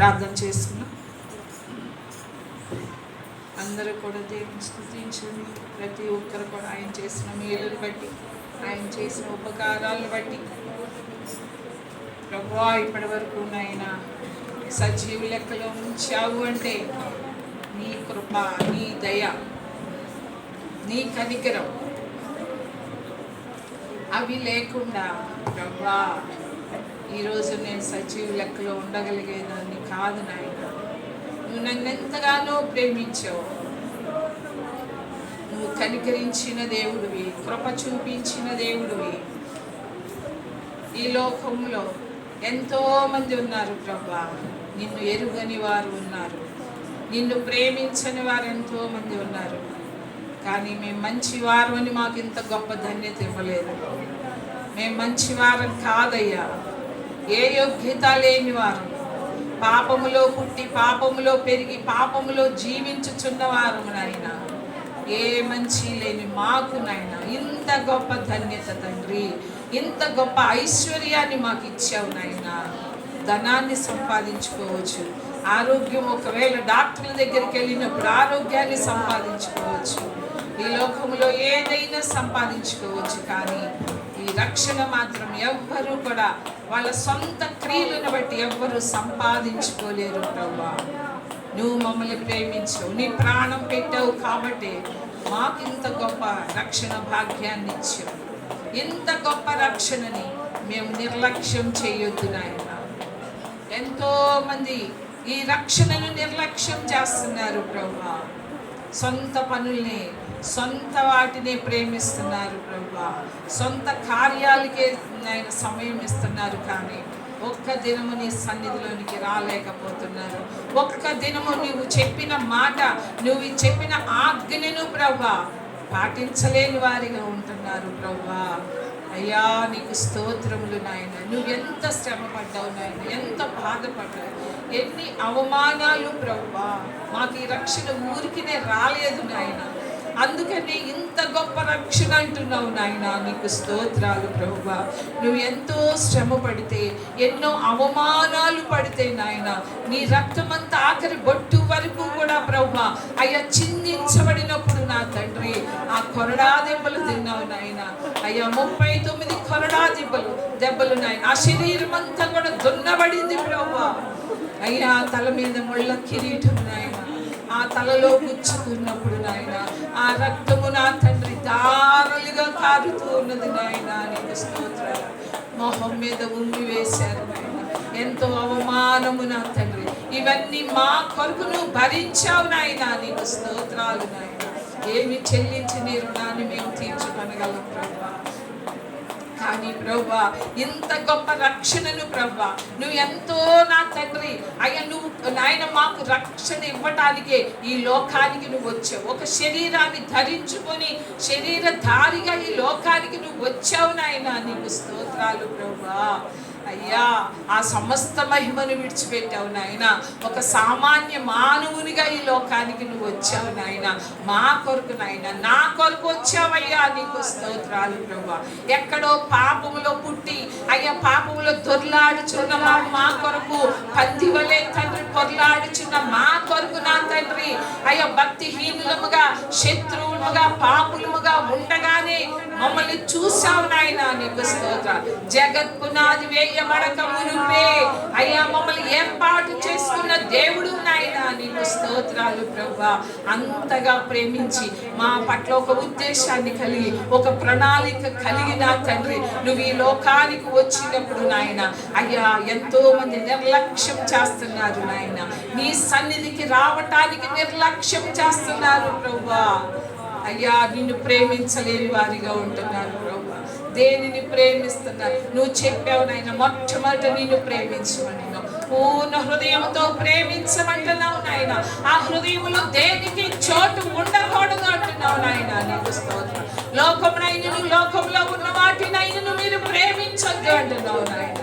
ప్రార్థన చేసుకున్నాం. అందరూ కూడా దేవుని స్తుతించండి. ప్రతి ఒక్కరు కూడా ఆయన చేసిన మేలును బట్టి, ఆయన చేసిన ఉపకారాలను బట్టి ప్రభువా ఇప్పటి వరకు నాయన సజీవ లెక్కలో ఉంచావు అంటే నీ కృప, నీ దయ, నీ కనికరం అవి లేకుండా ప్రభువా ఈరోజు నేను సజీవ లెక్కలో ఉండగలిగేదాన్ని కాదు నాయన. నువ్వు నన్ను ఎంతగానో ప్రేమించావు. నువ్వు కనికరించిన దేవుడివి, కృప చూపించిన దేవుడివి. ఈ లోకంలో ఎంతోమంది ఉన్నారు ప్రభా, నిన్ను ఎరుగని వారు ఉన్నారు, నిన్ను ప్రేమించని వారు ఎంతోమంది ఉన్నారు. కానీ మేము మంచివారు అని మాకు ఇంత గొప్ప ధన్యత ఇవ్వలేదు. మేము మంచివారం కాదయ్యా, ఏ యోగ్యత లేని వారు, పాపములో పుట్టి పాపములో పెరిగి పాపములో జీవించుచున్నవారు నాయన. ఏ మంచి లేని మాకు నాయన ఇంత గొప్ప ధన్యత తండ్రి, ఇంత గొప్ప ఐశ్వర్యాన్ని మాకు ఇచ్చావు నాయన. ధనాన్ని సంపాదించుకోవచ్చు, ఆరోగ్యం, ఒకవేళ డాక్టర్ల దగ్గరికి వెళ్ళినప్పుడు ఆరోగ్యాన్ని సంపాదించుకోవచ్చు, ఈ లోకంలో ఏదైనా సంపాదించుకోవచ్చు. కానీ ఈ రక్షణ మాత్రం ఎవ్వరూ కూడా వాళ్ళ సొంత క్రియలను బట్టి ఎవ్వరూ సంపాదించుకోలేరు ప్రభా. నువ్వు మమ్మల్ని ప్రేమించావు, నీ ప్రాణం పెట్టావు కాబట్టి మాకు ఇంత గొప్ప రక్షణ భాగ్యాన్ని ఇచ్చావు. ఇంత గొప్ప రక్షణని మేము నిర్లక్ష్యం చేయొద్దు నాయన. ఎంతోమంది ఈ రక్షణను నిర్లక్ష్యం చేస్తున్నారు ప్రభా. సొంత పనుల్ని, సొంత వాటిని ప్రేమిస్తున్నారు ప్రభా. సొంత కార్యాలకే నాయన సమయం ఇస్తున్నారు. కానీ ఒక్క దినము నీ సన్నిధిలోనికి రాలేకపోతున్నారు. ఒక్క దినము నువ్వు చెప్పిన మాట, నువ్వు చెప్పిన ఆజ్ఞను ప్రభా పాటించలేని వారిగా ఉంటున్నారు ప్రభా. అయ్యా నీకు స్తోత్రములు నాయన. నువ్వెంత శ్రమ పడ్డావు నాయన, ఎంత బాధపడ్డావు, ఎన్ని అవమానాలు ప్రభా. మాకు ఈ రక్షణ ఊరికినే రాలేదు నాయన. అందుకని ఇంత గొప్ప రక్షణ అంటున్నావు నాయన. నీకు స్తోత్రాలు ప్రభువా. నువ్వు ఎంతో శ్రమ పడితే, ఎన్నో అవమానాలు పడితే నాయన, నీ రక్తమంతా ఆఖరి బొట్టు వరకు కూడా ప్రభువా అయ్యా చిందించబడినప్పుడు నా తండ్రి ఆ కొరడా దెబ్బలు తిన్నావు నాయన. అయ్యా 39 కొరడా దెబ్బలు నాయన. ఆ శరీరం అంతా కూడా దున్నబడింది ప్రభువా. అయ్యా తల మీద ముళ్ళ కిరీటం నాయన, ఆ తలలో గుచ్చుకున్నప్పుడు నాయన ఆ రక్తము నా తండ్రి దారులుగా కారుతూ ఉన్నది నాయన. నీకు స్తోత్రాలు. మొహం మీద ఉమ్మి వేశారు నాయన. ఎంతో అవమానము నా తండ్రి. ఇవన్నీ మా కొరకు నువ్వు భరించావు నాయన. నీకు స్తోత్రాలు నాయన. ఏమి చెల్లించి నీ రుణాన్ని మేము తీర్చుకొనగలం ప్రభా. కానీ ప్రభా ఇంత గొప్ప రక్షణను ప్రభా నువ్వు ఎంతో నా తండ్రి అయ్యా, నువ్వు నాయన మాకు రక్షణ ఇవ్వటానికే ఈ లోకానికి నువ్వు వచ్చావు. ఒక శరీరాన్ని ధరించుకొని శరీరధారిగా ఈ లోకానికి నువ్వు వచ్చావు నాయన. నీకు స్తోత్రాలు ప్రభా. అయ్యా ఆ సమస్త మహిమను విడిచిపెట్టావు నాయన. ఒక సామాన్య మానవునిగా ఈ లోకానికి నువ్వు వచ్చావు నాయన. మా కొరకు నాయన, నా కొరకు వచ్చావయ్యా. నీకు స్తోత్రాలు ప్రభా. ఎక్కడో పాపములో పుట్టి అయ్యా పాపములో దొర్లాడుచున్న మా కొరకు పంది వలె తండ్రి పొర్లాడుచున్న మా కొరకు నా తండ్రి అయ్యా భక్తిహీనులముగా, శత్రువులుగా, పాపులముగా ఉండగానే మమ్మల్ని చూసావు నాయన. నీకు స్తోత్రాలు. జగత్ పునాది వేయబడక మునుపే అయ్యా మమ్మల్ని ఏర్పాటు చేసుకున్న దేవుడు నాయన. నీకు స్తోత్రాలు ప్రభా. అంతగా ప్రేమించి మా పట్ల ఒక ఉద్దేశాన్ని కలిగి, ఒక ప్రణాళిక కలిగిన తండ్రి నువ్వు ఈ లోకానికి వచ్చినప్పుడు నాయన అయ్యా ఎంతో మంది నిర్లక్ష్యం చేస్తున్నారు నాయన. నీ సన్నిధికి రావటానికి నిర్లక్ష్యం చేస్తున్నారు ప్రభా. అయ్యా నిన్ను ప్రేమించలేని వారిగా ఉంటున్నారు ప్రభా. దేనిని ప్రేమిస్తున్నారు? నువ్వు చెప్పావు నాయన, మొట్టమొదట నిన్ను ప్రేమించమని, పూర్ణ హృదయంతో ప్రేమించమంటున్నావు నాయన. ఆ హృదయంలో దేనికి చోటు ఉండకూడదు అంటున్నావు నాయన. నీకు స్తోత్రం. లోకమునైనను లోకంలో ఉన్న వాటినైనను మీరు ప్రేమించొద్దు అంటున్నావు నాయన.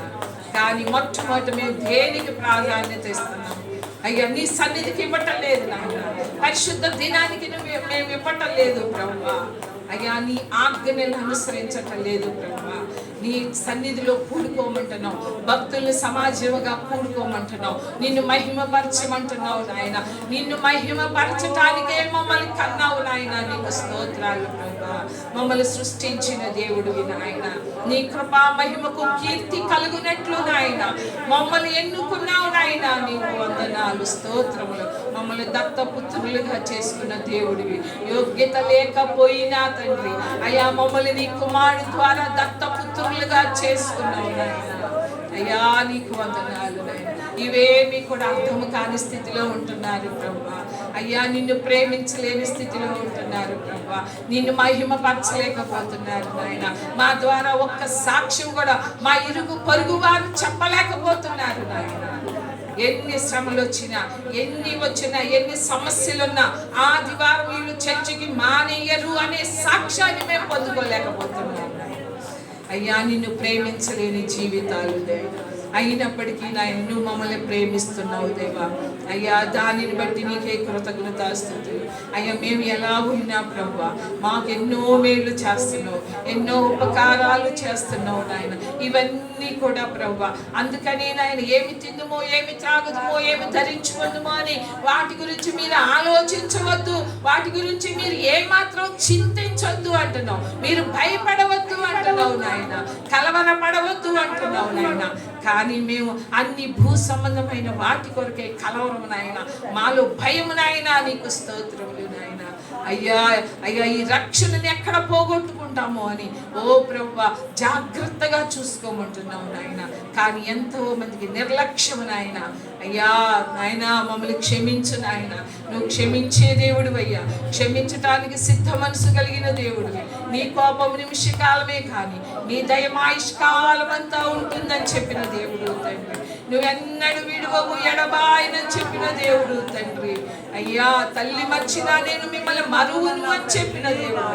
కానీ మొట్టమొదట మేము దేనికి ప్రాధాన్యత ఇస్తున్నాము అయ్యా? నీ సన్నిధికి ఇవ్వటం లేదు నాయన. పరిశుద్ధ దినానికి మేము ఇవ్వటం లేదు ప్రభువా. అయ్యా నీ ఆజ్ఞలను అనుసరించటం లేదు ప్రభువా. నీ సన్నిధిలో కూడుకోమంటున్నావు, భక్తుల్ని సమాజంగా కూడుకోమంటున్నావు, నిన్ను మహిమపరచమంటున్నావు నాయన. నిన్ను మహిమపరచటానికే మమ్మల్ని కన్నావు నాయన. నీకు స్తోత్రాలు ప్రభా. మమ్మల్ని సృష్టించిన దేవుడివి నాయన. నీ కృపా మహిమకు కీర్తి కలుగునట్లు నాయన మమ్మల్ని ఎన్నుకున్నావు నాయన. నీకు వందనాలు, స్తోత్రములు. మమ్మల్ని దత్తపుత్రులుగా చేసుకున్న దేవుడివి. యోగ్యత లేకపోయినా తండ్రి అయ్యా మమ్మల్ని నీ కుమారుడు ద్వారా దత్తపుత్రులుగా చేసుకున్నావు నాయన. అయ్యా నీకు వందనాలు నాయన. ఇవేమీ కూడా అర్థము కాని స్థితిలో ఉంటున్నారు ప్రభా. అయ్యా నిన్ను ప్రేమించలేని స్థితిలో ఉంటున్నారు ప్రభా. నిన్ను మహిమపరచలేకపోతున్నారు నాయన. మా ద్వారా ఒక్క సాక్ష్యం కూడా మా ఇరుగు పొరుగు వారు చెప్పలేకపోతున్నారు నాయన. ఎన్ని శ్రమలు వచ్చినా, ఎన్ని వచ్చినా, ఎన్ని సమస్యలున్నా ఆదివారం వీళ్ళు చర్చికి మానేయరు అనే సాక్ష్యాన్ని మేము పొందుకోలేకపోతున్నాం. అయ్యా నిన్ను ప్రేమించలేని జీవితాలు అయినప్పటికీ నాయన నువ్వు మమ్మల్ని ప్రేమిస్తున్నావు దేవా. అయ్యా దానిని బట్టి నీకే కృతజ్ఞతాస్తుతులు. అయ్యా మేము ఎలా ఉన్నా ప్రభువా మాకు ఎన్నో మేలు చేస్తున్నావు, ఎన్నో ఉపకారాలు చేస్తున్నావు నాయన. ఇవన్నీ కూడా ప్రభువా అందుకని నాయన ఏమి తిందుమో, ఏమి త్రాగుదుమో, ఏమి ధరించుకుందుమో అని వాటి గురించి మీరు ఆలోచించవద్దు, వాటి గురించి మీరు ఏమాత్రం చింతించొద్దు అంటున్నావు. మీరు భయపడవద్దు అంటున్నావు నాయన, కలవరపడవద్దు అంటున్నావు నాయన. కానీ మేము అన్ని భూ సంబంధమైన వాటి కొరకే కలవరం నాయన, మాలో భయము నాయన. నీకు స్తోత్రములు నాయన. అయ్యా అయ్యా ఈ రక్షణని ఎక్కడ పోగొట్టుకుంటామో అని ఓ ప్రభువా జాగ్రత్తగా చూసుకోమంటున్నావు నాయన. కానీ ఎంతో మందికి నిర్లక్ష్యము నాయన. అయ్యా నాయన మమ్మల్ని క్షమించు నాయన. నువ్వు క్షమించే దేవుడు అయ్యా, క్షమించటానికి సిద్ధ మనసు కలిగిన దేవుడివి. నీ కోపం నిమిషకాలమే కానీ నీ దయమాయుష్కాలం అంతా ఉంటుందని చెప్పిన దేవుడు తండ్రి. నువ్వెన్నడు విడువవు ఎడబాయనని చెప్పిన దేవుడు తండ్రి. అయ్యా తల్లి మర్చినా నేను మిమ్మల్ని మరువును అని చెప్పిన దేవుడు.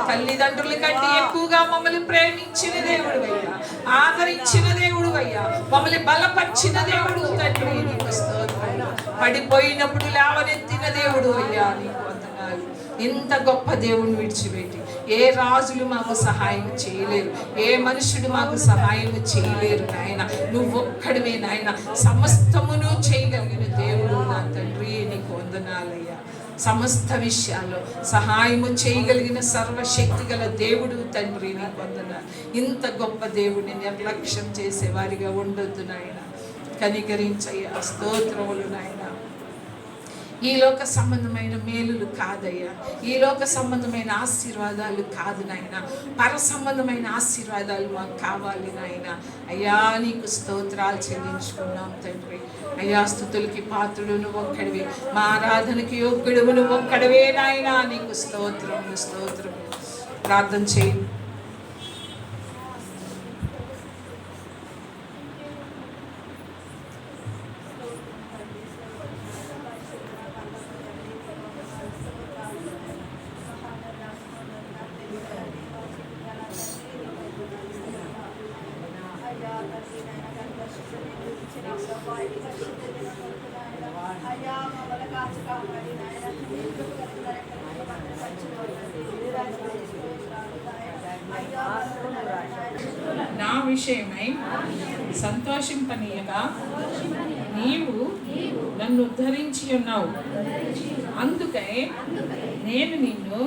తల్లిదండ్రుల కంటే ఎక్కువగా మమ్మల్ని ప్రేమించిన దేవుడు అయ్యా, ఆదరించిన దేవుడు అయ్యా, మమ్మల్ని బలపరిచిన దేవుడు తండ్రి. నీకు స్తోత్రం. పడిపోయినప్పుడు లేవనెత్తిన దేవుడు అయ్యా, నీకు వందనాలు. ఇంత గొప్ప దేవుని విడిచిపెట్టి ఏ రాజులు మాకు సహాయం చేయలేరు, ఏ మనుషుడు మాకు సహాయం చేయలేరు నాయన. నువ్వు ఒక్కడివే నాయన, సమస్తమును చేయగలిగిన దేవుడు నా తండ్రి. నీకు వందనాలయ్యా. సమస్త విషయాల్లో సహాయము చేయగలిగిన సర్వశక్తి గల దేవుడు తండ్రి. నీకు వందనాలు. ఇంత గొప్ప దేవుడిని నిర్లక్ష్యం చేసేవారిగా ఉండొద్దు నాయన. కనికరించయ్యా. స్తోత్రములు నాయన. ఈ లోక సంబంధమైన మేలులు కాదయ్యా, ఈ లోక సంబంధమైన ఆశీర్వాదాలు కాదు నాయన, పర సంబంధమైన ఆశీర్వాదాలు మాకు కావాలి నాయన. అయ్యా నీకు స్తోత్రాలు చెల్లించుకున్నాం తండ్రి. అయ్యా స్తుతులకి పాత్రుడు నువ్వు ఒక్కడివే, మా ఆరాధనకి యోగ్యుడు నువ్వు ఒక్కడివే నాయన. నీకు స్తోత్రములు, స్తోత్రములు. ప్రార్థన చేయి. నా విషయమై సంతోషింపనీయగా నీవు నన్ను ఉద్ధరించి ఉన్నావు. అందుకే నేను నిన్ను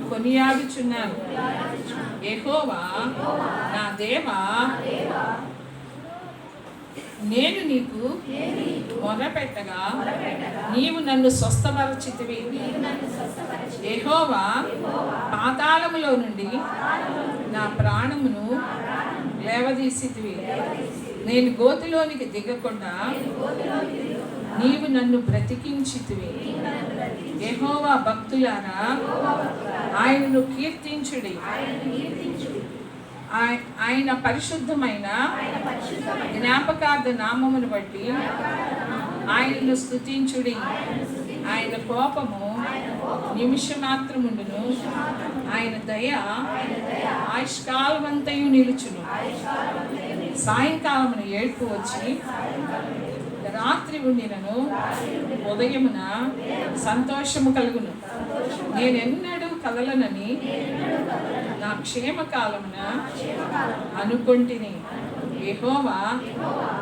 కొనియాడుచున్నాను. యెహోవా నా దేవా, నేను నీకు మొరపెట్టగా నీవు నన్ను స్వస్థపరచితివి. యెహోవా పాతాళములో నుండి నా ప్రాణమును లేవదీసితివి. నేను గోతిలోనికి దిగకుండా నీవు నన్ను బ్రతికించితివి. యెహోవా భక్తులారా ఆయనను కీర్తించుడి. ఆయన పరిశుద్ధమైన జ్ఞాపకార్థ నామమును బట్టి ఆయనను స్తుతించుడి. ఆయన కోపము నిమిషమాత్రముండును, ఆయన దయ ఆయుష్కాలమంతయు నిలుచును. సాయంకాలమున ఏడ్పు వచ్చి రాత్రి ఉండినను ఉదయమున సంతోషము కలుగును. నేనెన్నడూ కదలనని నా క్షేమకాలమున అనుకొంటిని. యెహోవా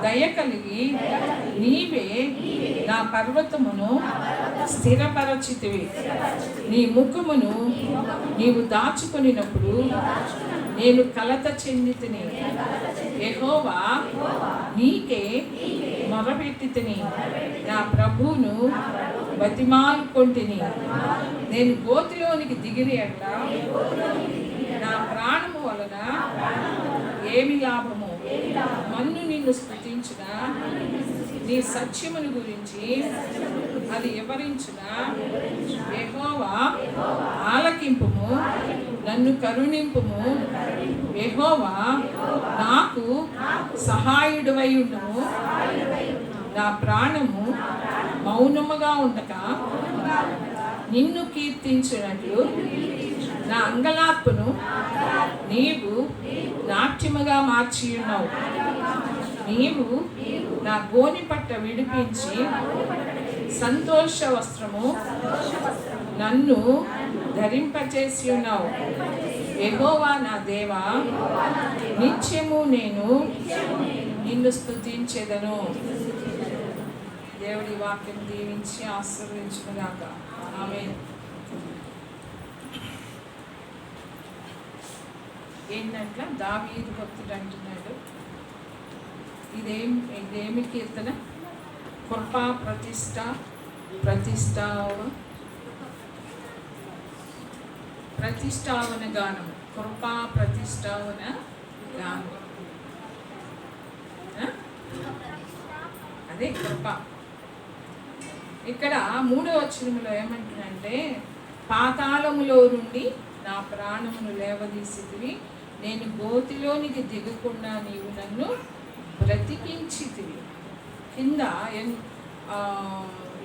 దయ కలిగి నీవే నా పర్వతమును స్థిరపరచితివి. నీ ముఖమును నీవు దాచుకొనినప్పుడు నేను కలత చెందితిని. యెహోవా నీకే మొరపెట్టితిని. నా ప్రభువును బతిమాలుకొంటిని. నేను గోతిలోనికి దిగిన ఎడల నా ప్రాణము వలన ఏమి లాభము? మన్ను నిన్ను స్తుతించిన నీ సత్యమును గురించి అది వివరించిన. యెహోవా ఆలకింపుము, నన్ను కరుణింపుము. యెహోవా నాకు సహాయుడవై ఉండుము. నా ప్రాణము మౌనముగా ఉండక నిన్ను కీర్తించినట్లు నా అంగలార్పును నీవు నాట్యముగా మార్చి ఉన్నావు. నీవు నా గోని పట్ట విడిపించి సంతోష వస్త్రము నన్ను ధరింపచేసి ఉన్నావు. యెహోవా నా దేవా, నిత్యము నేను నిన్ను స్తుతించెదను. దేవుడి వాక్యం దీవించి ఆశీర్వదించుగాక. ఆమేన్. ఏంటంటే దావీదు భక్తుడు అంటున్నాడు, ఇదేమి కీర్తన? కృపా ప్రతిష్టావన గానం. కృపా ప్రతిష్టావన గానం, అదే కృప. ఇక్కడ 3వ వచనంలో ఏమంటుందంటే, పాతాళములో నుండి నా ప్రాణమును లేవదీసితివి. నేను గోతిలోనికి దిగకుండా నీవు నన్ను బ్రతికించితివి. కింద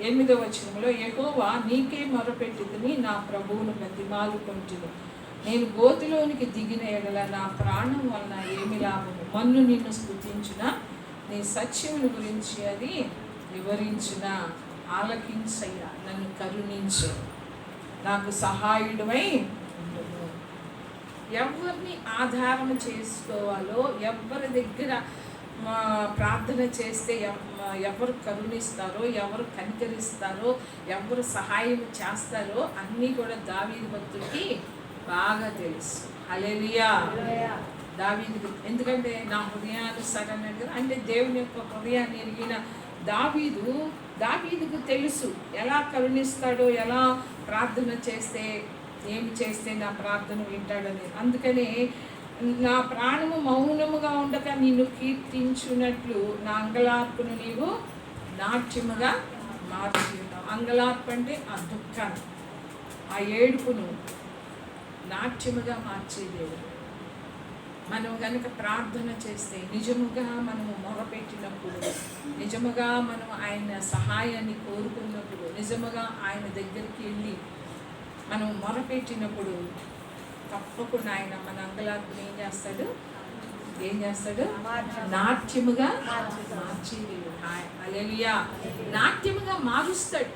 8వ వచనంలో, యెహోవా నీకే మొరపెట్టుకుని నా ప్రభువును బతిమాలుకొంటిని. నేను గోతిలోనికి దిగిన ఎడల నా ప్రాణం వలన ఏమి లాభము? మన్ను నిన్ను స్తుతించిన నీ సత్యమును గురించి అది వివరించిన. ఆలకించయ్యా, నన్ను కరుణించు, నాకు సహాయుడమై ఉండుము. ఎవరిని ఆధారం చేసుకోవాలో, ఎవరి దగ్గర ప్రార్థన చేస్తే ఎవరు కరుణిస్తారో, ఎవరు కనికరిస్తారో, ఎవరు సహాయం చేస్తారో అన్నీ కూడా దావీదు భక్తుడికి బాగా తెలుసు. హల్లెలూయా. దావీదు, ఎందుకంటే నా హృదయానుసారం అంటే దేవుని యొక్క హృదయాన్ని ఎరిగిన దావీదుకు తెలుసు ఎలా కరుణిస్తాడో, ఎలా ప్రార్థన చేస్తే, ఏమి చేస్తే నా ప్రార్థన వింటాడని. అందుకనే నా ప్రాణము మౌనముగా ఉండక నిన్ను కీర్తించున్నట్లు నా అంగలార్పును నీవు నాట్యముగా మార్చి ఉన్నావు. అంగలార్పు అంటే ఆ దుఃఖాన్ని, ఆ ఏడుపును నాట్యముగా మార్చే దేవుడు. మనం కనుక ప్రార్థన చేస్తే, నిజముగా మనము మొరపెట్టినప్పుడు, నిజముగా మనం ఆయన సహాయాన్ని కోరుకున్నప్పుడు, నిజముగా ఆయన దగ్గరికి వెళ్ళి మనం మొరపెట్టినప్పుడు తప్పకుండా ఆయన మన అంగలార్పుని ఏం చేస్తాడు? నాట్యముగా మార్చి. హల్లెలూయా. నాట్యముగా మారుస్తాడు.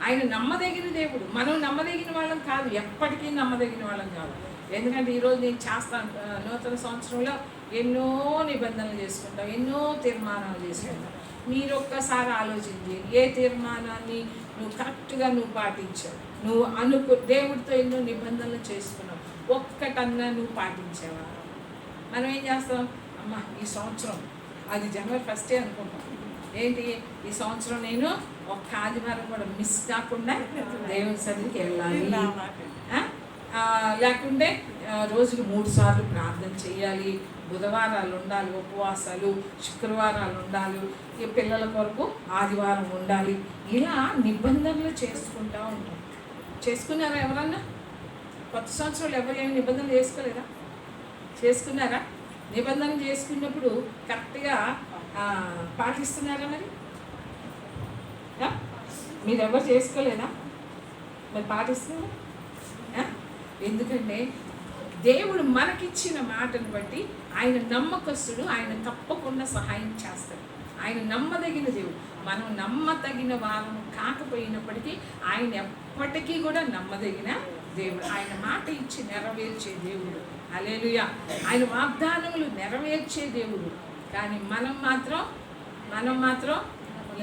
ఆయన నమ్మదగిన దేవుడు. మనం నమ్మదగిన వాళ్ళం కాదు, ఎప్పటికీ నమ్మదగిన వాళ్ళం కాదు. ఎందుకంటే ఈరోజు నేను చేస్తాను, నూతన సంవత్సరంలో ఎన్నో నిబంధనలు చేసుకుంటాం, ఎన్నో తీర్మానాలు చేసుకుంటాం. మీరు ఒక్కసారి ఆలోచించి, ఏ తీర్మానాన్ని నువ్వు కరెక్ట్గా పాటించావు? నువ్వు దేవుడితో ఎన్నో నిబంధనలు చేసుకున్నావు, ఒక్కటన్నా నువ్వు పాటించావా? మనం ఏం చేస్తాం? అమ్మ ఈ సంవత్సరం, అది జనవరి 1 అనుకుంటాం, ఏంటి ఈ సంవత్సరం నేను ఒక్క ఆదివారం కూడా మిస్ కాకుండా దేవుని సన్నిధికి వెళ్ళాలి, లేకుంటే రోజుకు 3 సార్లు ప్రార్థన చేయాలి, బుధవారాలు ఉండాలి ఉపవాసాలు, శుక్రవారాలు ఉండాలి, ఈ పిల్లల కొరకు ఆదివారం ఉండాలి. ఇలా నిబంధనలు చేసుకుంటూ ఉంటాం. చేసుకున్నారా ఎవరన్నా? కొత్త సంవత్సరాలు ఎవరు ఏమి నిబంధనలు చేసుకోలేదా? చేసుకున్నారా? నిబంధనలు చేసుకున్నప్పుడు కరెక్ట్గా పాటిస్తున్నారా? మరి మీరు ఎవరు చేసుకోలేదా? మరి పాటిస్తున్నారా? ఎందుకంటే దేవుడు మనకిచ్చిన మాటను బట్టి ఆయన నమ్మకస్తుడు, ఆయన తప్పకుండా సహాయం చేస్తాడు. ఆయన నమ్మదగిన దేవుడు. మనం నమ్మదగిన వారం కాకపోయినప్పటికీ ఆయన ఎప్పటికీ కూడా నమ్మదగిన దేవుడు. ఆయన మాట ఇచ్చి నెరవేర్చే దేవుడు. హల్లెలూయా. ఆయన వాగ్దానములు నెరవేర్చే దేవుడు. కానీ మనం మాత్రం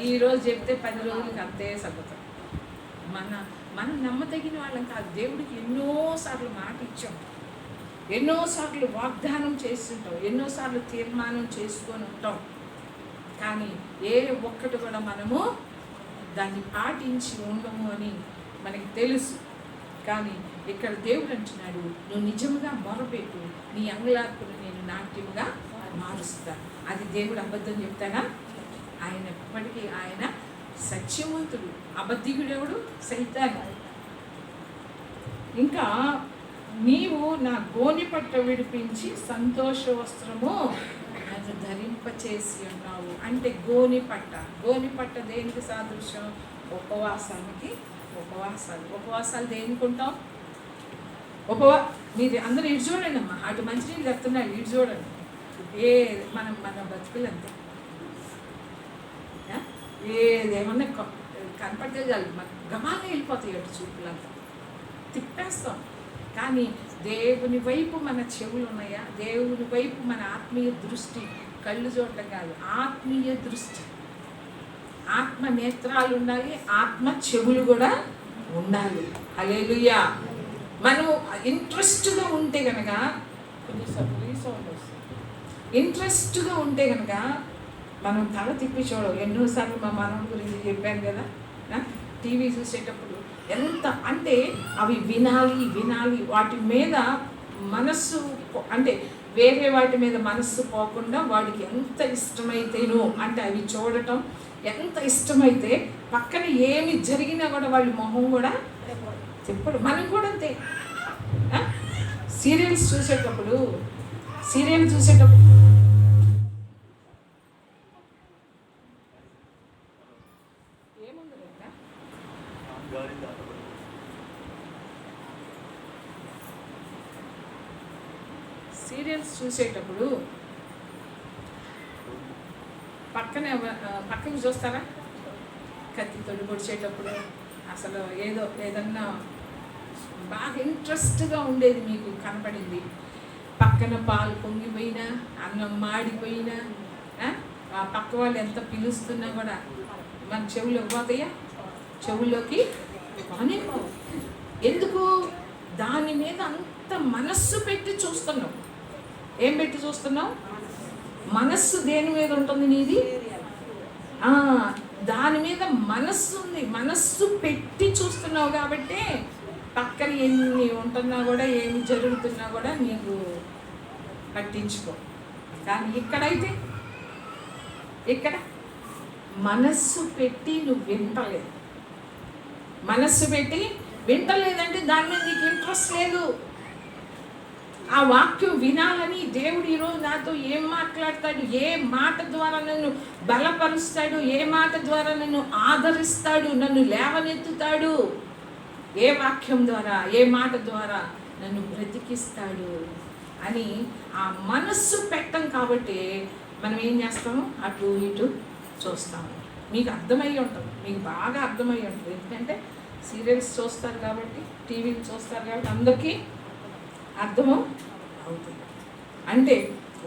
ఈరోజు చెప్తే 10 రోజులకి అంతే సర్దుతాం. మనం నమ్మదగిన వాళ్ళం కాదు. దేవుడికి ఎన్నోసార్లు మాట ఇచ్చాం, ఎన్నోసార్లు వాగ్దానం చేస్తుంటాం, ఎన్నోసార్లు తీర్మానం చేసుకొని ఉంటాం. కానీ ఏ ఒక్కటి కూడా మనము దాన్ని పాటించి ఉండము అని మనకి తెలుసు. కానీ ఇక్కడ దేవుడు అంటున్నాడు, నువ్వు నిజంగా మొరపెట్టు, నీ అంగలార్పును నేను నాట్యముగా మారుస్తాను. అది దేవుడు అబద్ధం చెప్తాడా? ఆయన ఎప్పటికీ ఆయన సత్యవంతుడు. అబద్ధికుడెవడు? సైతాను. ఇంకా నీవు నా గోని పట్ట విడిపించి సంతోష వస్త్రము నన్ను ధరింపచేసి ఉన్నావు. అంటే గోని పట్ట దేనికి సాదృశ్యం? ఉపవాసాలు దేనికి ఉంటాం? మీరు అందరూ ఇటు చూడండి అమ్మా, అటు మంచినీళ్ళు చెప్తున్నాడు, ఇటు చూడండి. మన బతుకులు అంతే. ఏదేమన్నా కనపడితే చాలు గమానే వెళ్ళిపోతాయి అటు చూపులంతా, తిప్పేస్తాం. కానీ దేవుని వైపు మన చెవులు ఉన్నాయా? దేవుని వైపు మన ఆత్మీయ దృష్టి, కళ్ళు చూడటం కాదు, ఆత్మీయ దృష్టి, ఆత్మ నేత్రాలు ఉండాలి, ఆత్మ చెవులు కూడా ఉండాలి. హల్లెలూయా. మనం ఇంట్రెస్ట్గా ఉంటే కనుక మనం తల తిప్పి చూడవు. ఎన్నోసార్లు మా మనవడి గురించి చెప్పాను కదా, టీవీ చూసేటప్పుడు ఎంత అంటే అవి వినాలి, వాటి మీద మనస్సు, అంటే వేరే వాటి మీద మనస్సు పోకుండా వాడికి ఎంత ఇష్టమైతేనో అంటే అవి చూడటం ఎంత ఇష్టమైతే పక్కన ఏమి జరిగినా కూడా వాళ్ళ మొహం కూడా చెప్పడు. మనం కూడా అంతే. సీరియల్స్ చూసేటప్పుడు పక్కన చూస్తారా? కత్తితోటి పొడిచేటప్పుడు అసలు ఏదన్నా బాగా ఇంట్రెస్ట్గా ఉండేది మీకు కనపడింది. పక్కన పాలు పొంగిపోయినా, అన్నం మాడిపోయినా, ఆ పక్క వాళ్ళు ఎంత పిలుస్తున్నా కూడా మన చెవులోకి పోతాయా? చెవుల్లోకి అని. ఎందుకు? దాని మీద అంత మనస్సు పెట్టి చూస్తున్నావు. ఏం పెట్టి చూస్తున్నావు? మనస్సు దేని మీద ఉంటుంది నీది? దాని మీద మనస్సు ఉంది. మనస్సు పెట్టి చూస్తున్నావు కాబట్టి పక్కన ఎన్ని ఉంటున్నా కూడా, ఏమి జరుగుతున్నా కూడా నీకు పట్టించుకో. కానీ ఇక్కడ మనస్సు పెట్టి నువ్వు వింటలేదు. మనస్సు పెట్టి వింటలేదంటే దాని మీద నీకు ఇంట్రెస్ట్ లేదు. ఆ వాక్యం వినాలని దేవుడు ఈరోజు నాతో ఏం మాట్లాడతాడు, ఏ మాట ద్వారా నన్ను బలపరుస్తాడు, ఏ మాట ద్వారా నన్ను ఆదరిస్తాడు, నన్ను లేవనెత్తుతాడు, ఏ వాక్యం ద్వారా, ఏ మాట ద్వారా నన్ను బ్రతికిస్తాడు అని ఆ మనస్సు పెట్టం. కాబట్టి మనం ఏం చేస్తాము? అటు ఇటు చూస్తాము. మీకు అర్థమై ఉంటుంది, మీకు బాగా అర్థమై ఉంటుంది. ఎందుకంటే సీరియల్స్ చూస్తారు కాబట్టి, టీవీలు చూస్తారు కాబట్టి అందరికీ అర్థము అవుతుంది. అంటే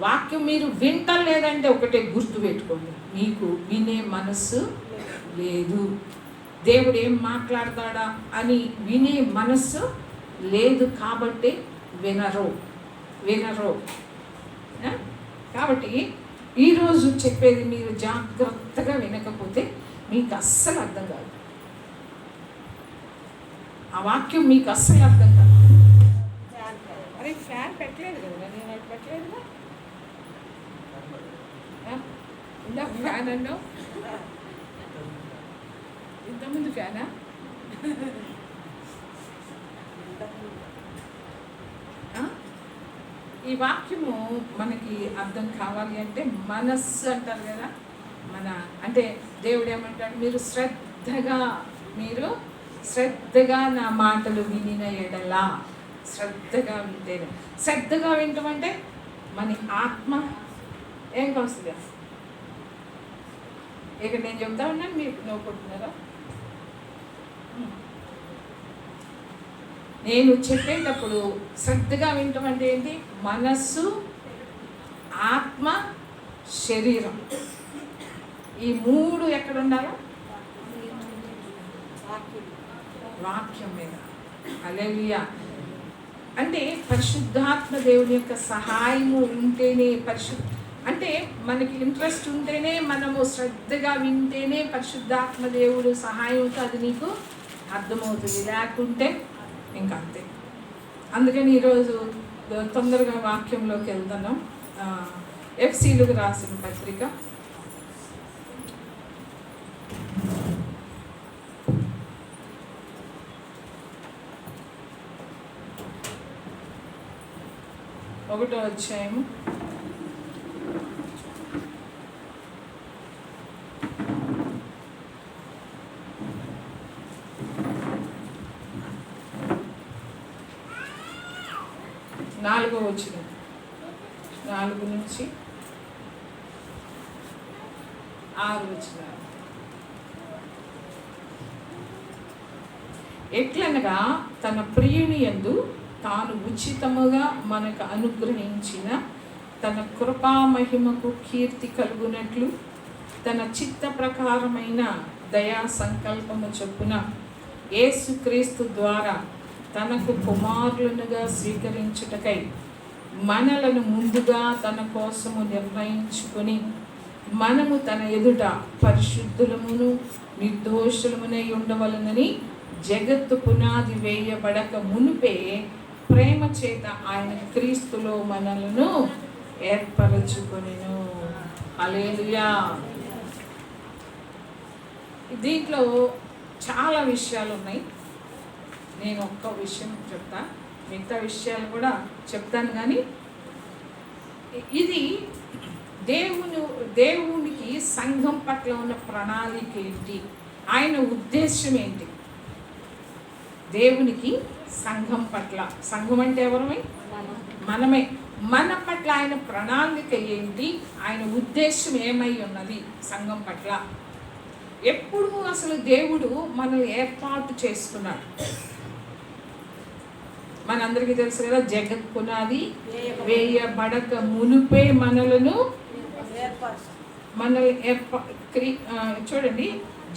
వాక్యం మీరు వింటలేదంటే ఒకటే గుర్తుపెట్టుకోండి, మీకు వినే మనస్సు లేదు. దేవుడు ఏం మాట్లాడతాడా అని వినే మనస్సు లేదు కాబట్టి వినరు. కాబట్టి ఈరోజు చెప్పేది మీరు జాగ్రత్తగా వినకపోతే మీకు అస్సలు అర్థం కాదు. ఆ వాక్యం మీకు అస్సలు అర్థం కాదు. అరే ఫ్యాన్ పెట్టలేదు కదా, నేను అటు పెట్టలేదుగా. ఇందా ఫ్యాన్ అన్నావు, ఇంతకుముందు ఫ్యానా? ఈ వాక్యము మనకి అర్థం కావాలి అంటే మనస్సు అంటారు కదా, అంటే దేవుడు ఏమంటాడు? మీరు శ్రద్ధగా నా మాటలు వినిన ఎడలా, శ్రద్ధగా వింటేనే. శ్రద్ధగా వింటామంటే మన ఆత్మ ఏం కాస్తుంది? ఇక నేను చెప్తా ఉన్నాను, మీరు నవ్వుకుంటున్నారా? నేను చెప్పేటప్పుడు శ్రద్ధగా వింటాం అంటే ఏంటి? మనస్సు, ఆత్మ, శరీరం, ఈ మూడు ఎక్కడ ఉండాలా? వాక్యం మీద. హల్లెలూయా. అంటే పరిశుద్ధాత్మ దేవుని యొక్క సహాయము ఉంటేనే అంటే మనకి ఇంట్రెస్ట్ ఉంటేనే, మనము శ్రద్ధగా వింటేనే పరిశుద్ధాత్మ దేవుడు సహాయంతో అది నీకు అర్థమవుతుంది. లేకుంటే ఇంకా అంతే. అందుకని ఈరోజు తొందరగా వాక్యంలోకి వెళ్తున్నాం. ఎఫ్సీలకు రాసిన పత్రిక 1వ అధ్యాయము 4వ వచనం, 4 నుంచి 6 వచనాలు. ఎట్లనగా తన ప్రియుని యందు తాను ఉచితముగా మనకు అనుగ్రహించిన తన కృపా మహిమకు కీర్తి కలుగునట్లు తన చిత్త ప్రకారమైన దయా సంకల్పము చొప్పున యేసుక్రీస్తు ద్వారా తనకు కుమారులనుగా స్వీకరించుటకై మనలను ముందుగా తన కోసము నిర్ణయించుకొని మనము తన ఎదుట పరిశుద్ధులమును నిర్దోషులమునై ఉండవలనని జగత్తు పునాది వేయబడక మునిపే ప్రేమ చేత ఆయన క్రీస్తులో మనలను ఏర్పరచుకొనెను. హల్లెలూయా. దీంట్లో చాలా విషయాలు ఉన్నాయి. నేను ఒక్క విషయం చెప్తా, మిగతా విషయాలు కూడా చెప్తాను. కానీ ఇది దేవునికి సంఘం పట్ల ఉన్న ప్రణాళిక ఏంటి, ఆయన ఉద్దేశం ఏంటి? దేవునికి సంఘం పట్ల, సంఘం అంటే ఎవరమే? మనమే. మన పట్ల ఆయన ప్రణాళిక ఏంటి, ఆయన ఉద్దేశం ఏమై ఉన్నది సంఘం పట్ల? ఎప్పుడు అసలు దేవుడు మనల్ని ఏర్పాటు చేసుకున్నాడు? మనందరికీ తెలుసు కదా, జగత్ పునాది వేయబడక మునుపే మనల్ని చూడండి,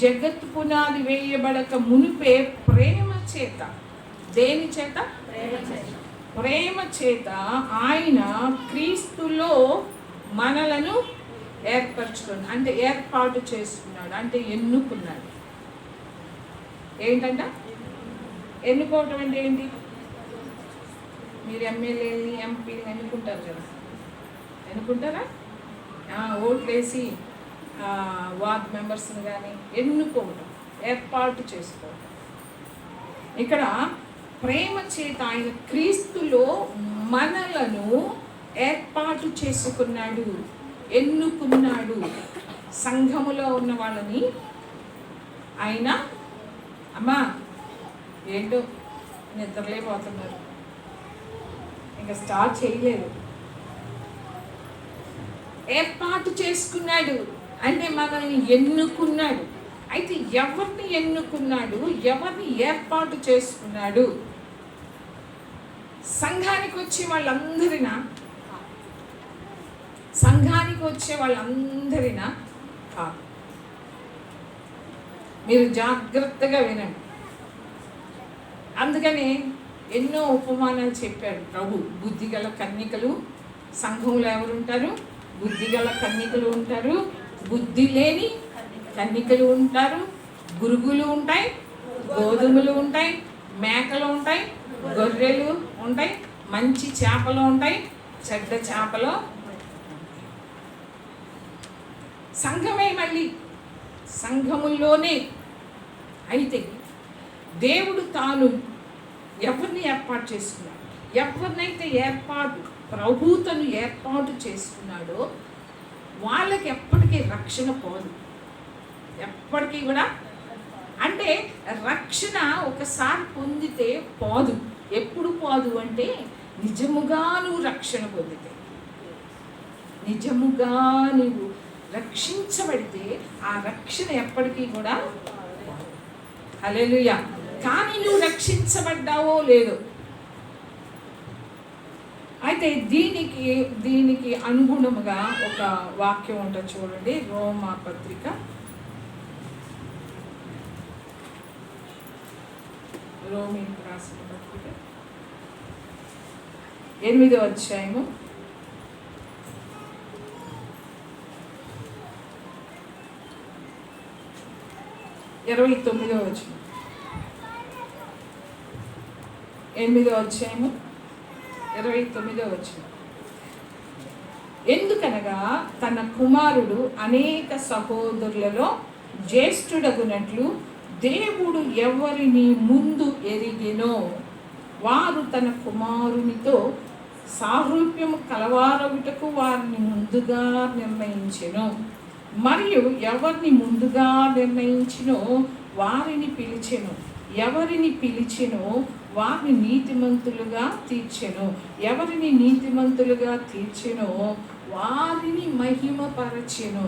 జగత్ పునాది వేయబడక మునిపే ప్రేమ చేత, దేని చేత? ప్రేమ చేత ఆయన క్రీస్తులో మనలను ఏర్పరచుకున్నాడు. అంటే ఏర్పాటు చేసుకున్నాడు, అంటే ఎన్నుకున్నాడు. ఏంటంట ఎన్నుకోవటం అంటే ఏంటి? మీరు ఎమ్మెల్యేని, ఎంపీని ఎన్నుకుంటారు కదా, ఎన్నుకుంటారా? ఓట్లేసి వార్డ్ మెంబర్స్ని కానీ ఎన్నుకోవటం, ఏర్పాటు చేసుకోవటం. ఇక్కడ ప్రేమ చేత ఆయన క్రీస్తులో మనలను ఏర్పాటు చేసుకున్నాడు, ఎన్నుకున్నాడు. సంఘములో ఉన్న వాళ్ళని ఆయన, అమ్మా ఏంటో నిద్రలేకపోతున్నారు, ఇంకా స్టార్ట్ చేయలేదు. ఏర్పాటు చేసుకున్నాడు అంటే మనల్ని ఎన్నుకున్నాడు. అయితే ఎవరిని ఎన్నుకున్నాడు, ఎవరిని ఏర్పాటు చేసుకున్నాడు? సంఘానికి వచ్చే వాళ్ళందరినా? సంఘానికి వచ్చే వాళ్ళందరినా కాదు. మీరు జాగ్రత్తగా వినండి. అందుకని ఎన్నో ఉపమానాలు చెప్పాడు ప్రభు. బుద్ధిగల కన్యకలు సంఘంలో ఎవరుంటారు? బుద్ధిగల కన్యకలు ఉంటారు, బుద్ధి లేని కన్యకలు ఉంటారు, గురుగులు ఉంటాయి, గోధుమలు ఉంటాయి, మేకలు ఉంటాయి, గొర్రెలు ఉంటాయి, మంచి చేపలు ఉంటాయి, చెడ్డ చేపలు. సంఘమే మళ్ళీ సంఘముల్లోనే. అయితే దేవుడు తాను ఎవరిని ఏర్పాటు చేసుకున్నాడు? ఎవరినైతే ప్రభువుతను ఏర్పాటు చేసుకున్నాడో వాళ్ళకి ఎప్పటికీ రక్షణ పోదు, ఎప్పటికీ కూడా. అంటే రక్షణ ఒకసారి పొందితే పోదు. ఎప్పుడు పోదు అంటే నిజముగా నువ్వు రక్షణ పొందితే, నిజముగా నువ్వు రక్షించబడితే ఆ రక్షణ ఎప్పటికీ కూడా. హల్లెలూయా. కానీ నువ్వు రక్షించబడ్డావో లేదో. అయితే దీనికి అనుగుణముగా ఒక వాక్యం ఉంటుంది చూడండి. రోమా పత్రిక 8వ అధ్యాయము 29వ వచనం. 8వ అధ్యాయము 29వ వచనం. ఎందుకనగా తన కుమారుడు అనేక సహోదరులలో జ్యేష్ఠుడగునట్లు దేవుడు ఎవరిని ముందు ఎరిగెనో వారు తన కుమారునితో సారూప్యము కలవారగుటకు వారిని ముందుగా నిర్ణయించెను. మరియు ఎవరిని ముందుగా నిర్ణయించినో వారిని పిలిచెను. ఎవరిని పిలిచెనో వారిని నీతిమంతులుగా తీర్చెను. ఎవరిని నీతిమంతులుగా తీర్చెనో వారిని మహిమపరచెను.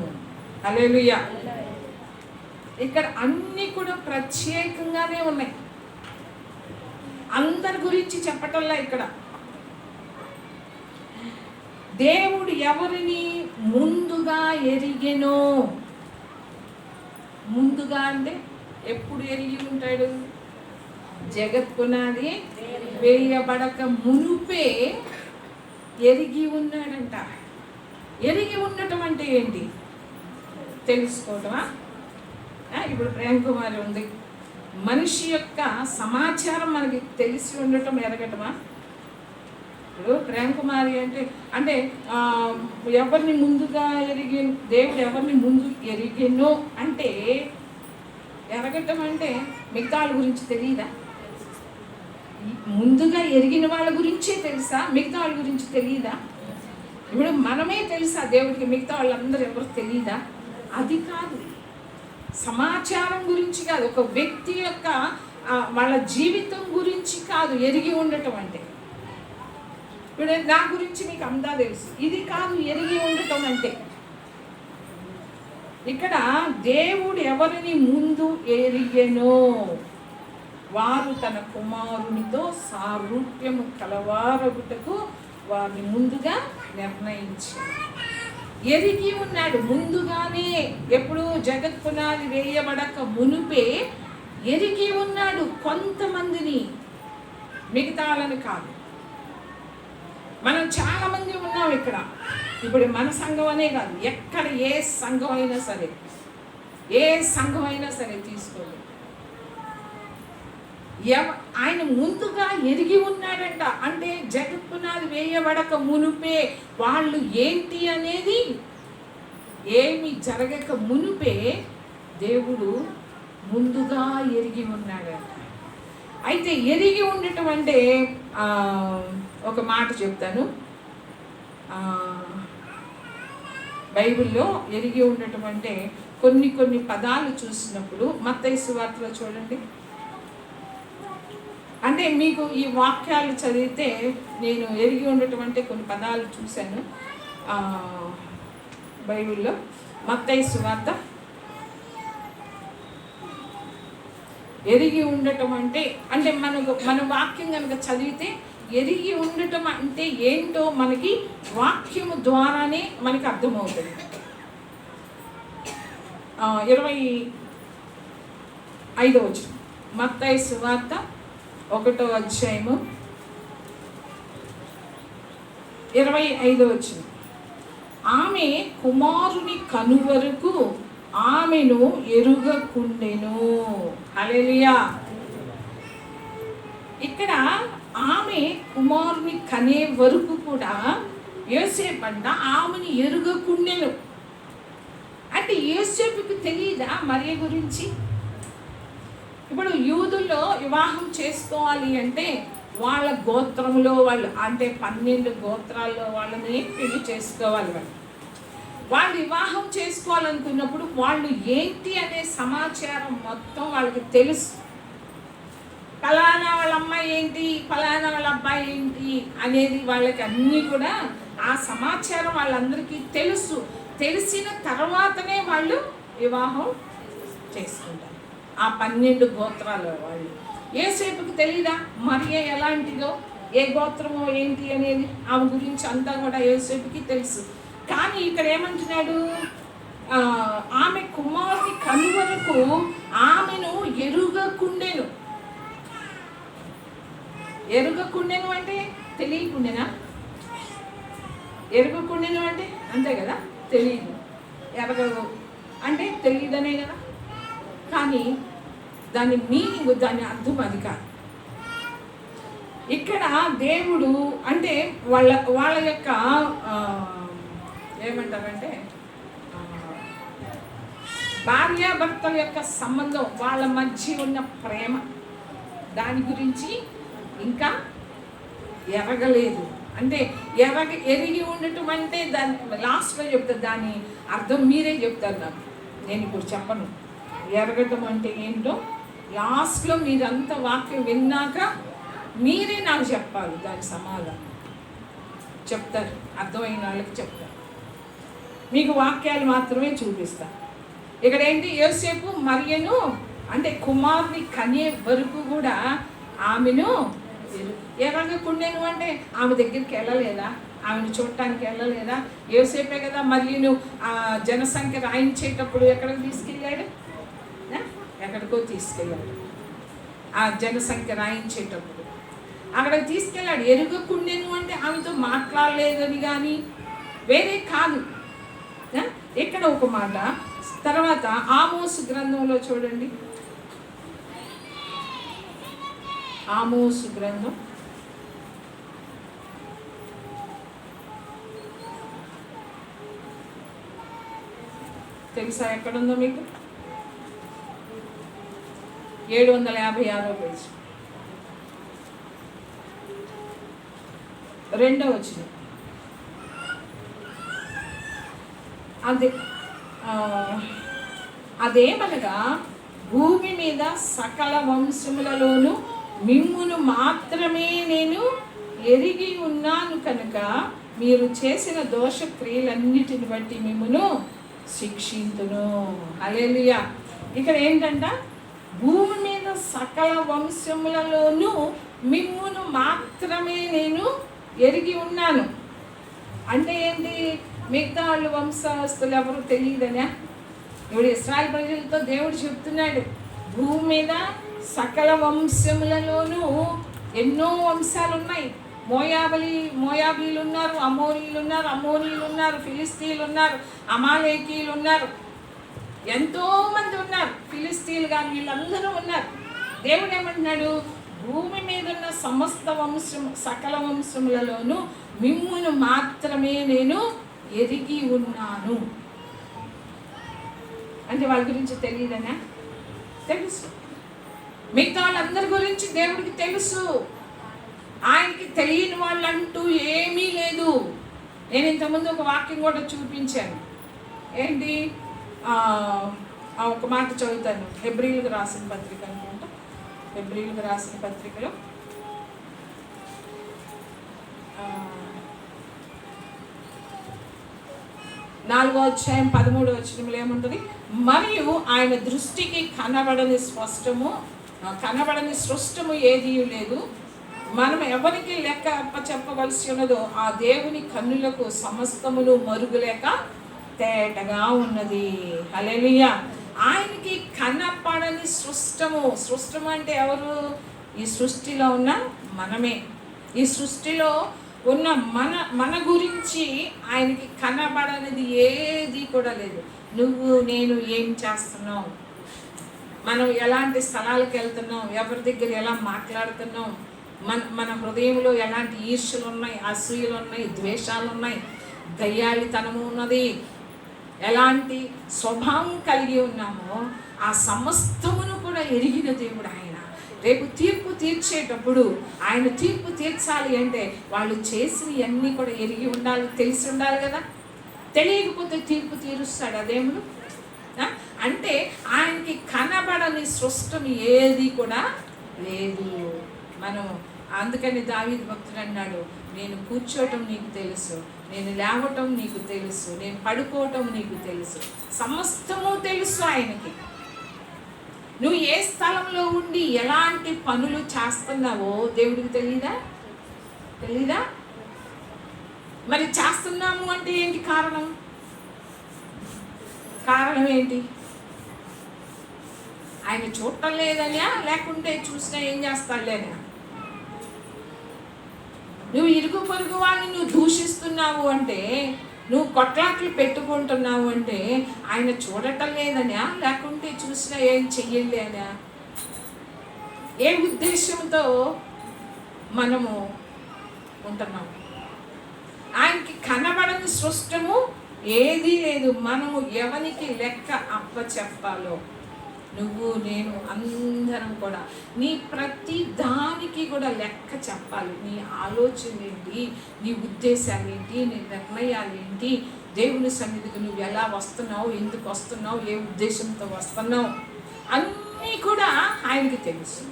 హల్లెలూయా. ఇక్కడ అన్నీ కూడా ప్రత్యేకంగానే ఉన్నాయి. అందరి గురించి చెప్పటంలా ఇక్కడ. దేవుడు ఎవరిని ముందుగా ఎరిగెనో. ముందుగా అంటే ఎప్పుడు ఎరిగి ఉంటాడు? జగత్ పునాది వేయబడక మునుపే ఎరిగి ఉన్నాడంట. ఎరిగి ఉండటం అంటే ఏంటి? తెలుసుకోవటమా? ఇప్పుడు ప్రేమ్ కుమారి ఉంది. మనిషి యొక్క సమాచారం మనకి తెలిసి ఉండటం ఎరగటమా? ఇప్పుడు ప్రేమ్ కుమారి అంటే ఎవరిని ముందుగా దేవుడు ఎవరిని ముందు ఎరిగెనో అంటే ఎరగటం అంటే మిగతా వాళ్ళ గురించి తెలియదా? ముందుగా ఎరిగిన వాళ్ళ గురించే తెలుసా? మిగతా వాళ్ళ గురించి తెలియదా? ఇప్పుడు మనమే తెలుసా దేవుడికి? మిగతా వాళ్ళందరూ ఎవరు తెలియదా? అది కాదు. సమాచారం గురించి కాదు, ఒక వ్యక్తి యొక్క వాళ్ళ జీవితం గురించి కాదు ఎరిగి ఉండటం అంటే. ఇప్పుడు నా గురించి మీకు అంతా తెలుసు, ఇది కాదు ఎరిగి ఉండటం అంటే. ఇక్కడ దేవుడు ఎవరిని ముందు ఎరిగెనో వారు తన కుమారునితో సారూప్యము కలవారగుటకు వారిని ముందుగా నిర్ణయించారు. ఎరిగి ఉన్నాడు ముందుగానే. ఎప్పుడు జగత్ పునాది వేయబడక మునుపే ఎరిగి ఉన్నాడు కొంతమందిని, మిగతా వాళ్ళని కాదు. మనం చాలా మంది ఉన్నాం ఇక్కడ. ఇప్పుడు మన సంఘం అనే కాదు, ఎక్కడ ఏ సంఘం అయినా సరే తీసుకోండి. ఆయన ముందుగా ఎరిగి ఉన్నాడంట. అంటే జగత్ పునాది వేయబడక మునుపే వాళ్ళు ఏంటి అనేది ఏమి జరగక మునుపే దేవుడు ముందుగా ఎరిగి ఉన్నాడంట. అయితే ఎరిగి ఉండటం అంటే ఒక మాట చెప్తాను. బైబిల్లో ఎరిగి ఉండటం అంటే కొన్ని పదాలు చూసినప్పుడు మత్తయి సువార్తలో చూడండి. అంటే మీకు ఈ వాక్యాలు చదివితే నేను ఎరిగి ఉండటం అంటే కొన్ని పదాలు చూశాను బైబిల్లో. మత్తయి సువార్త ఎరిగి ఉండటం అంటే మన వాక్యం కనుక చదివితే ఎరిగి ఉండటం అంటే ఏంటో మనకి వాక్యము ద్వారానే మనకి అర్థమవుతుంది. 25వ వచనం మత్తయి సువార్త 1వ అధ్యాయము 25వ వచనం. ఆమె కుమారుని కనువరకు ఆమెను ఎరుగకుండెను. హల్లెలూయా. ఇక్కడ ఆమె కుమారుని కనే వరకు కూడా యోసేపు అంట ఆమెను ఎరుగకుండెను. అంటే యోసేపుకి తెలియదా మరియ గురించి? ఇప్పుడు యూదుల్లో వివాహం చేసుకోవాలి అంటే వాళ్ళ గోత్రంలో వాళ్ళు అంటే 12 గోత్రాల్లో వాళ్ళని పెళ్లి చేసుకోవాలి. వాళ్ళు వివాహం చేసుకోవాలనుకున్నప్పుడు వాళ్ళు ఏంటి అనే సమాచారం మొత్తం వాళ్ళకి తెలుసు. ఫలానా వాళ్ళ అమ్మాయి ఏంటి, ఫలానా వాళ్ళ అబ్బాయి ఏంటి అనేది వాళ్ళకి అన్నీ కూడా ఆ సమాచారం వాళ్ళందరికీ తెలుసు. తెలిసిన తర్వాతనే వాళ్ళు వివాహం చేసుకుంటారు. ఆ 12 గోత్రాల వాళ్ళు యోసేపుకి తెలీదా మరియ ఎలాంటిదో, ఏ గోత్రమో ఏంటి అనేది? ఆమె గురించి అంతా కూడా యోసేపుకి తెలుసు. కానీ ఇక్కడ ఏమంటున్నాడు, ఆమె కుమారుని కనువరకు ఆమెను ఎరుగకుండెను. ఎరుగకుండెను అంటే తెలియకుండెనా? ఎరుగకుండెను అంటే అంతే కదా, తెలియదు. ఎరగదు అంటే తెలియదనే కదా. కానీ దాని మీనింగ్, దాని అర్థం అది కాదు. ఇక్కడ దేవుడు అంటే వాళ్ళ యొక్క ఏమంటారంటే భార్యాభర్తల యొక్క సంబంధం, వాళ్ళ మధ్య ఉన్న ప్రేమ, దాని గురించి ఇంకా ఎరగలేదు. అంటే ఎరిగి ఉండటం అంటే దాన్ని లాస్ట్లో చెప్తారు, దాని అర్థం మీరే చెప్తారు నాకు, నేను ఇప్పుడు చెప్పను. ఎరగటం అంటే ఏంటో లాస్ట్లో మీరంతా వాక్యం విన్నాక మీరే నాకు చెప్పాలి, దాని సమాధానం చెప్తారు, అర్థమైన వాళ్ళకి చెప్తారు. మీకు వాక్యాలు మాత్రమే చూపిస్తాను. ఇక్కడ ఏంటి, యోసేపు మరియను అంటే కుమారుని కనే వరకు కూడా ఆమెను ఎరగకుండేను అంటే ఆమె దగ్గరికి వెళ్ళలేదా? ఆమెను చూడటానికి వెళ్ళలేదా? యోసేపే కదా మరియును జనసంఖ్య రాయించేటప్పుడు ఎక్కడికి తీసుకెళ్ళాడు? ఎక్కడికో తీసుకెళ్ళాడు. ఆ జనసంఖ్య రాయించేటప్పుడు అక్కడికి తీసుకెళ్ళాడు. ఎరగకుండేను అంటే ఆమెతో మాట్లాడలేదని కానీ వేరే కాదు. ఇక్కడ ఒక మాట. తర్వాత ఆమోసు గ్రంథంలో చూడండి, ఆమోసు గ్రంథం తెలుసా ఎక్కడుందో మీకు? 756వ పేజీ, 2వ వచనం. అదేమనగా భూమి మీద సకల వంశములలోనూ మిమ్మును మాత్రమే నేను ఎరిగి ఉన్నాను కనుక మీరు చేసిన దోష క్రియలన్నిటిని బట్టి మిమ్మును శిక్షింతును. హల్లెలూయా. ఇక్కడ ఏంటంట, భూమి మీద సకల వంశములలోనూ మిమ్మును మాత్రమే నేను ఎరిగి ఉన్నాను అంటే ఏంటి? మిగతా వాళ్ళు వంశస్థులు ఎవరు తెలియదనే. ఇప్పుడు ఇశ్రాయేలు ప్రజలతో దేవుడు చెప్తున్నాడు, భూమి మీద సకల వంశములలోనూ ఎన్నో వంశాలు ఉన్నాయి. మోయాబీలు ఉన్నారు, అమ్మోనీలు ఉన్నారు, ఫిలిస్తీన్లు ఉన్నారు, అమాలేకీలు ఉన్నారు, ఎంతోమంది ఉన్నారు. ఫిలిస్తీన్లు కానీ వీళ్ళందరూ ఉన్నారు. దేవుడు ఏమంటున్నాడు, భూమి మీద ఉన్న సమస్త సకల వంశములలోనూ మిమ్మును మాత్రమే నేను ఎరిగి ఉన్నాను అంటే వాళ్ళ గురించి తెలియదనా? తెలుసు. మిగతా వాళ్ళందరి గురించి దేవుడికి తెలుసు. ఆయనకి తెలియని వాళ్ళంటూ ఏమీ లేదు. నేను ఇంతకుముందు ఒక వాక్యం కూడా చూపించాను. ఏంటి, ఒక మాట చదువుతాను. హెబ్రీలకు రాసిన పత్రిక అనుకుంటా, హెబ్రీలకు రాసిన పత్రికలో 4వ అధ్యాయం 13వ వచనంలో ఏముంటుంది? మరియు ఆయన దృష్టికి కనబడని సృష్టము ఏదీ లేదు. మనం ఎవరికి లెక్క అప్పచెప్పవలసి ఉన్నదో ఆ దేవుని కన్నులకు సమస్తమును మరుగులేక తేటగా ఉన్నది. హల్లెలూయా. ఆయనకి కనపడని సృష్టము అంటే ఎవరు? ఈ సృష్టిలో ఉన్న మనమే. ఈ సృష్టిలో ఉన్న మన గురించి ఆయనకి కనబడనిది ఏది కూడా లేదు. నువ్వు నేను ఏం చేస్తున్నావు, మనం ఎలాంటి స్థలాలకు వెళ్తున్నాం, ఎవరి దగ్గర ఎలా మాట్లాడుతున్నాం, మన హృదయంలో ఎలాంటి ఈర్ష్యలు ఉన్నాయి, అసూయలు ఉన్నాయి, ద్వేషాలు ఉన్నాయి, దయ్యాళితనము ఉన్నది, ఎలాంటి స్వభావం కలిగి ఉన్నామో ఆ సమస్తమును కూడా ఎరిగిన దేవుడు ఆయన. రేపు తీర్పు తీర్చేటప్పుడు ఆయన తీర్పు తీర్చాలి అంటే వాళ్ళు చేసినవన్నీ కూడా ఎరిగి ఉండాలి, తెలిసి ఉండాలి కదా. తెలియకపోతే తీర్పు తీరుస్తాడు ఆ దేవుడు. అంటే ఆయనకి కనబడని సృష్టం ఏది కూడా లేదు. మనం అందుకని దావీదు భక్తుడు అన్నాడు, నేను కూర్చోవటం నీకు తెలుసు, నేను లేవటం నీకు తెలుసు, నేను పడుకోవటం నీకు తెలుసు, సమస్తము తెలుసు ఆయనకి. నువ్వు ఏ స్థలంలో ఉండి ఎలాంటి పనులు చేస్తున్నావో దేవుడికి తెలీదా? మరి చేస్తున్నాము అంటే ఏంటి కారణం ఏంటి? ఆయన చూడటం లేదనా, లేకుంటే చూసినా ఏం చేస్తాడులేనా? నువ్వు ఇరుగు పొరుగు వాళ్ళని నువ్వు దూషిస్తున్నావు అంటే, నువ్వు కొట్లాట్లు పెట్టుకుంటున్నావు అంటే ఆయన చూడటం లేదనా, లేకుంటే చూసినా ఏం చెయ్యలేనా? ఏ ఉద్దేశంతో మనము ఉంటున్నాము? ఆయనకి కనబడని సృష్టము ఏదీ లేదు. మనము ఎవరికి లెక్క అప్ప చెప్పాలో, నువ్వు నేను అందరం కూడా నీ ప్రతి దానికి కూడా లెక్క చెప్పాలి. నీ ఆలోచన ఏంటి, నీ ఉద్దేశాలు ఏంటి, నీ నిర్ణయాలు ఏంటి, దేవుని సన్నిధికి నువ్వు ఎలా వస్తున్నావు, ఎందుకు వస్తున్నావు, ఏ ఉద్దేశంతో వస్తున్నావు అన్నీ కూడా ఆయనకి తెలుసు.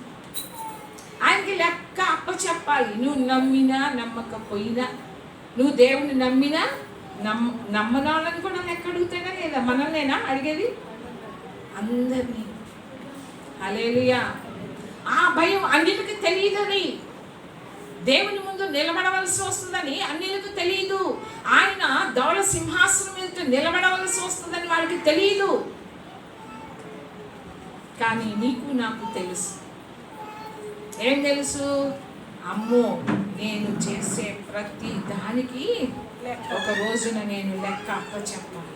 ఆయనకి లెక్క అప్ప చెప్పాలి. నువ్వు నమ్మినా నమ్మకపోయినా, నువ్వు దేవుని నమ్మినా నమ్మనాలని కూడా లెక్క అడుగుతానా లేదా? మనల్నేనా అడిగేది? అందరినీ. హల్లెలూయా. ఆ భయం అన్నిటికీ తెలియదని, దేవుని ముందు నిలబడవలసి వస్తుందని అన్నిటికీ తెలియదు. ఆయన ధవళ సింహాసనం మీద నిలబడవలసి వస్తుందని వాడికి తెలియదు. కానీ నీకు నాకు తెలుసు. ఏం తెలుసు? అమ్మో, నేను చేసే ప్రతి దానికి ఒక రోజున నేను లెక్క అప్ప చెప్పాలి,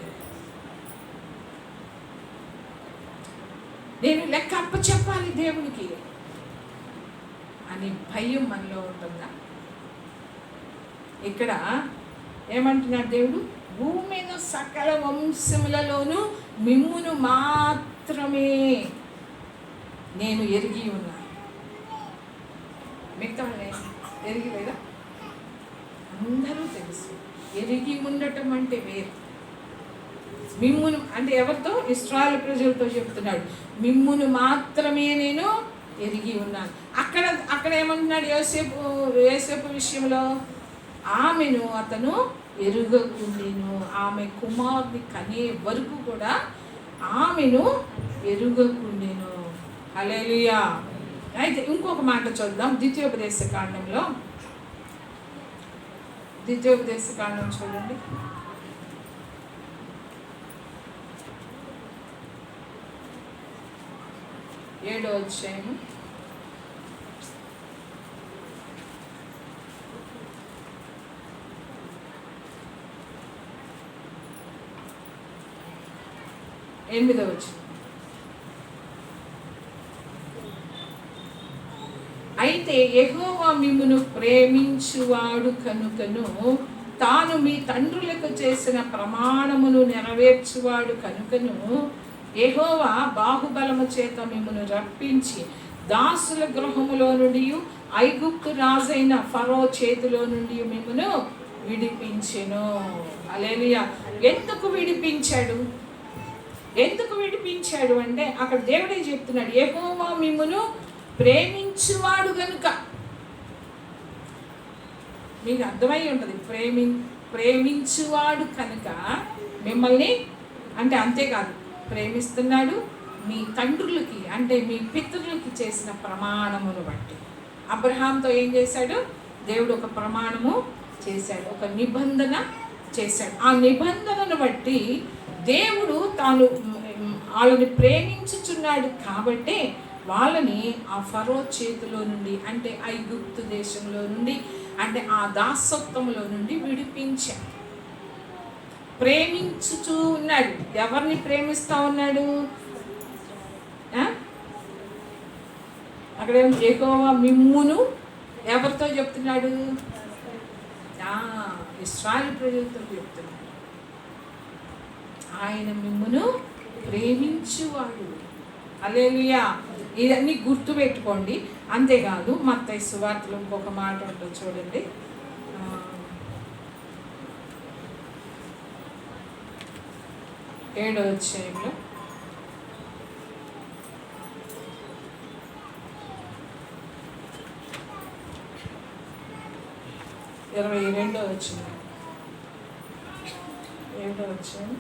నేను లెక్క అప్ప చెప్పాలి దేవునికి అని భయం మనలో ఉంటుందా? ఇక్కడ ఏమంటున్నాడు దేవుడు? భూమి మీద సకల వంశములలోనూ మిమ్మును మాత్రమే నేను ఎరిగి ఉన్నాను. మిగతా ఎరిగి లేదా? అందరూ తెలుసు. ఎరిగి ఉండటం అంటే వేరు. మిమ్మును అంటే ఎవరితో? ఇశ్రాయేలు ప్రజలతో చెప్తున్నాడు, మిమ్మును మాత్రమే నేను ఎరిగి ఉన్నాను. అక్కడ ఏమంటున్నాడు? యోసేపు విషయంలో ఆమెను అతను ఎరుగకుండెను. ఆమె కుమారుని కనే వరకు కూడా ఆమెను ఎరుగకుండెను. హల్లెలూయా. అయితే ఇంకొక మాట చూద్దాం. ద్వితీయోపదేశ కాండం చూడండి. 7వ అధ్యాయము 8వ వచనం. అయితే యెహోవా మిమ్మును ప్రేమించువాడు కనుకను, తాను మీ తండ్రులకు చేసిన ప్రమాణమును నెరవేర్చువాడు కనుకను, యెహోవా బాహుబలము చేత మిమ్మును రప్పించి దాసుల గృహములో నుండి, ఐగుప్తు రాజైన ఫరో చేతిలో నుండి మిమ్మును విడిపించెను. హల్లెలూయా. ఎందుకు విడిపించాడు అంటే అక్కడ దేవుడే చెప్తున్నాడు, యెహోవా మిమ్మును ప్రేమించువాడు గనుక. మీకు అర్థమై ఉంటుంది, ప్రేమించువాడు కనుక మిమ్మల్ని అంటే అంతేకాదు, ప్రేమిస్తున్నాడు మీ తండ్రులకి అంటే మీ పితరులకి చేసిన ప్రమాణమును బట్టి. అబ్రహాంతో ఏం చేశాడు? దేవుడు ఒక ప్రమాణము చేశాడు, ఒక నిబంధన చేశాడు. ఆ నిబంధనను బట్టి దేవుడు తాను వాళ్ళని ప్రేమించుచున్నాడు కాబట్టి వాళ్ళని ఆ ఫరో చేతిలో నుండి అంటే ఐగుప్తు దేశంలో నుండి అంటే ఆ దాసత్వంలో నుండి విడిపించాడు. ప్రేమించుచూ ఉన్నాడు. ఎవరిని ప్రేమిస్తూ ఉన్నాడు? అక్కడ యెహోవా మిమ్మును ఎవరితో చెప్తున్నాడు? ఇశ్రాయేలు ప్రజలతో చెప్తున్నాడు. ఆయన మిమ్మును ప్రేమించువాడు. హల్లెలూయా. ఇవన్నీ గుర్తుపెట్టుకోండి. అంతేకాదు మత్తయి సువార్తలో ఇంకొక మాట ఉంటుంది చూడండి. 7వ అధ్యాయంలో 22వ వచనం. 7వ అధ్యాయం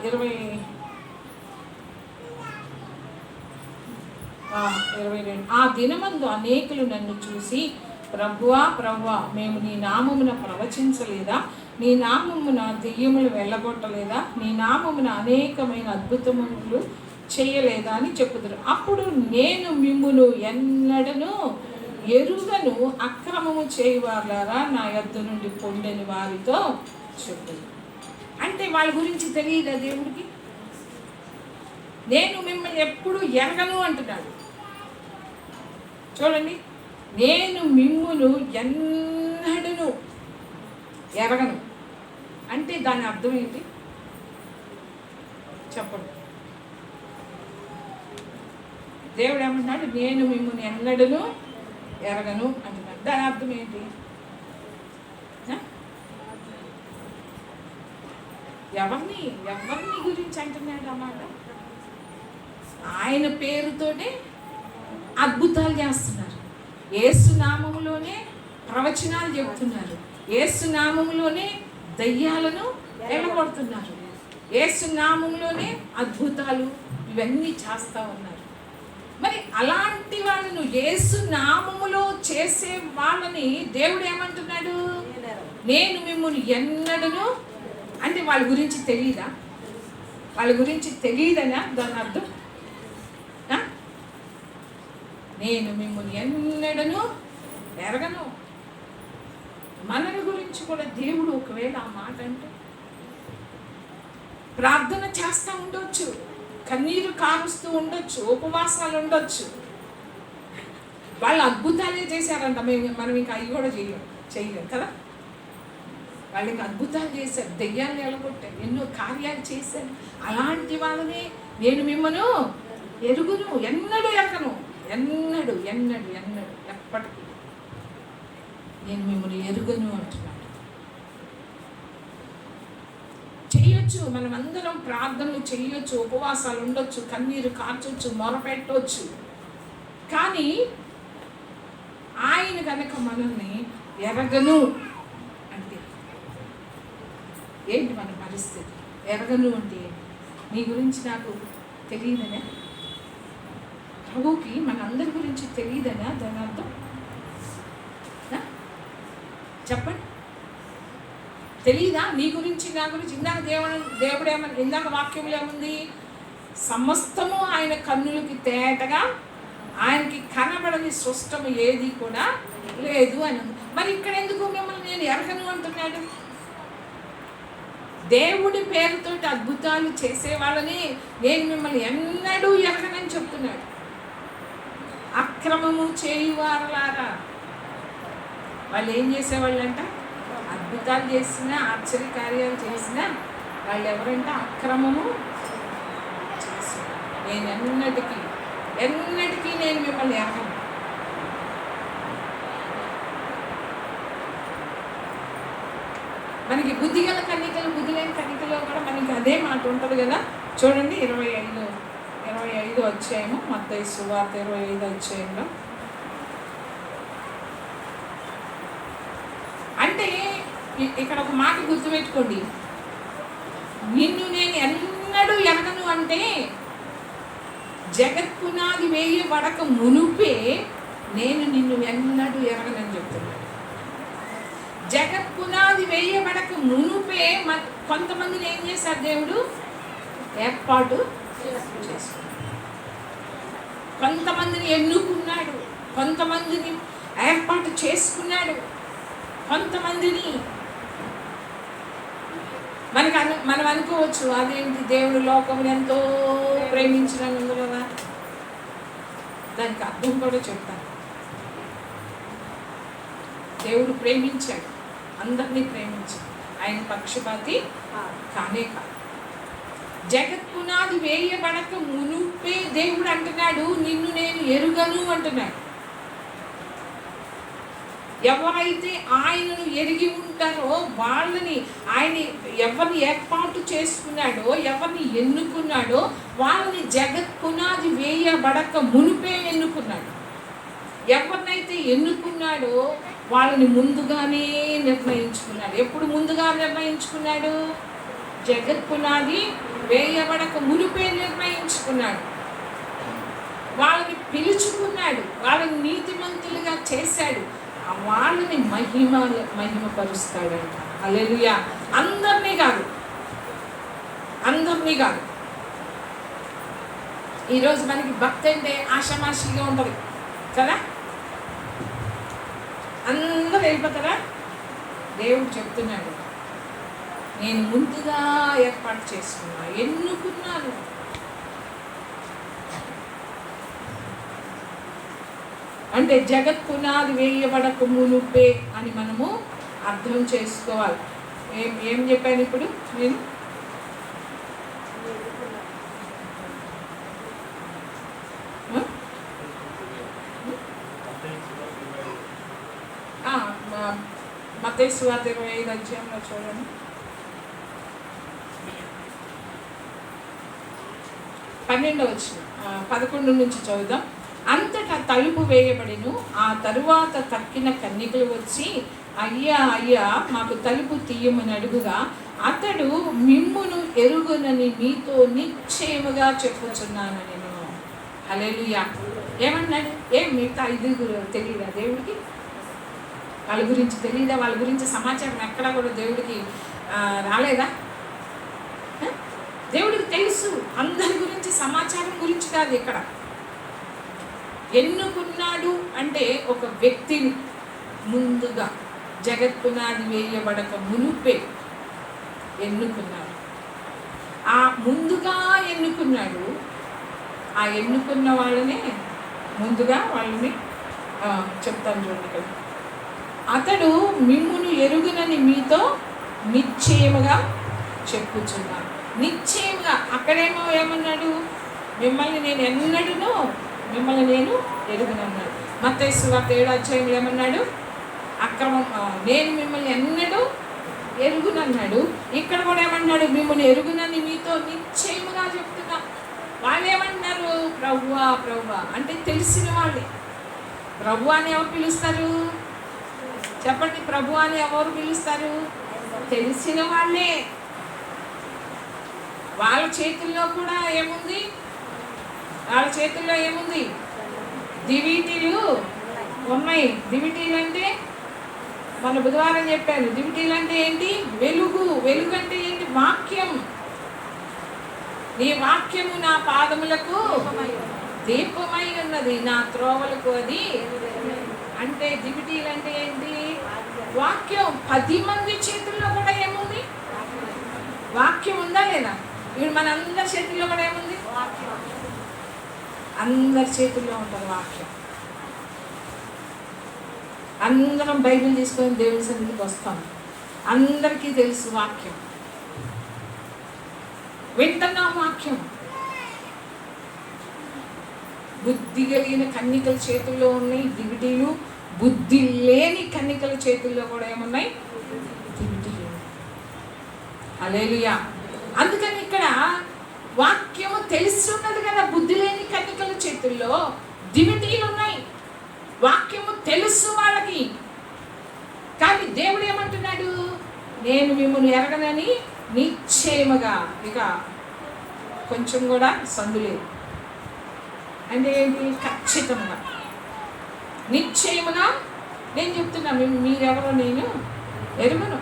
22. ఆ దినమందు అనేకులు నన్ను చూసి, ప్రభువా ప్రభువా, మేము నీ నామమున ప్రవచించలేదా? నీ నామమున దెయ్యములు వెళ్ళగొట్టలేదా? నీ నామమున అనేకమైన అద్భుతములు చేయలేదా అని చెప్పుదురు. అప్పుడు నేను మిమ్మును ఎన్నడను ఎరుగను, అక్రమము చేయవారులారా నా యొద్ద నుండి పొందని వారితో చెప్పుదు. అంటే వాళ్ళ గురించి తెలియదా దేవుడికి? నేను మిమ్మల్ని ఎప్పుడు ఎరగను అంటున్నాడు. చూడండి, నేను మిమ్మును ఎన్నడను ఎరగను అంటే దాని అర్థం ఏంటి చెప్పండి? దేవుడు ఏమంటున్నాడు? నేను మిమ్మల్ని ఎన్నడను ఎరగను అంటున్నాడు. దాని అర్థం ఏంటి? ఎవరిని గురించి అంటున్నాడు అన్నమాట? ఆయన పేరుతోనే అద్భుతాలు చేస్తున్నారు, యేసు నామములోనే ప్రవచనాలు చెప్తున్నారు, యేసు నామములోనే దయ్యాలను వెళ్ళగొడుతున్నారు, యేసు నామములోనే అద్భుతాలు ఇవన్నీ చేస్తూ ఉన్నారు. మరి అలాంటి వాళ్ళను, యేసు నామములో చేసే వాళ్ళని దేవుడు ఏమంటున్నాడు? నేను మిమ్మల్ని ఎన్నడను అంటే వాళ్ళ గురించి తెలియదా? వాళ్ళ గురించి తెలియదనా దాని అర్థం? నేను మిమ్మల్ని ఎన్నడను ఎరగను. మనని గురించి కూడా దేవుడు ఒకవేళ ఆ మాట అంటే ప్రార్థన చేస్తూ ఉండొచ్చు, కన్నీరు కారుస్తూ ఉండొచ్చు, ఉపవాసాలు ఉండొచ్చు. వాళ్ళు అద్భుతాలే చేశారంట, మనం ఇంకా అవి కూడా చేయలేం కదా. వాళ్ళకి అద్భుతాలు చేశారు, దెయ్యాన్ని ఎలగొట్టారు, ఎన్నో కార్యాలు చేశారు. అలాంటి వాళ్ళని నేను మిమ్మను ఎరుగును, ఎన్నడూ ఎరగను, ఎన్నడు ఎప్పటికీ నేను మిమ్మల్ని ఎరుగను అంటున్నాడు. చేయొచ్చు, మనం అందరం ప్రార్థనలు చేయొచ్చు, ఉపవాసాలు ఉండొచ్చు, కన్నీరు కార్చొచ్చు, మొరపెట్టవచ్చు. కానీ ఆయన కనుక మనల్ని ఎరగను అంటే ఏంటి మన పరిస్థితి? ఎరగను అంటే నీ గురించి నాకు తెలియదనే, ప్రభువుకి మనందరి గురించి తెలియదనా దాని అర్థం? చెప్పండి, తెలీదా? నీ గురించి నా గురించి. ఇందాక దేవుడు ఏమన్నా, ఇందాక వాక్యంలో ఏముంది? సమస్తము ఆయన కన్నులకి తేటగా, ఆయనకి కనబడని సృష్టము ఏది కూడా లేదు అని. మరి ఇక్కడ ఎందుకు మిమ్మల్ని నేను ఎరగను అంటున్నాడు? దేవుడి పేరుతోటి అద్భుతాలు చేసే వాళ్ళని నేను మిమ్మల్ని ఎన్నడూ ఎరగనని చెప్తున్నాడు. అక్రమము చేయువారులారా, వాళ్ళు ఏం చేసేవాళ్ళంట? అద్భుతాలు చేసినా, ఆశ్చర్యకార్యాలు చేసినా వాళ్ళు ఎవరంట? అక్రమము చేసి. నేను ఎన్నటికీ నేను మిమ్మల్ని ఎరగను. మనకి బుద్ధిగల కన్నికలు, బుద్ధి లేని కన్నికలో కూడా మనకి అదే మాట ఉంటుంది కదా. చూడండి 25 అధ్యాయము, మత్తయి సువార్త 25 అధ్యాయంలో. అంటే ఇక్కడ ఒక మాట గుర్తుపెట్టుకోండి, నిన్ను నేను ఎన్నడూ ఎరగను అంటే జగత్పునాది వేయబడక మునుపే నేను నిన్ను ఎన్నడూ ఎరగనని చెప్తున్నాను. జగత్పునాది వేయబడక మునుపే కొంతమందిని ఏం చేశారు? దేవుడు ఏర్పాటు చేసుకున్నాడు, కొంతమందిని ఎన్నుకున్నాడు, కొంతమందిని ఏర్పాటు చేసుకున్నాడు, కొంతమందిని మనం అనుకోవచ్చు అదేంటి దేవుడు లోకమును ఎంతో ప్రేమించినను కదా. దానికి అర్థం కూడా చెప్తాను. దేవుడు ప్రేమించాడు, అందరినీ ప్రేమించాడు, ఆయన పక్షపాతి కానే కాదు. జగత్పునాది వేయబడక మునుపే దేవుడు అంటున్నాడు నిన్ను నేను ఎరుగను అంటున్నాడు. ఎవరైతే ఆయనను ఎరిగి ఉంటారో వాళ్ళని, ఆయన ఎవరిని ఏర్పాటు చేసుకున్నాడో, ఎవరిని ఎన్నుకున్నాడో వాళ్ళని జగత్పునాది వేయబడక మునుపే ఎన్నుకున్నాడు. ఎవరినైతే ఎన్నుకున్నాడో వాళ్ళని ముందుగానే నిర్ణయించుకున్నాడు. ఎప్పుడు ముందుగా నిర్ణయించుకున్నాడు? జగత్ పునాది వేయబడక మునుపే నిర్ణయించుకున్నాడు. వాళ్ళని పిలుచుకున్నాడు, వాళ్ళని నీతిమంతులుగా చేశాడు, వాళ్ళని మహిమపరుస్తాడంట. హల్లెలూయా. అందరినీ కాదు. ఈరోజు మనకి భక్తి అంటే ఆషామాషిగా ఉంటుంది కదా, అందరూ వెళ్ళిపోతారా? దేవుడు చెప్తున్నాడు, నేను ముందుగా ఏర్పాటు చేసుకున్నా, ఎన్నుకున్నాను. అంటే జగత్ పునాది వేయబడక మునుపే అని మనము అర్థం చేసుకోవాలి. ఏం చెప్పాను ఇప్పుడు నేను? మత్తయి సువార్త 25 అధ్యాయంలో చూడండి. 12వ వచనం, 11 నుంచి చదువుదాం. అంతటా తలుపు వేయబడిను. ఆ తరువాత తక్కిన కన్యకలు వచ్చి, అయ్యా అయ్యా మాకు తలుపు తీయమని అడుగుగా, అతడు మిమ్మును ఎరుగునని మీతో నిశ్చయముగా చెప్పుచున్నాను నేను. హల్లెలూయా. ఏమన్నాడు? మిగతా 5 తెలియదా దేవుడికి? వాళ్ళ గురించి తెలియదా? వాళ్ళ గురించి సమాచారం ఎక్కడా కూడా దేవుడికి రాలేదా? దేవుడికి తెలుసు. అందరి గురించి సమాచారం గురించి కాదు ఇక్కడ. ఎన్నుకున్నాడు అంటే ఒక వ్యక్తిని ముందుగా జగత్ పునాది వేయబడక మునుపే ఎన్నుకున్నాడు. ఆ ముందుగా ఎన్నుకున్నాడు. ఆ ఎన్నుకున్న వాళ్ళనే ముందుగా వాళ్ళని చెప్తాను చూడండి ఇక్కడ. అతడు మిమ్మును ఎరుగునని మీతో నిశ్చయముగా చెప్పుచున్నాను. నిశ్చయంగా. అక్కడేమో ఏమన్నాడు? మిమ్మల్ని నేను ఎరుగునన్నాడు. మత్తయి సువార్త 7వ అధ్యాయంలో ఏమన్నాడు? నేను మిమ్మల్ని ఎన్నడూ ఎరుగునన్నాడు. ఇక్కడ కూడా ఏమన్నాడు? మిమ్మల్ని ఎరుగునని మీతో నిశ్చయముగా చెప్తున్నా. వాళ్ళు ఏమన్నారు? ప్రభువా ప్రభువా అంటే తెలిసిన వాళ్ళే. ప్రభు అని ఎవరు పిలుస్తారు చెప్పండి? ప్రభు అని ఎవరు పిలుస్తారు? తెలిసిన వాళ్ళే. వాళ్ళ చేతుల్లో కూడా ఏముంది? దివిటీలు ఉన్నాయి. దివిటీలు అంటే మన బుధవారం చెప్పాను. దివిటీలు అంటే ఏంటి? వెలుగు. వెలుగు అంటే ఏంటి? వాక్యం. నీ వాక్యము నా పాదములకు దీపమై ఉన్నది, నా త్రోవలకు అది. అంటే దివిటీలు అంటే ఏంటి? వాక్యం. 10 మంది చేతుల్లో కూడా ఏముంది? వాక్యం ఉందా లేదా? ఇప్పుడు మన అందరి చేతుల్లో కూడా ఏముంది? అందరి చేతుల్లో ఉంటుంది వాక్యం. అందరం బైబిల్ తీసుకొని దేవుని సన్నిధికి వస్తాం. అందరికీ తెలుసు వాక్యం. వింటున్నాం వాక్యం. బుద్ధి కలిగిన కన్యకల చేతుల్లో ఉన్నాయి దివిటీలు. బుద్ధి లేని కన్యకల చేతుల్లో కూడా ఏమున్నాయి? దివిటీలు. హల్లెలూయా. అందుకని ఇక్కడ వాక్యము తెలిసి ఉన్నది కదా. బుద్ధి లేని కన్యకల చేతుల్లో దివిటీలు ఉన్నాయి. వాక్యము తెలుసు వాళ్ళకి. కానీ దేవుడు ఏమంటున్నాడు? నేను మిమ్మల్ని ఎరగనని నిశ్చయముగా. ఇక కొంచెం కూడా సందు లేదు. అంటే ఏంటి? ఖచ్చితంగా నిశ్చయముగా నేను చెప్తున్నా, మీరెవరో నేను ఎరుగను.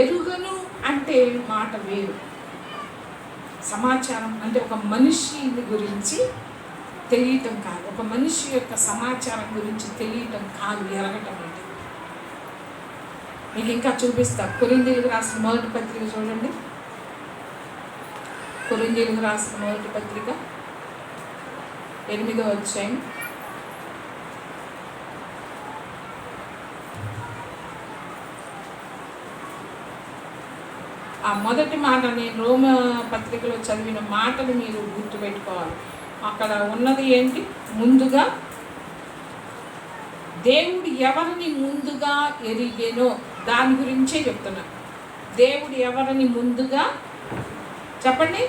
ఎరుగను అంటే మాట వేరు. సమాచారం అంటే ఒక మనిషి గురించి తెలియటం కాదు. ఒక మనిషి యొక్క సమాచారం గురించి తెలియటం కాదు ఎరగటం అంటే. మీకు ఇంకా చూపిస్తా. కొరింథీయులకు రాసిన మొదటి పత్రిక చూడండి. కొరింథీయులకు రాసిన మొదటి పత్రిక 8వ అధ్యాయం. ఆ మొదటి మాట, నేను రోమ పత్రికలో చదివిన మాటను మీరు గుర్తుపెట్టుకోవాలి. అక్కడ ఉన్నది ఏంటి? ముందుగా దేవుడు ఎవరిని ముందుగా ఎరిగేనో దాని గురించే చెప్తున్నా. దేవుడు ఎవరిని ముందుగా చెప్పండి?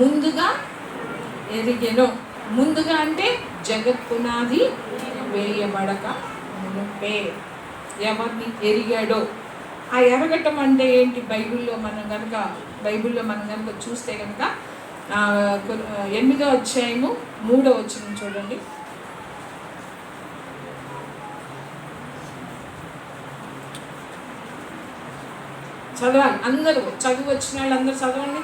ముందుగా ఎరిగేనో. ముందుగా అంటే జగత్ పునాది వేయబడక మునుపే. ఎవరిని ఎరిగాడో. ఆ ఎరగటం అంటే ఏంటి? బైబిల్లో మనం కనుక చూస్తే కనుక 8వ అధ్యాయము 3వ వచనం చూడండి. చదవాలి అందరూ, చదువు వచ్చిన వాళ్ళు అందరూ చదవండి,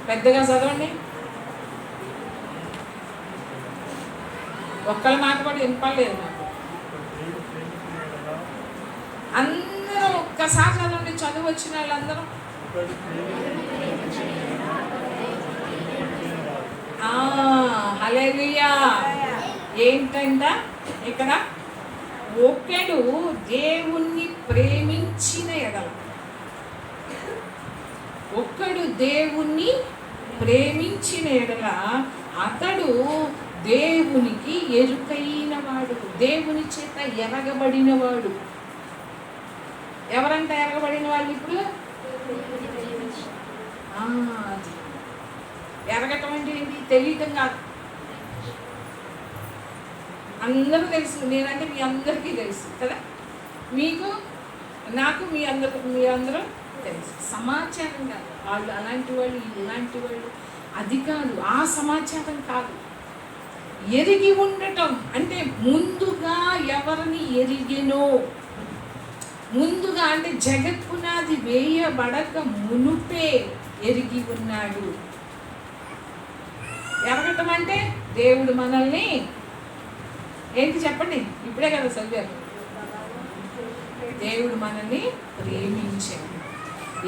పెద్దగా చదవండి. ఒక్కళ్ళ మాట కూడా వినపడలేదు నాకు. అందరూ ఒక్కసారి చదవండి, చదువు వచ్చిన వాళ్ళందరూ. హల్లెలూయా. ఏంటంట ఇక్కడ? ఒకడు దేవుణ్ణి ప్రేమించిన ఎడల, ఒక్కడు దేవుణ్ణి ప్రేమించిన ఎడల అతడు దేవునికి ఎరుకైన వాడు, దేవుని చేత ఎరగబడినవాడు. ఎవరంట ఎరగబడిన వాళ్ళు? ఇప్పుడు అది ఎరగటం అంటే ఏంటి? తెలియటం కాదు. అందరూ తెలుసు, నేనంటే మీ అందరికీ తెలుసు కదా, మీకు నాకు మీ అందరూ తెలుసు. సమాచారం కాదు, వాళ్ళు అలాంటి వాళ్ళు ఇలాంటి వాళ్ళు, అది కాదు, ఆ సమాచారం కాదు. ఎరిగి ఉండటం అంటే ముందుగా ఎవరిని ఎరిగెనో, ముందుగా అంటే జగత్పునాది వేయబడక మునుపే ఎరిగి ఉన్నాడు. ఎరగటం అంటే దేవుడు మనల్ని ఏంటి చెప్పండి? ఇప్పుడే కదా చదివారు. దేవుడు మనల్ని ప్రేమించాడు.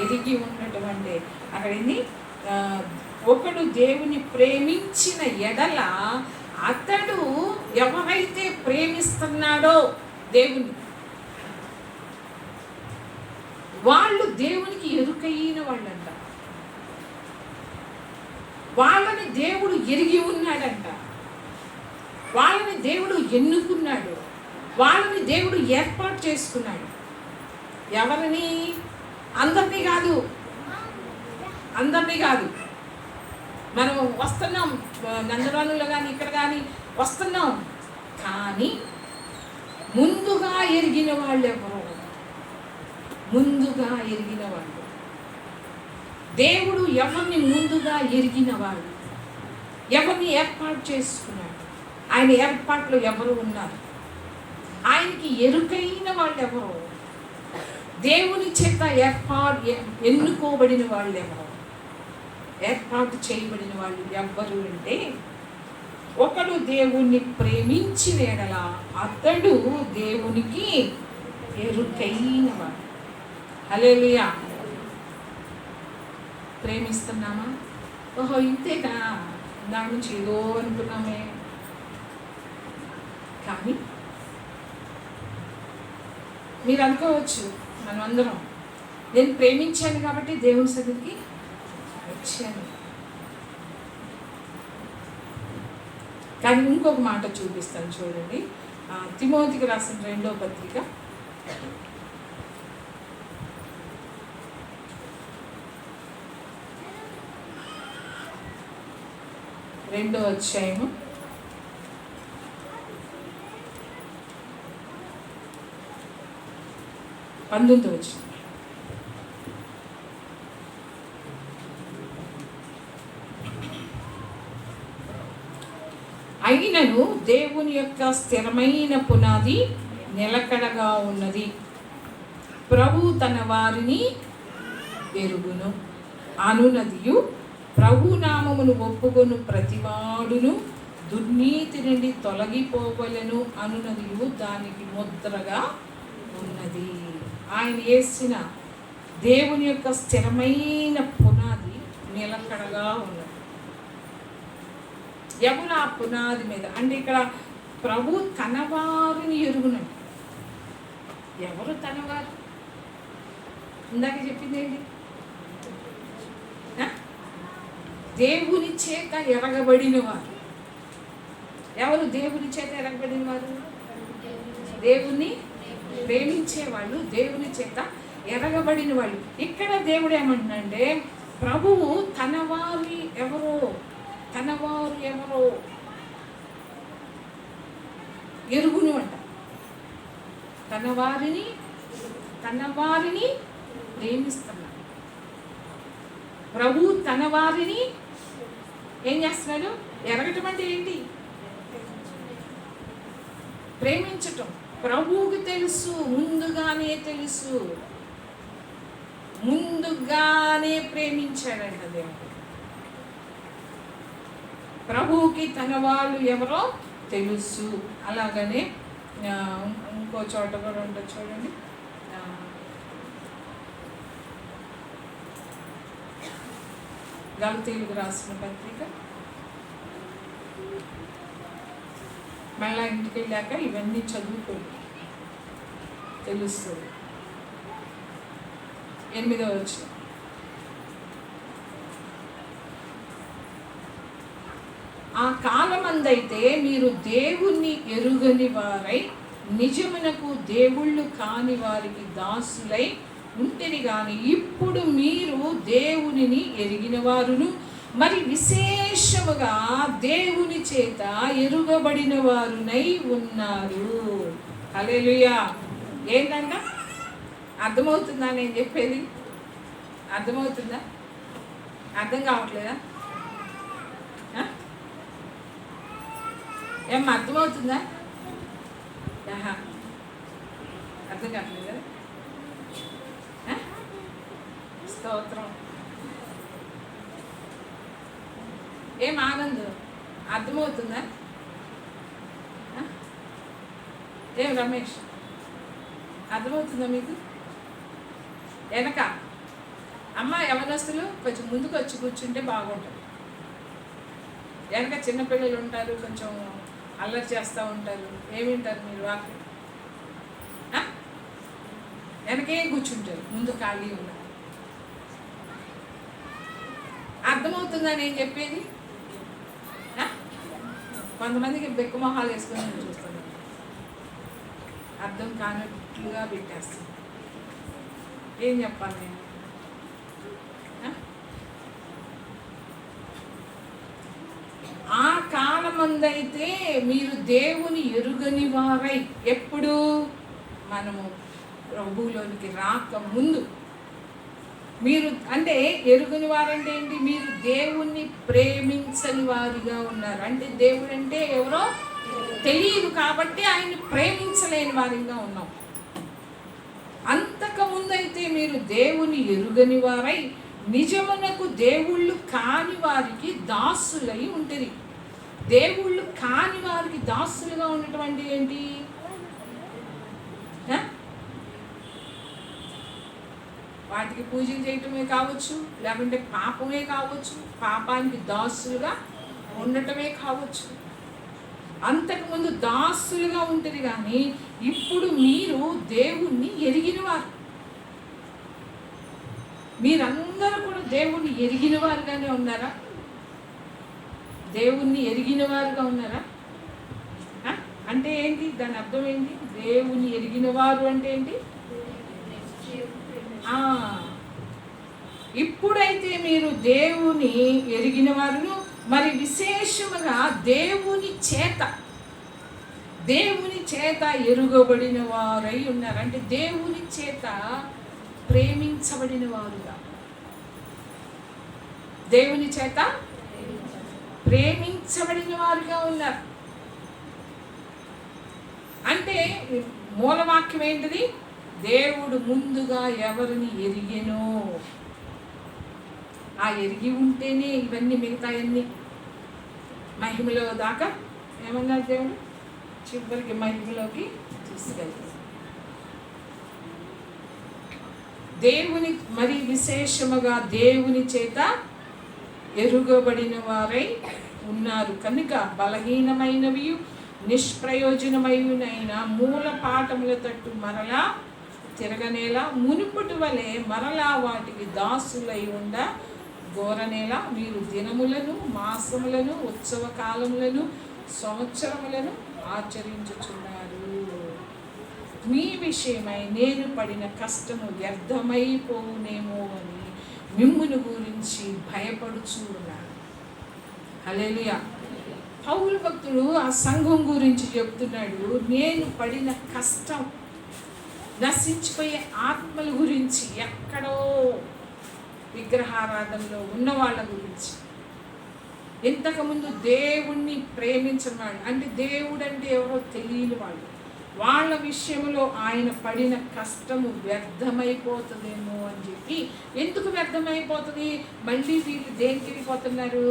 ఎరిగి ఉండటం అంటే అక్కడ ఏంది? ఒకడు దేవుని ప్రేమించిన ఎడల అతడు ఎవరైతే ప్రేమిస్తున్నాడో దేవుని, వాళ్ళు దేవునికి ఎరుకైన వాళ్ళంట. వాళ్ళని దేవుడు ఎరిగి ఉన్నాడంట, వాళ్ళని దేవుడు ఎన్నుకున్నాడు, వాళ్ళని దేవుడు ఏర్పాటు చేసుకున్నాడు. ఎవరిని? అందరినీ కాదు, అందరినీ కాదు. మనం వస్తున్నాం నందనవనంలో కానీ ఇక్కడ కానీ వస్తున్నాం, కానీ ముందుగా ఎరిగిన వాళ్ళు ఎవరు? ముందుగా ఎరిగిన వాళ్ళు. దేవుడు ఎవరిని ముందుగా ఎరిగినవాడు, ఎవరిని ఏర్పాటు చేసుకున్నాడు. ఆయన ఏర్పాట్లు ఎవరు ఉన్నారు? ఆయనకి ఎరుకైన వాళ్ళు ఎవరు? దేవుని చేత ఎన్నుకోబడిన వాళ్ళు ఎవరు? ఏర్పాటు చేయబడిన వాళ్ళు ఎవ్వరు అంటే, ఒకడు దేవుణ్ణి ప్రేమించిన ఎడల అతడు దేవునికి ఎరుకైన వాడు. హల్లెలూయా. ప్రేమిస్తున్నామా? ఓహో ఇంతేనా, దాని నుంచి ఏదో అనుకున్నామే. కానీ మీరు అనుకోవచ్చు, మనం అందరం నేను ప్రేమించాను కాబట్టి దేవుని సన్నిధికి వచ్చాను. కానీ ఇంకొక మాట చూపిస్తాను చూడండి. తిమోతికి రాసిన 2వ పత్రిక 2వ అధ్యాయము 19వ వచనం. అయినను దేవుని యొక్క స్థిరమైన పునాది నిలకడగా ఉన్నది, ప్రభు తన వారిని ఎరుగును అనునదియు, ప్రభు నామమును ఒప్పుకొను ప్రతివాడును దుర్నీతి నుండి తొలగిపోవలను అనునదియు దానికి ముద్రగా ఉన్నది. ఆయన వేసిన దేవుని యొక్క స్థిరమైన పునాది నిలకడగా ఉన్నది. ఎవరు ఆ పునాది మీద అంటే ఇక్కడ ప్రభు తనవారిని ఎరుగునండి. ఎవరు తనవారు? ఇందాక చెప్పింది ఏంటి? దేవుని చేత ఎరగబడిన వారు. ఎవరు దేవుని చేత ఎరగబడిన వారు? దేవుని ప్రేమించేవాళ్ళు, దేవుని చేత ఎరగబడిన వాళ్ళు. ఇక్కడ దేవుడు ఏమంటున్నాడంటే, ప్రభువు తనవారు ఎవరో తన వారిని ప్రేమిస్తున్నాడు. ప్రభు తన వారిని ఏం చేస్తున్నాడు? ఎరగటం అంటే ఏంటి? ప్రేమించటం. ప్రభువుకి తెలుసు, ముందుగానే తెలుసు, ముందుగానే ప్రేమించాడంట దేవుడు. ప్రభువుకి తన వాళ్ళు ఎవరో తెలుసు. అలాగనే ఇంకో చోట కూడా ఉంటుంది చూడండి. గలతీయులకు రాసిన పత్రిక, మళ్ళా ఇంటికి వెళ్ళాక ఇవన్నీ చదువుకోండి, తెలుస్తుంది. 8వ వచనం. ఆ కాలమందైతే మీరు దేవుణ్ణి ఎరుగని వారై నిజమునకు దేవుళ్ళు కాని వారికి దాసులై ఉంటేని గాని ఇప్పుడు మీరు దేవునిని ఎరిగిన వారును మరి విశేషముగా దేవుని చేత ఎరుగబడిన వారునై ఉన్నారు. హల్లెలూయా. ఏంటంట? అర్థమవుతుందా నేను చెప్పేది? అర్థమవుతుందా? అర్థం కావట్లేదా? ఏం అర్థమవుతుందా? అర్థం కావట్లేదు కదా? స్తోత్రం. ఏం ఆనందం? అర్థమవుతుందా? ఏం రమేష్ అర్థమవుతుందా మీకు? వెనక అమ్మ యవనస్తులు కొంచెం ముందుకు వచ్చి కూర్చుంటే బాగుంటుంది. వెనక చిన్నపిల్లలు ఉంటారు, కొంచెం అల్లరి చేస్తూ ఉంటారు. ఏమి వింటారు మీరు? వాక్యం వెనకే కూర్చుంటారు, ముందు ఖాళీ ఉన్నారు. అర్థమవుతుందా నేను చెప్పేది? కొంతమందికి బెక్కు మొహాలు వేసుకొని నేను చూస్తాను, అర్థం కానట్లుగా పెట్టేస్తాను. ఏం చెప్పాలి నేను? ఆ కాలమందైతే మీరు దేవుని ఎరుగని వారై, ఎప్పుడు? మనము ప్రభువులోనికి రాక ముందు. మీరు అంటే ఎరుగని వారంటే ఏంటి? మీరు దేవుణ్ణి ప్రేమించని వారిగా ఉన్నారు. అంటే దేవుడు అంటే ఎవరో తెలియదు కాబట్టి ఆయన్ని ప్రేమించలేని వారిగా ఉన్నాం. అంతకుముందైతే మీరు దేవుని ఎరుగని వారై నిజమునకు దేవుళ్ళు కాని వారికి దాసులై ఉంటుంది. దేవుళ్ళు కాని వారికి దాసులుగా ఉన్నటువంటి ఏంటి? వాటికి పూజలు చేయటమే కావచ్చు, లేకుంటే పాపమే కావచ్చు, పాపానికి దాసులుగా ఉండటమే కావచ్చు. అంతకుముందు దాసులుగా ఉంటుంది, కానీ ఇప్పుడు మీరు దేవుణ్ణి ఎరిగినవారు. మీరందరూ కూడా దేవుణ్ణి ఎరిగిన వారుగానే ఉన్నారా? దేవుణ్ణి ఎరిగిన వారుగా ఉన్నారా? అంటే ఏంటి? దాని అర్థం ఏంటి? దేవుని ఎరిగిన వారు అంటే ఏంటి? ఇప్పుడైతే మీరు దేవుని ఎరిగిన వారును మరి విశేషముగా దేవుని చేత ఎరుగబడిన వారై ఉన్నారు. అంటే దేవుని చేత ప్రేమించబడిన వారుగా, దేవుని చేత ప్రేమించబడిన వారుగా ఉన్నారు. అంటే మూలవాక్యం ఏంటిది? దేవుడు ముందుగా ఎవరిని ఎరిగెనో, ఆ ఎరిగి ఉంటేనే ఇవన్నీ మిగతాయన్నీ మహిమలో దాకా ఏమన్నారు దేవుడు? చివరికి మహిమలోకి తీసుకెళ్తాడు. దేవుని మరి విశేషముగా దేవుని చేత ఎరుగబడిన వారై ఉన్నారు కనుక బలహీనమైనవి నిష్ప్రయోజనమైనైన మూల పాఠముల తట్టు మరలా తిరగనేలా మునుపటి వలె మరలా వాటికి దాసులై ఉండ గోరనేలా మీరు దినములను, మాసములను, ఉత్సవ కాలములను, సంవత్సరములను ఆచరించుచున్నారు. మీ విషయమై నేను పడిన కష్టము వ్యర్థమైపోవునేమో అని మిమ్మును గురించి భయపడుచు ఉన్నాడు. హల్లెలూయా. పౌలు భక్తుడు ఆ సంఘం గురించి చెప్తున్నాడు. నేను పడిన కష్టం నశించిపోయే ఆత్మల గురించి, ఎక్కడో విగ్రహారాధనలో ఉన్న వాళ్ళ గురించి, ఇంతకుముందు దేవుణ్ణి ప్రేమించిన వాళ్ళు, అంటే దేవుడు అంటే ఎవరో తెలియని వాళ్ళు, వాళ్ళ విషయంలో ఆయన పడిన కష్టము వ్యర్థమైపోతుందేమో అని చెప్పి. ఎందుకు వ్యర్థమైపోతుంది? మళ్ళీ వీళ్ళు దేనికి వెళ్ళిపోతున్నారు?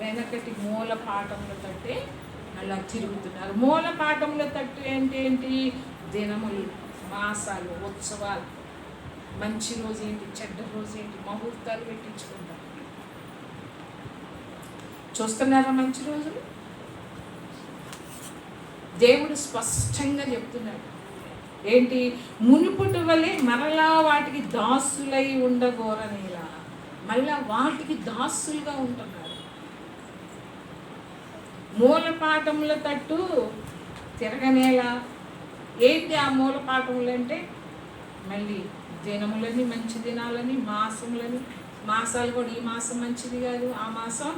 వెనకటి మూల పాఠముల తట్టే అలా తిరుగుతున్నారు. మూల పాఠముల తట్టు అంటే ఏంటి? దినములు, మాసాలు, ఉత్సవాలు, మంచి రోజు ఏంటి, చెడ్డ రోజు ఏంటి, ముహూర్తాలు పెట్టించుకుంటారు. చూస్తున్నారా మంచి రోజులు? దేవుడు స్పష్టంగా చెప్తున్నాడు ఏంటి? మునుపటి వలె మరలా వాటికి దాసులై ఉండగోరనేలా, మళ్ళా వాటికి దాసులుగా ఉంటున్నారు. మూలపాఠముల తట్టు తిరగనేలా. ఏంటి ఆ మూలపాఠములు అంటే? మళ్ళీ దినములని, మంచి దినాలని, మాసములని, మాసాలు కూడా ఈ మాసం మంచిది కాదు, ఆ మాసం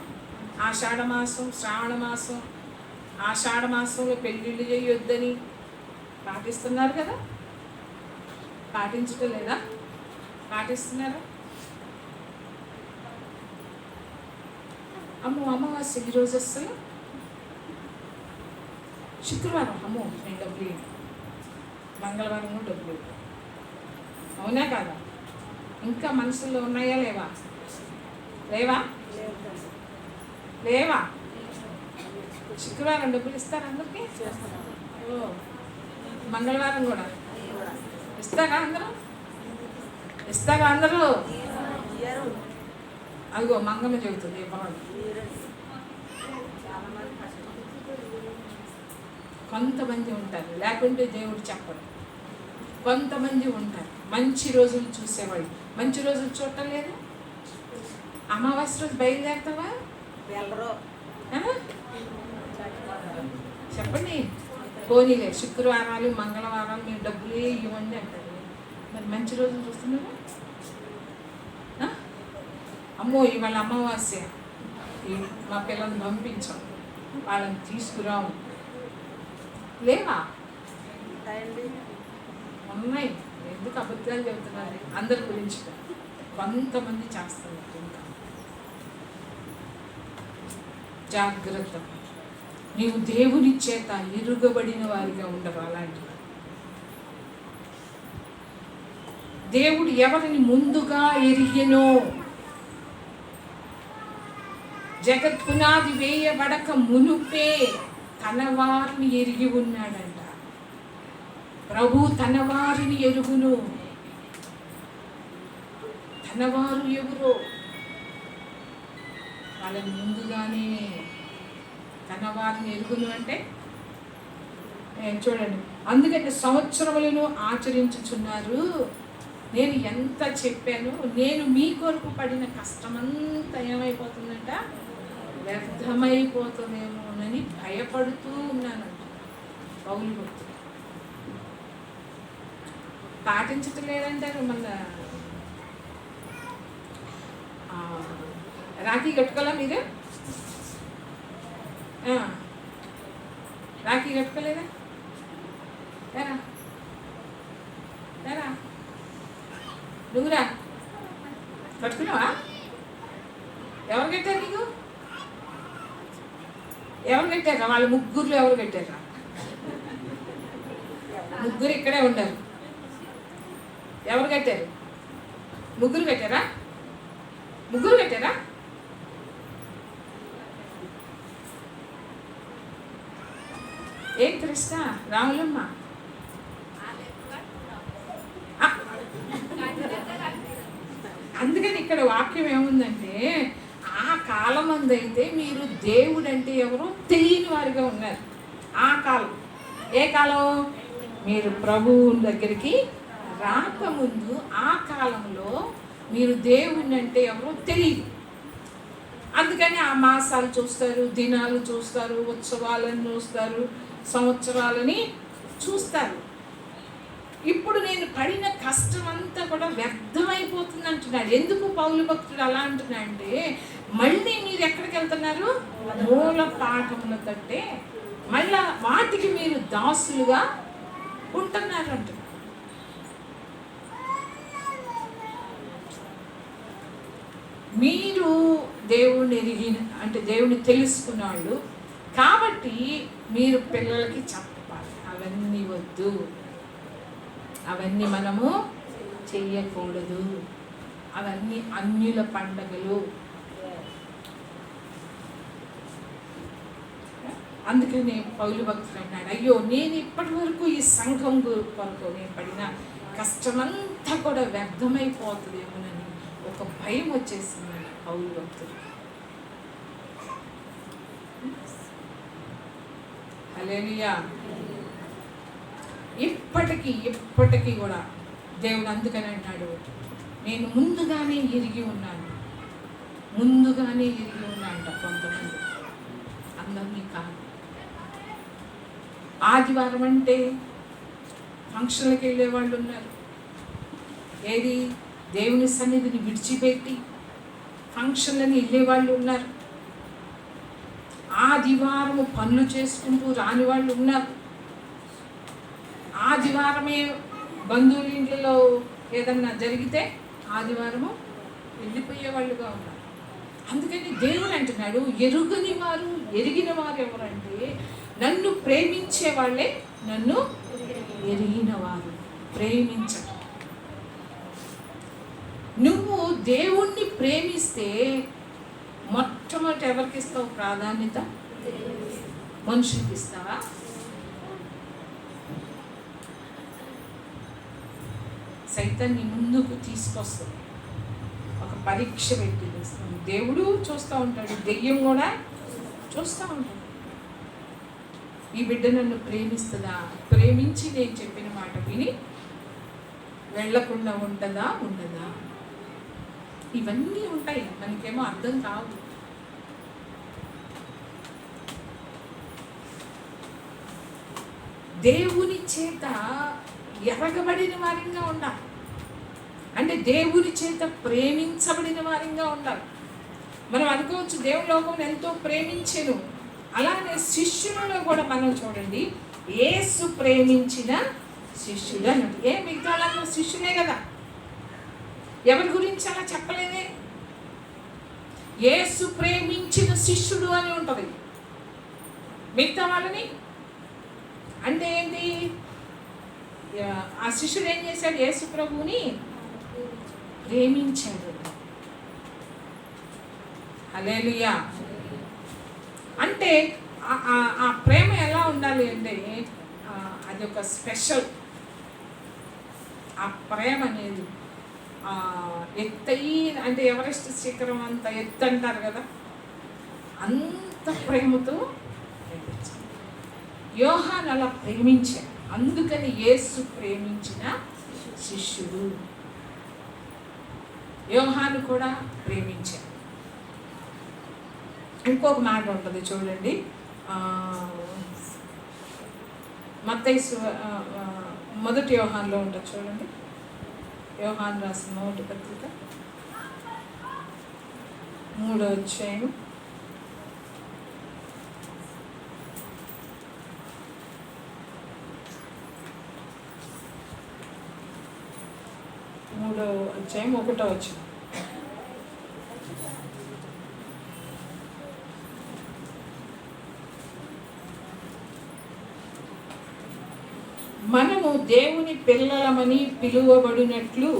ఆషాఢ మాసం, శ్రావణ మాసం, ఆషాఢ మాసంలో పెళ్ళిళ్ళు చేయొద్దని పాటిస్తున్నారు కదా. పాటించటం లేదా? పాటిస్తున్నారా? అమావాస్య ఈరోజు అసలు శుక్రవారం, నేను డబ్బులు, మంగళవారం కూడా డబ్బులు, అవునా కాదా? ఇంకా మనసులో ఉన్నాయా లేవా? లేవా? లేవా? శుక్రవారం డబ్బులు ఇస్తారా అందరికీ? ఓ, మంగళవారం కూడా ఇస్తారా అందరూ? ఇస్తారా అందరూ? అదిగో మంగమ్మ చెబుతుంది బాగుంది. కొంతమంది ఉంటారు, లేకుంటే దేవుడు చెప్పడు. కొంతమంది ఉంటారు మంచి రోజులు చూసేవాళ్ళు. మంచి రోజులు చూడటం లేదు. అమావాస్య రోజు బయలుదేరుతావా? చెప్పండి. పోనీలే, శుక్రవారాలు, మంగళవారాలు మీరు డబ్బులే ఇవ్వండి అంటారు. మరి మంచి రోజులు చూస్తున్నారా? అమ్మో ఇవాళ అమావాస్య, మా పిల్లల్ని పంపించాం, వాళ్ళని తీసుకురాము. లేవా? ఉన్నాయి. ఎందుకు అబద్ధాలు చెబుతున్నారు? అందరి గురించి కొంతమంది చేస్తున్నారు. ఇంకా జాగ్రత్త, నీవు దేవుని చేత ఇరుగబడిన వారిగా ఉండవు. అలాంటి దేవుడు ఎవరిని ముందుగా ఎరిగెనో, జగత్ పునాది వేయబడక మునుపే తన వారిని ఎరిగి ఉన్నాడంట. ప్రభు తన వారిని ఎరుగును. తన వారు ఎవరో వాళ్ళని ముందుగానే తన వారిని ఎరుగును అంటే చూడండి. అందుకని సంవత్సరములను ఆచరించుచున్నారు. నేను ఎంత చెప్పాను, నేను మీ కొరకు పడిన కష్టమంతా ఏమైపోతుందంట? వ్యర్థమైపోతుందేమోనని భయపడుతూ ఉన్నానంట పౌలు భక్తుడు. పాటించటం లేదంటారు. మళ్ళా రాఖీ కట్టుకోవాలా మీరు? రాఖీ కట్టుకోలేదా? ఏరా ఏరా నువ్వురా కట్టుకున్నావా? ఎవరు కట్టారు నీకు? ఎవరు కట్టారా? వాళ్ళ ముగ్గురులో ఎవరు కట్టారా? ముగ్గురు ఇక్కడే ఉండరు. ఎవరు కట్టారు? ముగ్గురు కట్టారా? ముగ్గురు కట్టారా? ఏం కృష్ణ రాములమ్మ అందుకని ఇక్కడ వాక్యం ఏముందంటే, ఆ కాలం అందైతే మీరు దేవుడు అంటే ఎవరో తెలియని వారిగా ఉన్నారు. ఆ కాలం ఏ కాలం? మీరు ప్రభువు దగ్గరికి రాకముందు ఆ కాలంలో మీరు దేవుడిని అంటే ఎవరో తెలియదు. అందుకని ఆ మాసాలు చూస్తారు, దినాలు చూస్తారు, ఉత్సవాలను చూస్తారు, సంవత్సరాలని చూస్తారు. ఇప్పుడు నేను పడిన కష్టం అంతా కూడా వ్యర్థమైపోతుంది అంటున్నాడు. ఎందుకు పౌలు భక్తుడు అలా అంటున్నాడు అంటే, మళ్ళీ మీరు ఎక్కడికి వెళ్తున్నారు? మూల పాఠముల తట్టే మళ్ళా వాటికి మీరు దాసులుగా ఉంటున్నారు అంటున్నారు. మీరు దేవుని ఎరిగిన అంటే దేవుని తెలుసుకున్న వాళ్ళు కాబట్టి మీరు పిల్లలకి చెప్పాలి. అవన్నీ వద్దు, అవన్నీ మనము చెయ్యకూడదు, అవన్నీ అన్యుల పండగలు. అందుకని పౌలు భక్తుడు అన్నాడు, అయ్యో నేను ఇప్పటి వరకు ఈ సంఘం కొరకు నేను పడిన కష్టమంతా కూడా వ్యర్థమైపోతుందేమోనని ఒక భయం వచ్చేసింది పౌలు భక్తుడు. హల్లెలూయా. ఇప్పటికీ కూడా దేవుడు అందుకని అంటాడు, నేను ముందుగానే ఎరిగి ఉన్నాను అంట. కొంతమంది, అందరినీ కాదు. ఆదివారం అంటే ఫంక్షన్లకు వెళ్ళే వాళ్ళు ఉన్నారు. ఏది దేవుని సన్నిధిని విడిచిపెట్టి ఫంక్షన్లని వెళ్ళే వాళ్ళు ఉన్నారు. ఆదివారము పనులు చేసుకుంటూ రాని వాళ్ళు ఉన్నారు. ఆదివారమే బంధువుల ఇంట్లో ఏదన్నా జరిగితే ఆదివారము వెళ్ళిపోయే వాళ్ళుగా ఉన్నారు. అందుకని దేవుడు అంటున్నాడు, ఎరుగని వారు ఎరిగిన వారు ఎవరంటే నన్ను ప్రేమించే వాళ్ళే నన్ను ఎరిగిన వారు. ప్రేమించ నువ్వు దేవుణ్ణి ప్రేమిస్తే మొట్టమొదటి ఎవరికి ఇస్తావు ప్రాధాన్యత? మనుషులకి ఇస్తావా? సైతాన్ని ముందుకు తీసుకొస్తుంది, ఒక పరీక్ష పెట్టి చేస్తాను. దేవుడు చూస్తూ ఉంటాడు, దెయ్యం కూడా చూస్తూ ఉంటాడు. ఈ బిడ్డ నన్ను ప్రేమిస్తుందా, ప్రేమించి నేను చెప్పిన మాట విని వెళ్ళకుండా ఉండదా? ఇవన్నీ ఉంటాయి, మనకేమో అర్థం కావు. దేవుని చేత ఎరగబడిన వారిగా ఉండాలి, అంటే దేవుని చేత ప్రేమించబడిన వారిగా ఉండాలి. మనం అనుకోవచ్చు దేవుని లోకం ఎంతో ప్రేమించెను, అలానే శిష్యులలో కూడా మనం చూడండి, యేసు ప్రేమించిన శిష్యుడు అన్నట్టు. మిగతా వాళ్ళందరూ శిష్యులే కదా, ఎవరి గురించి అలా చెప్పలేదే. యేసు ప్రేమించిన శిష్యుడు అని ఉంటుంది. మిగతా వాళ్ళని అంటే ఏంటి? ఆ శిష్యుడు ఏం చేశాడు? యేసు ప్రభువుని ప్రేమించాడు. హల్లెలూయా. అంటే ఆ ప్రేమ ఎలా ఉండాలి అంటే అది ఒక స్పెషల్. ఆ ప్రేమ అనేది ఎత్తైన, అంటే ఎవరెస్ట్ శిఖరం అంత ఎత్తు అంటారు కదా, అంత ప్రేమతో ప్రేమించాడు. యోహాను అలా ప్రేమించాడు, అందుకని యేసు ప్రేమించిన శిష్యుడు. యోహాను కూడా ప్రేమించాడు. ఇంకొక మాట ఉంటుంది చూడండి, మత్తయి మొదటి యోహానులో ఉంటుంది చూడండి. యోహాను రాసిన మొదటి పత్రిక 3వ అధ్యాయం 1వ వచనం. మనము దేవుని పిల్లలమని పిలువబడినట్లు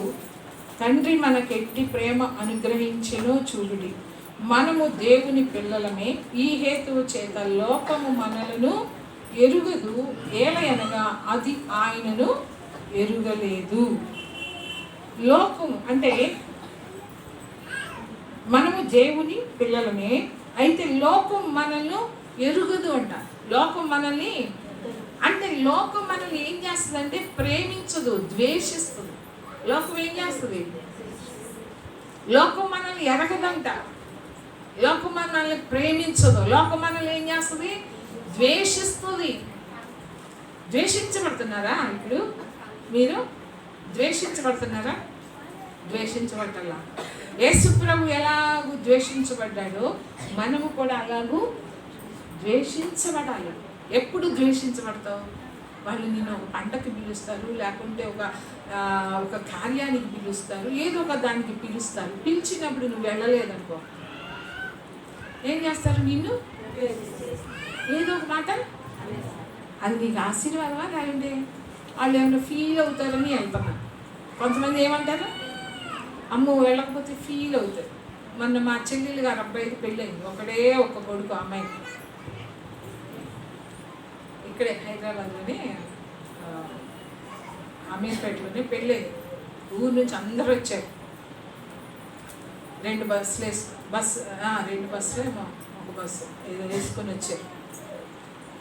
తండ్రి మనకెట్టి ప్రేమ అనుగ్రహించెనో చూడుడి. మనము దేవుని పిల్లలమే, ఈ హేతువు చేత లోకము మనలను ఎరుగదు, ఏలయనగా అది ఆయనను ఎరుగలేదు. లోకం అంటే మనము దేవుని పిల్లలమే, అయితే లోకం మనల్ని ఎరుగదు అంట. లోకం మనల్ని అంటే లోకం మనల్ని ఏం చేస్తుందంటే ప్రేమించదు, ద్వేషిస్తుంది. లోకం ఏం చేస్తుంది? లోకం మనల్ని ఎరగదంట, లోకం మనల్ని ప్రేమించదు. లోకం మనల్ని ఏం చేస్తుంది? ద్వేషిస్తుంది. ద్వేషించబడుతున్నారా? ఇప్పుడు మీరు ద్వేషించబడుతున్నారా? ద్వేషించబడ్డలా. యేసు ప్రభు ఎలాగూ ద్వేషించబడ్డాడో మనము కూడా అలాగూ ద్వేషించబడాలి. ఎప్పుడు ద్వేషించబడతావు? వాళ్ళు నిన్ను ఒక పంటకి పిలుస్తారు, లేకుంటే ఒక కార్యానికి పిలుస్తారు, ఏదో ఒక దానికి పిలుస్తారు. పిలిచినప్పుడు నువ్వు వెళ్ళలేదనుకో ఏం చేస్తారు? నిన్ను ఏదో ఒక మాట, అది నీకు ఆశీర్వాదమా లేదంటే వాళ్ళు ఏమైనా ఫీల్ అవుతారని వెళ్తున్నారు. కొంతమంది ఏమంటారు, అమ్మో వెళ్ళకపోతే ఫీల్ అవుతారు. మొన్న మా చెల్లెలు గారు అబ్బాయికి పెళ్ళయింది, ఒకడే ఒక్క కొడుకు అమ్మాయికి, ఇక్కడే హైదరాబాద్లోనే అమీర్పేటలోనే పెళ్ళయింది. ఊరు నుంచి అందరూ వచ్చారు, 2 బస్సులు ఒక బస్సు ఏదో వేసుకొని వచ్చారు.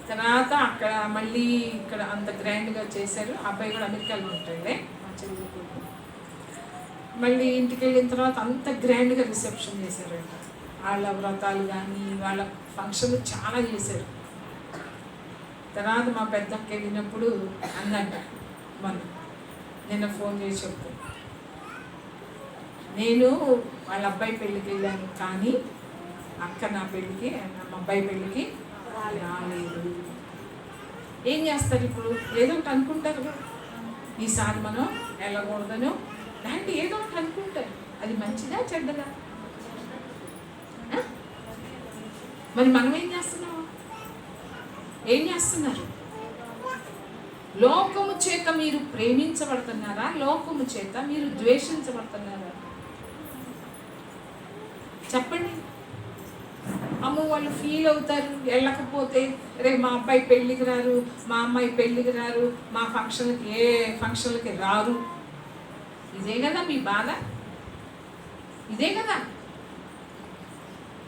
తర్వాత అక్కడ మళ్ళీ ఇక్కడ అంత గ్రాండ్గా చేశారు. అబ్బాయి కూడా అమెరికాలో ఉంటాడే, మా చెల్లి కొడుకు. మళ్ళీ ఇంటికి వెళ్ళిన తర్వాత అంత గ్రాండ్గా రిసెప్షన్ చేశారంట. వాళ్ళ వ్రతాలు కానీ వాళ్ళ ఫంక్షన్లు చాలా చేశారు. తర్వాత మా పెద్దక్క వెళ్ళినప్పుడు అందంట, నిన్న ఫోన్ చేసి చెప్తాను, నేను వాళ్ళ అబ్బాయి పెళ్ళికి వెళ్ళాను కానీ అక్క నా పెళ్ళికి, మా అబ్బాయి పెళ్ళికి రాలేదు. ఏం చేస్తారు ఇప్పుడు? ఏదో ఒకటి అనుకుంటారు కదా, ఈసారి మనం వెళ్ళకూడదను లాంటి ఏదో ఒకటి అనుకుంటారు. అది మంచిదా చెడ్డదా? మరి మనం ఏం చేస్తున్నారు? లోకము చేత మీరు ప్రేమించబడుతున్నారా? లోకము చేత మీరు ద్వేషించబడుతున్నారా? చెప్పండి. అమ్మ వాళ్ళు ఫీల్ అవుతారు వెళ్ళకపోతే, రేపు మా అబ్బాయి పెళ్ళికి రారు, మా అమ్మాయి పెళ్ళికి రారు, మా ఫంక్షన్కి ఏ ఫంక్షన్లకి రారు. ఇదే కదా మీ బాధ, ఇదే కదా.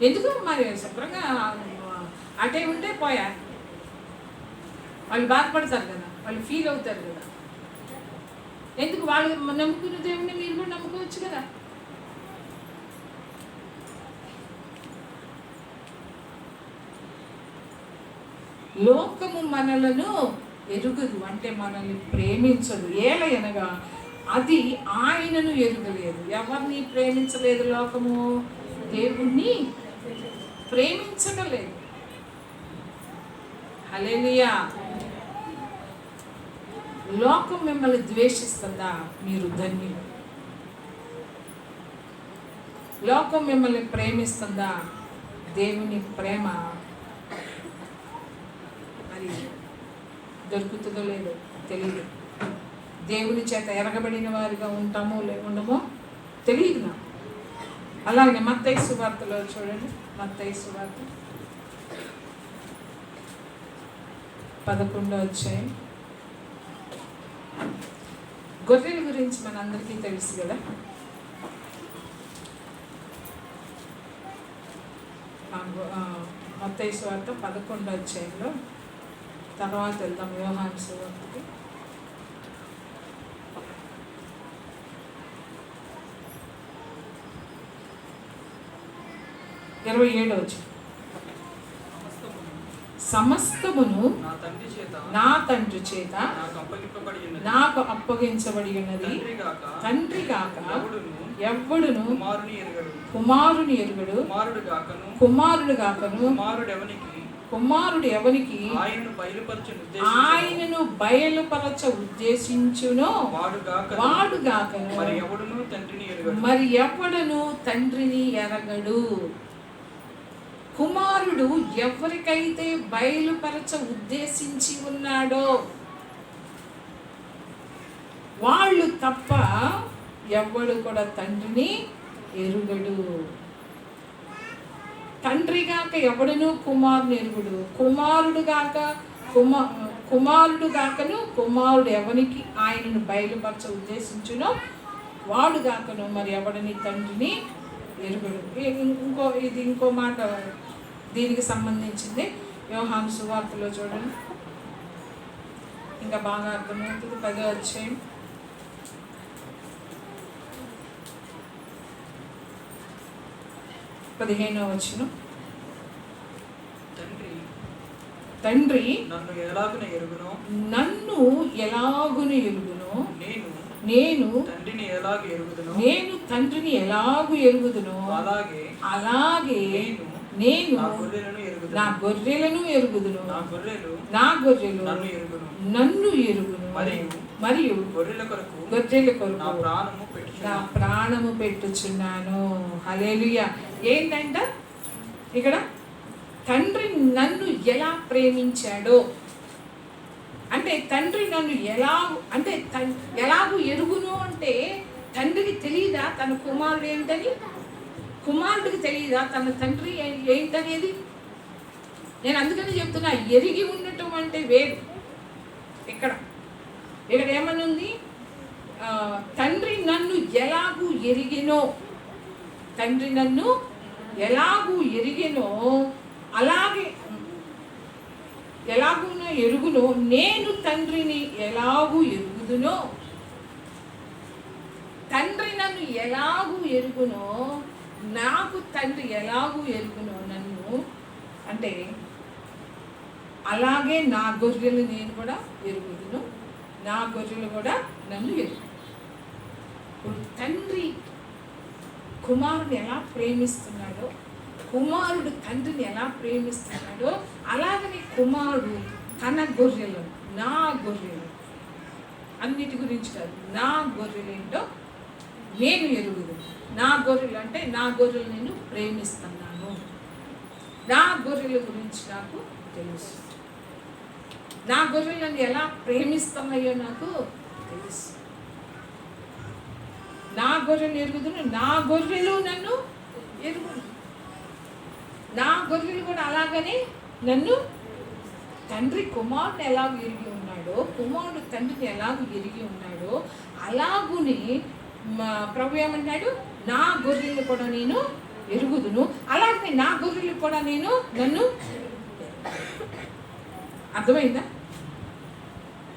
ఎందుకు మరి శుభ్రంగా అటే ఉంటే పోయా, వాళ్ళు బాధపడతారు కదా, వాళ్ళు ఫీల్ అవుతారు కదా. ఎందుకు? వాళ్ళు నమ్ముకున్న దేవుడిని మీరు కూడా నమ్ముకోవచ్చు కదా. లోకము మనలను ఎరుగదు, అంటే మనల్ని ప్రేమించదు. ఏలయనగా అది ఆయనను ఎరుగలేదు. ఎవరిని ప్రేమించలేదు లోకము? దేవుణ్ణి ప్రేమించగలేదు. హల్లెలూయా. లోకం మిమ్మల్ని ద్వేషిస్తుందా? మీరు ధన్యులు. లోకం మిమ్మల్ని ప్రేమిస్తుందా? దేవుని ప్రేమ మరి దొరుకుతుందో లేదో తెలియదు. దేవుని చేత ఎరగబడిన వారిగా ఉంటామో ఉండమో తెలియదు నాకు. అలాగే మత్తయి సువార్తలో చూడండి, మత్తయి సువార్త 11వ అధ్యాయం. గొర్రెల గురించి మనందరికీ తెలుసు కదా. మత్తయి సువార్త 11వ అధ్యాయంలో తర్వాత వెళ్దాం యోహాను సువార్తకి. 27వ వచనం. సమస్తమును నా తండ్రి చేత నాకు అప్పగించబడి ఉన్నది. తండ్రి కాక ఎవ్వడును కుమారుని ఎరుగడు, కుమారుడు గాకను కుమారుడు ఎవనికి ఆయనను బయలుపరచ ఉద్దేశించునో వాడు గాకను మరి ఎవడును తండ్రిని ఎరగడు. కుమారుడు ఎవరికైతే బయలుపరచ ఉద్దేశించి ఉన్నాడో వాళ్ళు తప్ప ఎవ్వడు కూడా తండ్రిని ఎరుగడు. తండ్రి గాక ఎవడును కుమారుని ఎరుగుడు, కుమారుడు గాకను కుమారుడు ఎవనికి ఆయనను బయలుపరచ ఉద్దేశించునో వాడు గాకను మరి ఎవడని తండ్రిని ఎరుగుడు. ఇంకో మాట దీనికి సంబంధించింది. యోహాను సువార్తలో చూడండి, ఇంకా బాగా అర్థమవుతుంది. 10వ అధ్యాయం 15వ వచనం. తండ్రి నన్ను ఎలాగును ఎరుగునో నేను తండ్రిని ఎలాగు ఎరుగుదునో అలాగే నేను నా గొర్రెలను ఎరుగుదును, నా గొర్రెలు నన్ను ఎరుగును, మరియు గొర్రెల కొరకు నా ప్రాణము పెట్టుచున్నాను. హల్లెలూయా. ఏంటంట ఇక్కడ? తండ్రి నన్ను ఎలా ప్రేమించాడో, అంటే తండ్రి నన్ను ఎలాగూ ఎరుగును అంటే తండ్రికి తెలియదా తన కుమారుడు ఏంటని? కుమారుడికి తెలియదా తన తండ్రి ఏంటనేది? నేను అందుకని చెప్తున్నా, ఎరిగి ఉండటం అంటే వేరు. ఇక్కడ ఏమని ఉంది? తండ్రి నన్ను ఎలాగూ ఎరిగినో, తండ్రి నన్ను ఎలాగూ ఎరిగినో ఎలాగునో ఎరుగునో, నేను తండ్రిని ఎలాగూ ఎరుగుదునో. తండ్రి నన్ను ఎలాగూ ఎరుగునో, నాకు తండ్రి ఎలాగూ ఎరుగునో నన్ను అంటే, అలాగే నా గొర్రెలు నేను కూడా ఎరుగుదును, నా గొర్రెలు కూడా నన్ను ఎరుగు. ఇప్పుడు తండ్రి కుమారుడు ఎలా ప్రేమిస్తున్నాడో, కుమారుడు తండ్రిని ఎలా ప్రేమిస్తున్నాడో, అలాగనే కుమారుడు తన గొర్రెలను, నా గొర్రెలు, అన్నిటి గురించి కాదు, నా గొర్రెలు ఏంటో నేను ఎరుగుదు. నా గొర్రెలు అంటే నా గొర్రెలు నేను ప్రేమిస్తున్నాను. నా గొర్రెల గురించి నాకు తెలుసు. నా గొర్రెలను ఎలా ప్రేమిస్తున్నాయో నాకు తెలుసు. నా గొర్రెలు ఎరుగుదును, నా గొర్రెలు నన్ను ఎరుగును. నా గొర్రెలు కూడా అలాగనే నన్ను, తండ్రి కుమారుని ఎలాగ ఎరిగి ఉన్నాడో, కుమారుడు తండ్రిని ఎలాగ ఎరిగి ఉన్నాడో, అలాగుని ప్రభు ఏమన్నాడు? నా గొర్రెలు కూడా నేను ఎరుగుదును, అలాగే నా గొర్రెలు కూడా నేను నన్ను. అర్థమైందా?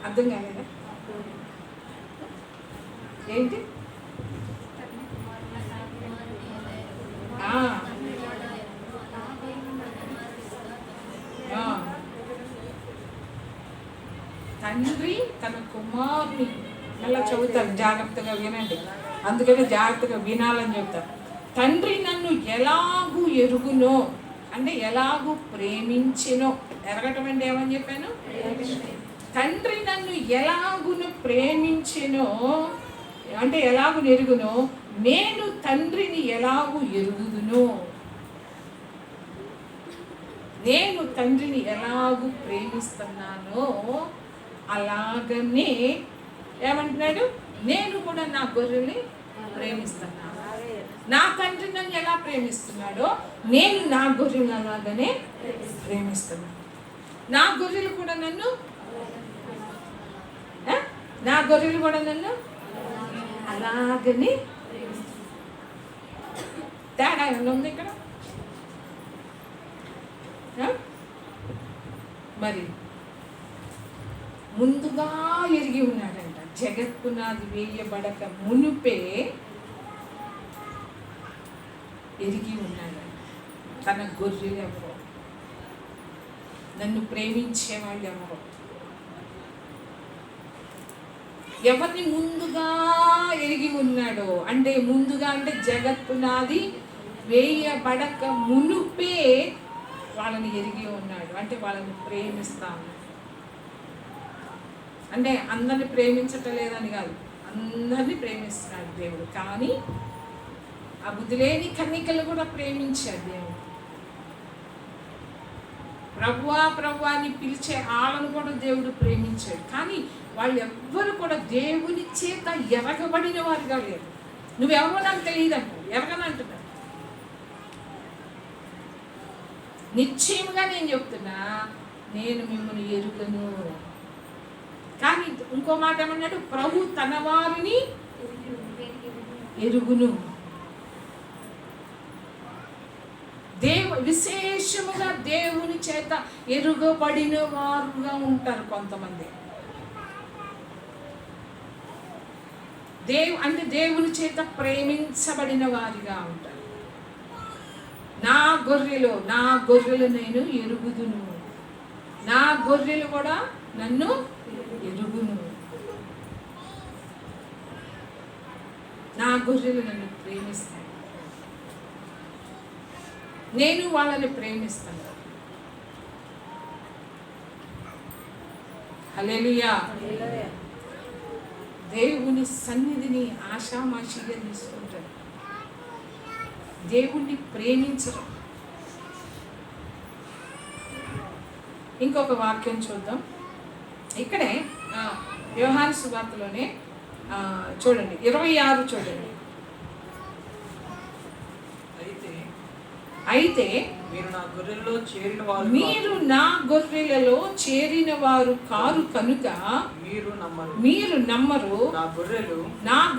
అర్థం కాలేదా? ఏంటి? తండ్రి తన కుమారుని, మళ్ళీ చదువుతారు, జాగ్రత్తగా వినండి, అందుకని జాగ్రత్తగా వినాలని చెప్తారు. తండ్రి నన్ను ఎలాగూ ఎరుగునో అంటే ఎలాగూ ప్రేమించినో. ఎరగటం అంటే ఏమని చెప్పాను? తండ్రి నన్ను ఎలాగును ప్రేమించినో అంటే ఎలాగు ఎరుగునో, నేను తండ్రిని ఎలాగూ ఎరుగుదునో. నేను తండ్రిని ఎలాగూ ప్రేమిస్తున్నానో అలాగనే ఏమంటున్నాడు? నేను కూడా నా గొర్రెల్ని ప్రేమిస్తున్నాను. నా తండ్రి నన్ను ఎలా ప్రేమిస్తున్నాడో నేను నా గొర్రెలు అలాగనే ప్రేమిస్తున్నాను. నా గొర్రెలు కూడా నన్ను అలాగనే. తేడా ఏమన్నా ఉంది ఇక్కడ? మరి ముందుగా ఎరిగి ఉన్నాడంట, జగత్పునాది వేయబడక మునుపే ఎరిగి ఉన్నాడంట తన గొర్రెలు ఎవరో, నన్ను ప్రేమించేవాళ్ళు ఎవరో. ఎవరిని ముందుగా ఎరిగి ఉన్నాడో అంటే, ముందుగా అంటే జగత్పునాది వేయబడక మునుపే వాళ్ళని ఎరిగి ఉన్నాడు, అంటే వాళ్ళని ప్రేమిస్తాను. అంటే అందరిని ప్రేమించటం లేదని కాదు, అందరినీ ప్రేమిస్తున్నాడు దేవుడు. కానీ ఆ బుద్ధి లేని కన్నికలు కూడా ప్రేమించాడు దేవుడు. ప్రభువా ప్రభువా అని పిలిచే ఆళ్ళను కూడా దేవుడు ప్రేమించాడు. కానీ వాళ్ళు ఎవ్వరు కూడా దేవుని చేత ఎరగబడిన వారుగా లేరు. నువ్వెవరో నాకు తెలియదు అంటారు, ఎరగనంటున్నాడు. నిశ్చయముగా నేను చెప్తున్నా, నేను మిమ్మల్ని ఎరుగను. కానీ ఇంకో మాట ఏమన్నాడు? ప్రభు తన వారిని ఎరుగును. విశేషముగా దేవుని చేత ఎరుగబడిన వారుగా ఉంటారు కొంతమంది. అంటే దేవుని చేత ప్రేమించబడిన వారిగా ఉంటారు. నా గొర్రెలు నేను ఎరుగుదును, నా గొర్రెలు కూడా నన్ను ఎరుగును, నా గొర్రెలు నన్ను ప్రేమిస్తాయి. నేను వాళ్ళని ప్రేమిస్తాను. హల్లెలూయా. దేవుని సన్నిధిని ఆషామాషిగా తీసుకుంటారు, దేవుణ్ణి ప్రేమించరు. ఇంకొక వాక్యం చూద్దాం. ఇక్కడే యోహాను సువార్తలోనే చూడండి 26 చూడండి. అయితే మీరు నా గొర్రెలలో చేరిన వారు కారు కనుక మీరు నమ్మరు. నా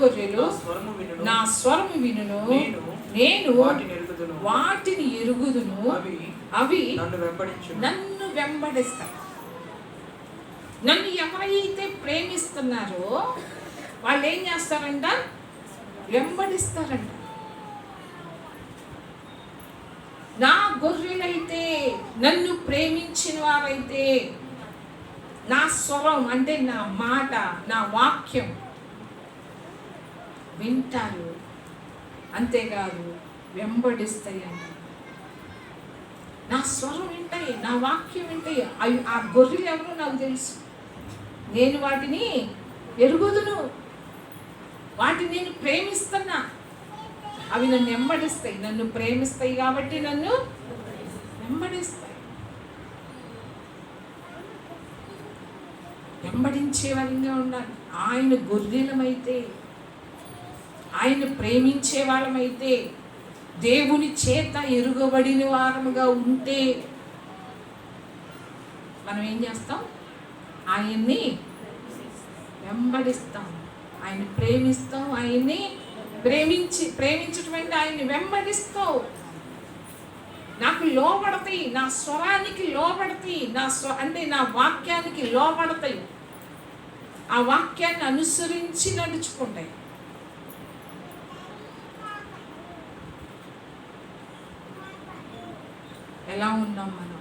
గొర్రెలు నా స్వరము వినును, నేను వాటిని ఎరుగుదును, అవి నన్ను వెంబడిస్తాయి. నన్ను ఎవరైతే ప్రేమిస్తున్నారో వాళ్ళు ఏం చేస్తారంట? వెంబడిస్తారంట. నా గొర్రెలైతే, నన్ను ప్రేమించిన వారైతే నా స్వరం అంటే నా మాట, నా వాక్యం వింటారు, అంతేకాదు వెంబడిస్తాయి అంట. నా స్వరం వింటాయి, నా వాక్యం వింటాయి. ఆ గొర్రెలు ఎవరో నాకు తెలుసు, నేను వాటిని ఎరుగుదును, వాటిని నేను ప్రేమిస్తున్నా, అవి నన్ను వెంబడిస్తాయి. నన్ను ప్రేమిస్తాయి కాబట్టి నన్ను వెంబడిస్తాయి. వెంబడించే వారంగా ఉండాలి. ఆయన గొర్రెలమైతే, ఆయన ప్రేమించే వాళ్ళమైతే, దేవుని చేత ఎరుగబడిన వారముగా ఉంటే మనం ఏం చేస్తాం? ఆయన్ని వెంబడిస్తాం, ఆయన ప్రేమిస్తాం, ఆయన్ని ప్రేమించటం అంటే ఆయన్ని వెంబడిస్తావు. నాకు లోబడతాయి, నా స్వరానికి లోబడతాయి, అంటే నా వాక్యానికి లోబడతాయి, ఆ వాక్యాన్ని అనుసరించి నడుచుకుంటాయి. ఎలా ఉన్నాం మనం?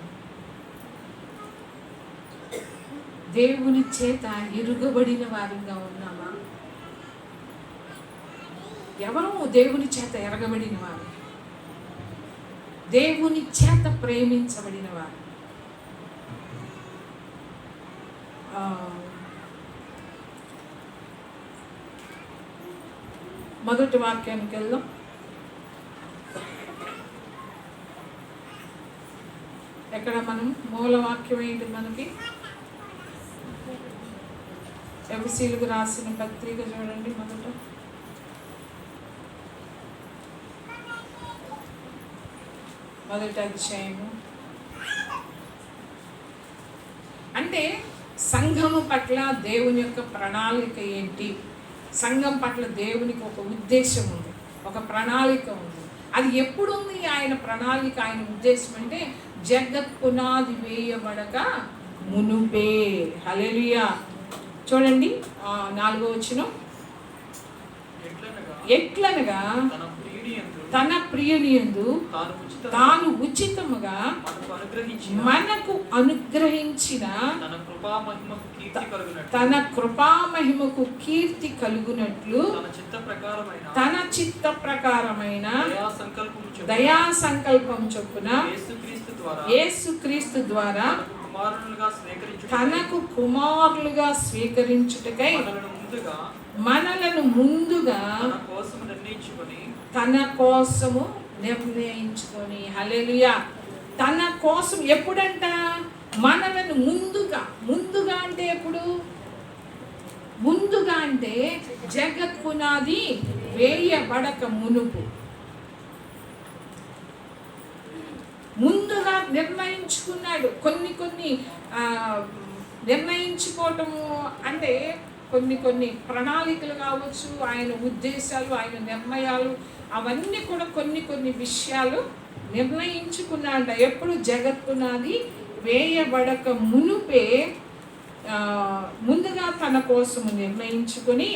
దేవుని చేత ఎరుగబడిన వారిగా ఉన్నామా? ఎవరు దేవుని చేత ఎరగబడిన వారు? దేవుని చేత ప్రేమించబడిన వారు. మొదటి వాక్యానికి వెళ్దాం. ఎక్కడ మనం మూల వాక్యం ఏంటి మనకి? ఎఫెసీయులకు రాసిన పత్రిక చూడండి, మొదటి అధ్యాయము. అంటే సంఘము పట్ల దేవుని యొక్క ప్రణాళిక ఏంటి? సంఘం పట్ల దేవునికి ఒక ఉద్దేశం ఉంది, ఒక ప్రణాళిక ఉంది. అది ఎప్పుడు ఉంది ఆయన ప్రణాళిక, ఆయన ఉద్దేశం అంటే జగత్ పునాది వేయబడక మునుపే. హల్లెలూయా. చూడండి 4వ వచనం. ఎట్లనగా తన ప్రియునియందు తాను ఉచితముగా మనకు అనుగ్రహించిన తన కృపామహిమకు కీర్తి కలుగునట్లు తన చిత్త ప్రకారమైన దయా సంకల్పం చొప్పున యేసుక్రీస్తు ద్వారా తనకు కుమారులుగా స్వీకరించుటకై మనలను ముందుగా తన కోసము నిర్ణయించుకొని. హల్లెలూయా. తన కోసం ఎప్పుడంట? మనలను ముందుగా అంటే ఎప్పుడు? ముందుగా అంటే జగత్ పునాది వేయబడక మునుపు ముందుగా నిర్ణయించుకున్నాడు. కొన్ని నిర్ణయించుకోవటము అంటే కొన్ని ప్రణాళికలు కావచ్చు, ఆయన ఉద్దేశాలు, ఆయన నిర్ణయాలు, అవన్నీ కూడా కొన్ని విషయాలు నిర్ణయించుకున్నాడు. ఎప్పుడు? జగత్తునాది వేయబడక మునుపే ముందుగా తన కోసము నిర్ణయించుకొని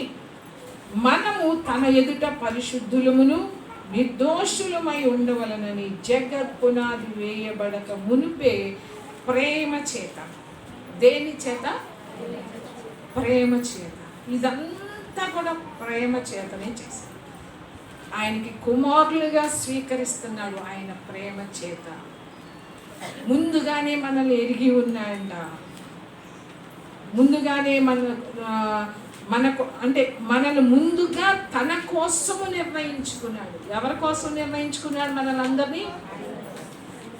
మనము తన ఎదుట పరిశుద్ధులమును నిర్దోషులమై ఉండవలనని జగత్ పునాది వేయబడక మునుపే ప్రేమ చేత. దేని చేత? ప్రేమ చేత. ఇదంతా కూడా ప్రేమ చేతనే చేశారు. ఆయనకి కుమారులుగా స్వీకరిస్తున్నాడు ఆయన ప్రేమ చేత. ముందుగానే మనల్ని ఎరిగి ఉన్నాయంట. ముందుగానే మనకు అంటే మనల్ని ముందుగా తన కోసము నిర్ణయించుకున్నాడు. ఎవరి కోసం నిర్ణయించుకున్నాడు? మనల్ని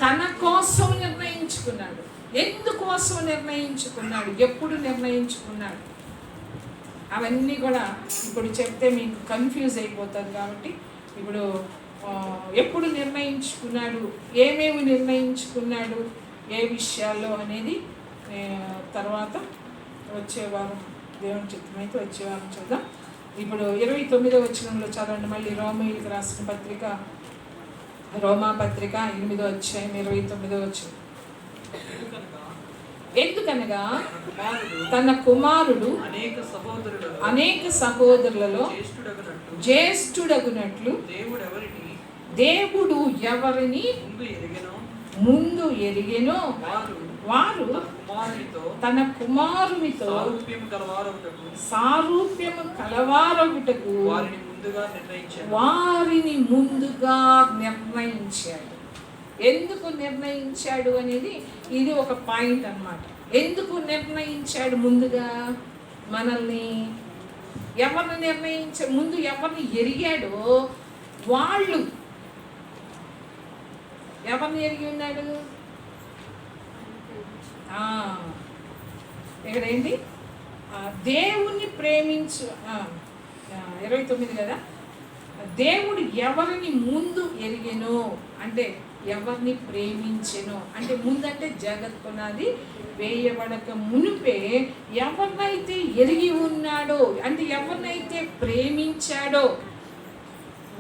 తన కోసం నిర్ణయించుకున్నాడు. ఎందుకోసం నిర్ణయించుకున్నాడు? ఎప్పుడు నిర్ణయించుకున్నాడు? అవన్నీ కూడా ఇప్పుడు చెప్తే మీకు కన్ఫ్యూజ్ అయిపోతుంది. కాబట్టి ఇప్పుడు ఎప్పుడు నిర్ణయించుకున్నాడు, ఏమేమి నిర్ణయించుకున్నాడు, ఏ విషయాల్లో అనేది తర్వాత వచ్చే వారం దేవుని చిత్తమైతే వచ్చే వారం చూద్దాం. ఇప్పుడు 29వ వచనంలో చదవండి మళ్ళీ. రోమీయులకు రాసిన పత్రిక, రోమా పత్రిక 8వ అధ్యాయం 29వ వచనం. ఎందుకనగా తన కుమారుడు అనేక సహోదరులలో జ్యేష్ఠుడగునట్లు దేవుడు ఎవరిని ముందు ఎరిగెనో వారు తన కుమారునితో సారూప్యము కలవారగుటకు వారిని ముందుగా నిర్ణయించాడు. ఎందుకు నిర్ణయించాడు అనేది ఇది ఒక పాయింట్ అన్నమాట. ఎందుకు నిర్ణయించాడు ముందుగా మనల్ని? ఎవరిని నిర్ణయించాడు? ముందు ఎవరిని ఎరిగాడో వాళ్ళు. ఎవరిని ఎరిగి ఉన్నాడు? ఇక్కడ ఏంటి? దేవుణ్ణి ప్రేమించు. 29 కదా. దేవుడు ఎవరిని ముందు ఎరిగెనో అంటే ఎవరిని ప్రేమించెనో అంటే ముందంటే జగత్తున్నది వేయబడక మునిపే ఎవరినైతే ఎరిగి ఉన్నాడో అంటే ఎవరినైతే ప్రేమించాడో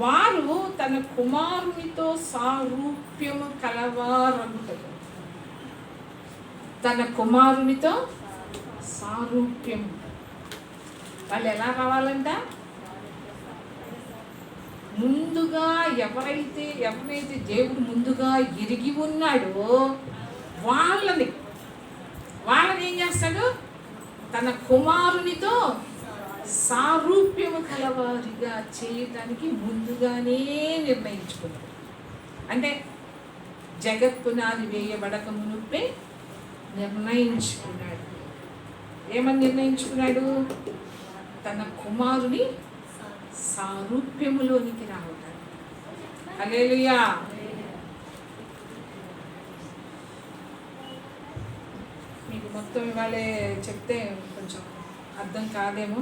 వారు తన కుమారునితో సారూప్యము కలవారగుటకు. తన కుమారునితో సారూప్యం. వాళ్ళు ఎలా కావాలంట? ముందుగా ఎవరైతే దేవుడు ముందుగా ఎరిగి ఉన్నాడో వాళ్ళని ఏం చేస్తాడు? తన కుమారునితో సారూప్యము కలవారిగా చేయడానికి ముందుగానే నిర్ణయించుకున్నాడు. అంటే జగత్పునాది వేయబడక మునుపే నిర్ణయించుకున్నాడు. ఏమని నిర్ణయించుకున్నాడు? తన కుమారుని సారూప్యములోనికి రావటానికి. హల్లెలూయా. మీకు మొత్తం ఇవాళే చెప్తే కొంచెం అర్థం కాదేమో.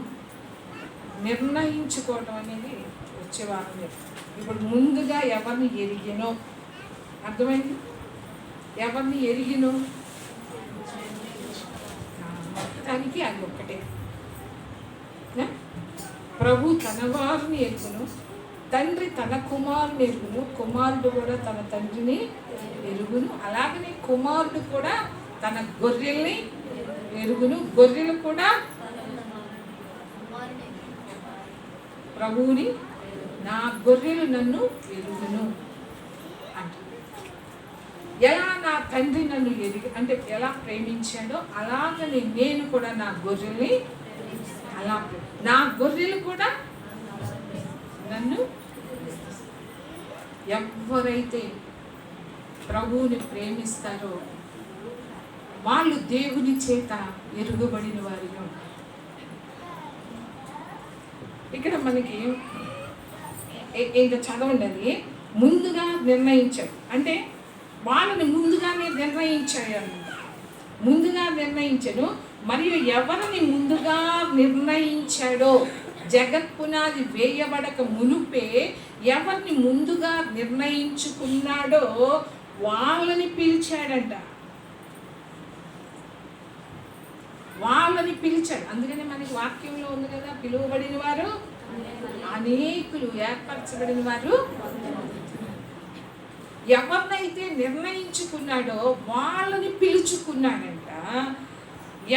నిర్ణయించుకోవటం అనేది వచ్చే వారం. ఇప్పుడు ముందుగా ఎవరిని ఎరిగినో అర్థమైంది? ఎవరిని ఎరిగినో మొత్తానికి అది ఒక్కటే. ప్రభు తన వారిని ఎరుగును, తండ్రి తన కుమారుని ఎరుగును, కుమారుడు కూడా తన తండ్రిని ఎరుగును. అలాగనే కుమారుడు కూడా తన గొర్రెల్ని ఎరుగును, గొర్రెలు కూడా ప్రభువుని నా గొర్రెలు నన్ను ఎరుగును అంట. ఎలా నా తండ్రి నన్ను అంటే ఎలా ప్రేమించాడో అలాగనే నేను కూడా నా గొర్రెల్ని అలా నా గొర్రెలు కూడా నన్ను. ఎవరైతే ప్రభువుని ప్రేమిస్తారో వాళ్ళు దేవుని చేత ఎరుగబడిన వారిగా. ఇక్కడ మనకి ఇంకా చదవండి. అది ముందుగా నిర్ణయించాడు అంటే వాళ్ళని ముందుగానే నిర్ణయించాడు అన్నమాట. ముందుగా నిర్ణయించాడు. మరియు ఎవరిని ముందుగా నిర్ణయించాడో జగత్పునాది వేయబడక మునుపే ఎవరిని ముందుగా నిర్ణయించుకున్నాడో వాళ్ళని పిలిచాడంట. వాళ్ళని పిలిచాడు. అందుకని మనకి వాక్యంలో ఉంది కదా, పిలువబడిన వారు అనేకులు, ఏర్పరచబడిన వారు. ఎవరినైతే నిర్ణయించుకున్నాడో వాళ్ళని పిలుచుకున్నాడంట.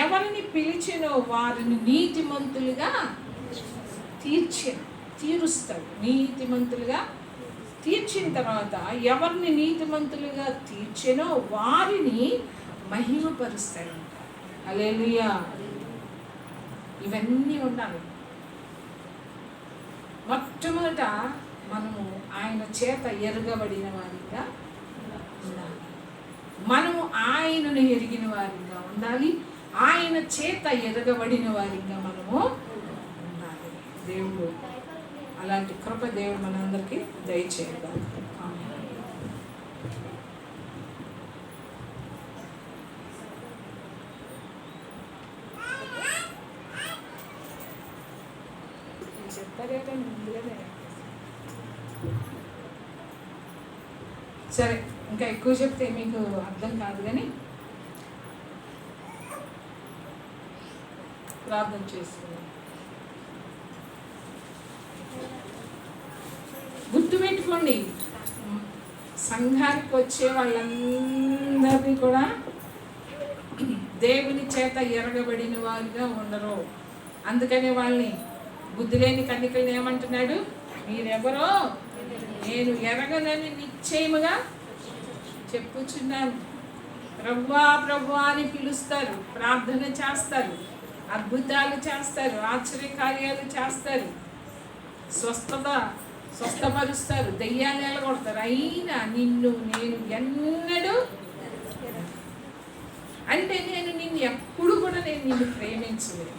ఎవరిని పిలిచినో వారిని నీతిమంతులుగా తీరుస్తాడు. నీతిమంతులుగా తీర్చిన తర్వాత ఎవరిని నీతిమంతులుగా తీర్చినో వారిని మహిమపరుస్తాడంట. హల్లెలూయా. ఇవన్నీ ఉండాలి. మొట్టమొదట మనము ఆయన చేత ఎరగబడిన వారిగా ఉండాలి. మనము ఆయనను ఎరిగిన వారిగా ఉండాలి. ఆయన చేత ఎరగబడిన వారిగా మనము ఉండాలి. దేవుడు అలాంటి కృప దేవుడు మనందరికీ దయచేయగలరు. సరే, ఇంకా ఎక్కువ చెప్తే మీకు అర్థం కాదు, కానీ ప్రార్థన చేసుకున్నాం. గుర్తుపెట్టుకోండి, సంఘానికి వచ్చే వాళ్ళందరినీ కూడా దేవుని చేత ఎరగబడిన వారుగా ఉండరు. అందుకని వాళ్ళని బుద్ధి లేని కన్నికలను ఏమంటున్నాడు? మీరెవరో నేను ఎరగనని నిశ్చయముగా చెప్పుచున్నాను. ప్రభువా ప్రభువా అని పిలుస్తారు, ప్రార్థన చేస్తారు, అద్భుతాలు చేస్తారు, ఆశ్చర్యకార్యాలు చేస్తారు, స్వస్థపరుస్తారు, దెయ్యాలు ఎలగొడతారు. అయినా నిన్ను నేను ఎన్నడూ అంటే నేను నిన్ను ఎప్పుడు కూడా నేను నిన్ను ప్రేమించలేదు.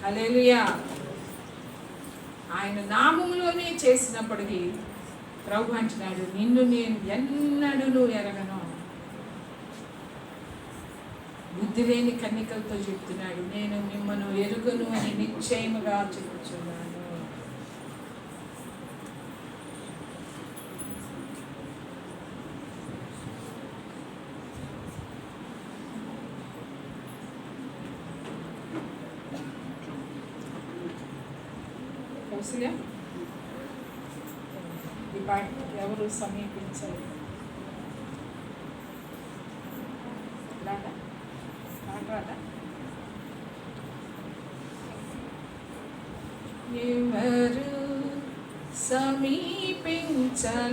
హల్లెలూయా. ఆయన నామములోనే చేసినప్పటికీ ప్రభు అంటున్నాడు, నిన్ను నేను ఎన్నడూ ఎరగను. బుద్ధి లేని కన్నికలతో చెప్తున్నాడు, నేను మిమ్మల్ని ఎరుగను అని నిశ్చయముగా చెప్పుచున్నాను. ఎవరు సమీపించాలి? ఎవరు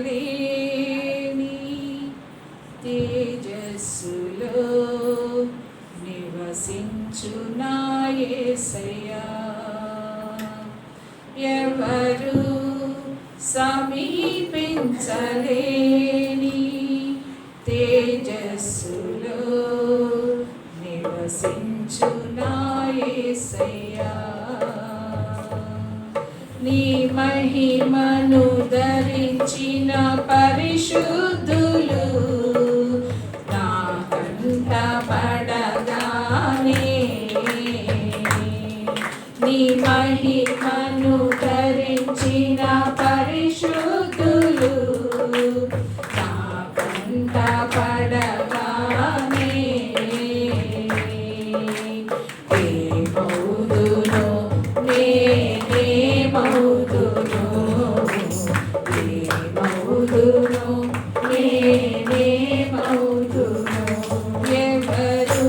సమీపించలేని తేజస్సులో నివసించు నా యేసయ్యా. ఎవరు సమీపించలేని తేజస్సులో నివసించు నా యేసయ్యా. నీ మహిమను ధరించిన పరిశుద్ధులు నా కంట పడగానే, నీ మహిమను ధరించిన పరిశుద్ధులు నా కంట పడగానే, ఏమౌదును నేనేమౌదును, ఏమౌదును నేనేమౌదును. ఎవరు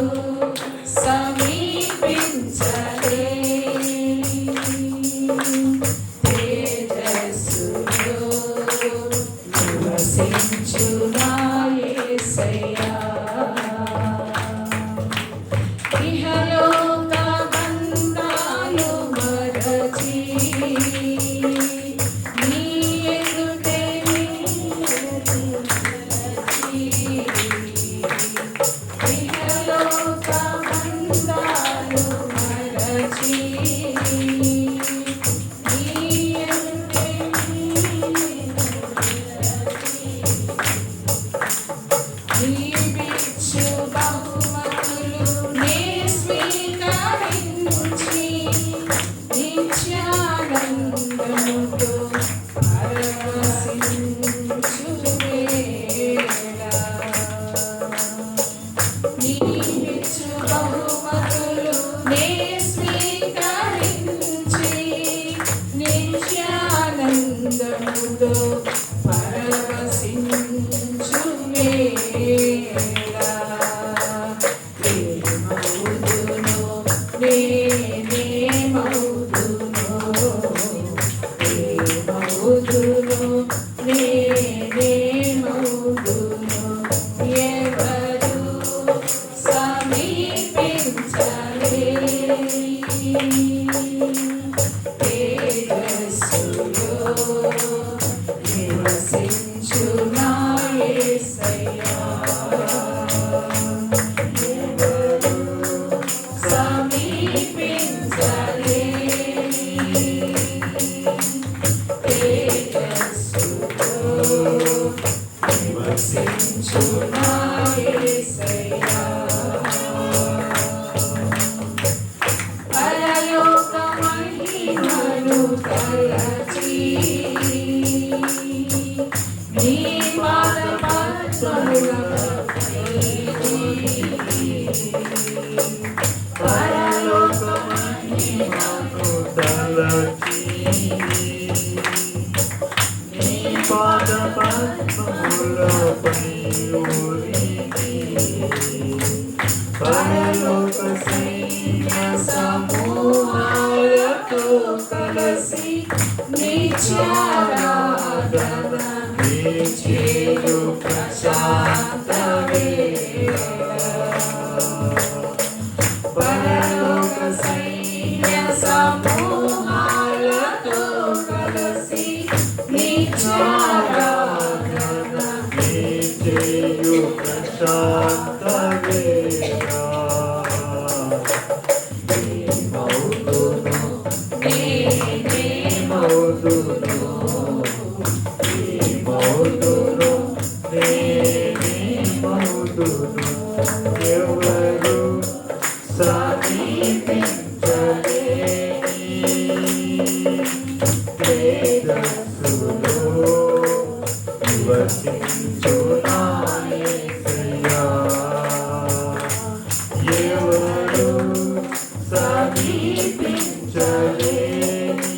పరవశించు వేళ యేసయ్యా పరలోక మహిమను తలచి నీ పాద పద్మములపై పరలోక మహిమను తలచి నీ పాద పద్మములపై ఊరికి పరలోక సైన్య సమూహాలతో కలసి నిత్యారాధన చేయు ప్రశాంత వేళ పరలోక సైన్య సమూహాలతో కలసి నిత్యారాధన చేయు ప్రశాంత వేళ మౌతును నేనే మౌతును మౌతును నేనే మౌతును ఎవరు సమీపించలేని తేజస్సులో నివసించు నా యేసయ్యా ఎవరు సమీపించలేని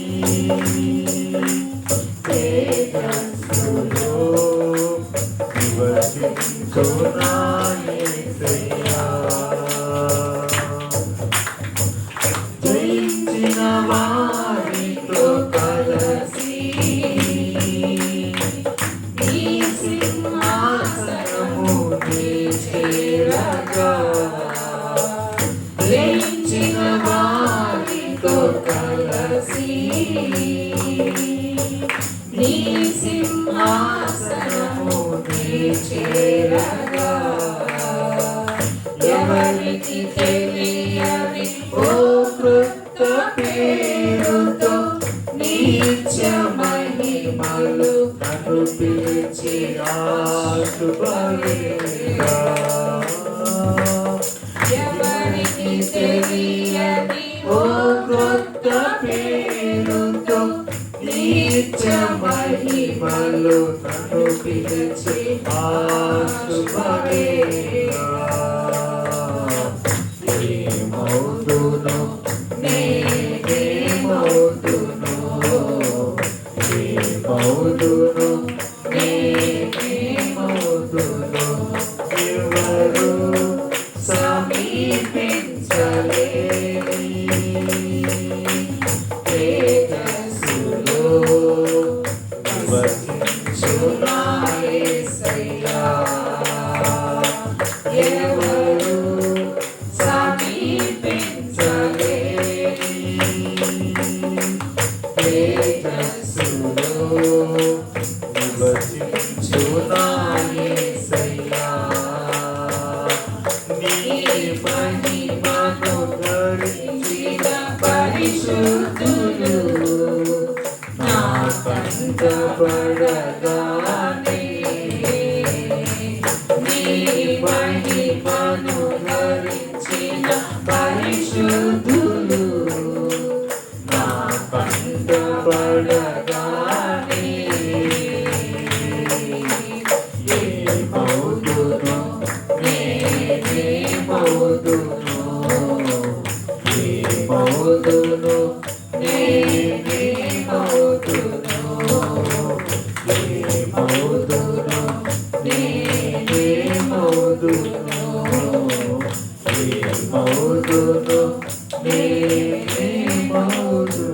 తేజస్సులో నివసించు నా యేసయ్యా జయించిన వారితో కలసి నీ సింహాసనముని చేరగా జయించిన వారితో కలసి నీ సింహాసనముని చేరగా ఎవరికి తెలియని ఓ కృత పేరుతో నిత్య మహిమలు నన్ను పిలిచి ఆశుభవేళ ఎవరికి తెలియని ఓ కొత్త పేరుతో నిత్య మహిమలు నన్ను పిలిచి ఆశుభవేళ ఏమవుతును నేనేమవుతును ఏమవుతును నేనేమవుతును ఎవరు సమీపించలేని తేజస్సులో నివసించు నా యేసయ్యా ఎవరు సమీపించలేని తేజస్సులో నివసించు నా యేసయ్యా నీ మహిమను ధరించిన పరిశుద్ధులు నా కంటపడగానే నీ మహిమను ధరించిన పరిశుద్ధులు నా కంటపడగానే ఏమవుతును నేనేమవుతును ఏమవుతును నేనేమవుతును ఏమవుతును నేనేమవుతును ఏమవుతును నేనేమవుతును.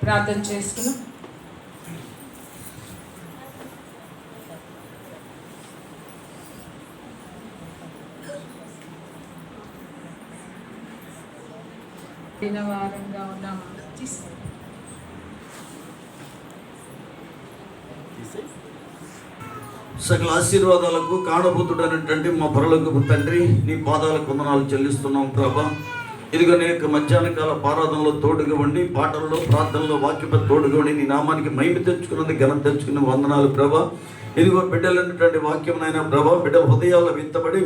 ప్రార్థన చేసుకున్నాం. దినవారంగా ఉన్నాం. సకల ఆశీర్వాదాలకు కారణభూతుడైనటువంటి మా పరలోకపు తండ్రి నీ పాదాలకు వందనాలు చెల్లిస్తున్నాం ప్రభా. ఇదిగో నీ యొక్క మధ్యాహ్న కాల ఆరాధనలో తోడుగా ఉండి, పాటల్లో ప్రార్థనలో వాక్యపై తోడుగా ఉండి నీ నామానికి మహిమ తెచ్చుకున్నది, ఘనత తెచ్చుకున్న వందనాలు ప్రభా. ఇదిగో బిడ్డలైనటువంటి వాక్యం నాయన ప్రభా, బిడ్డల హృదయాల్లో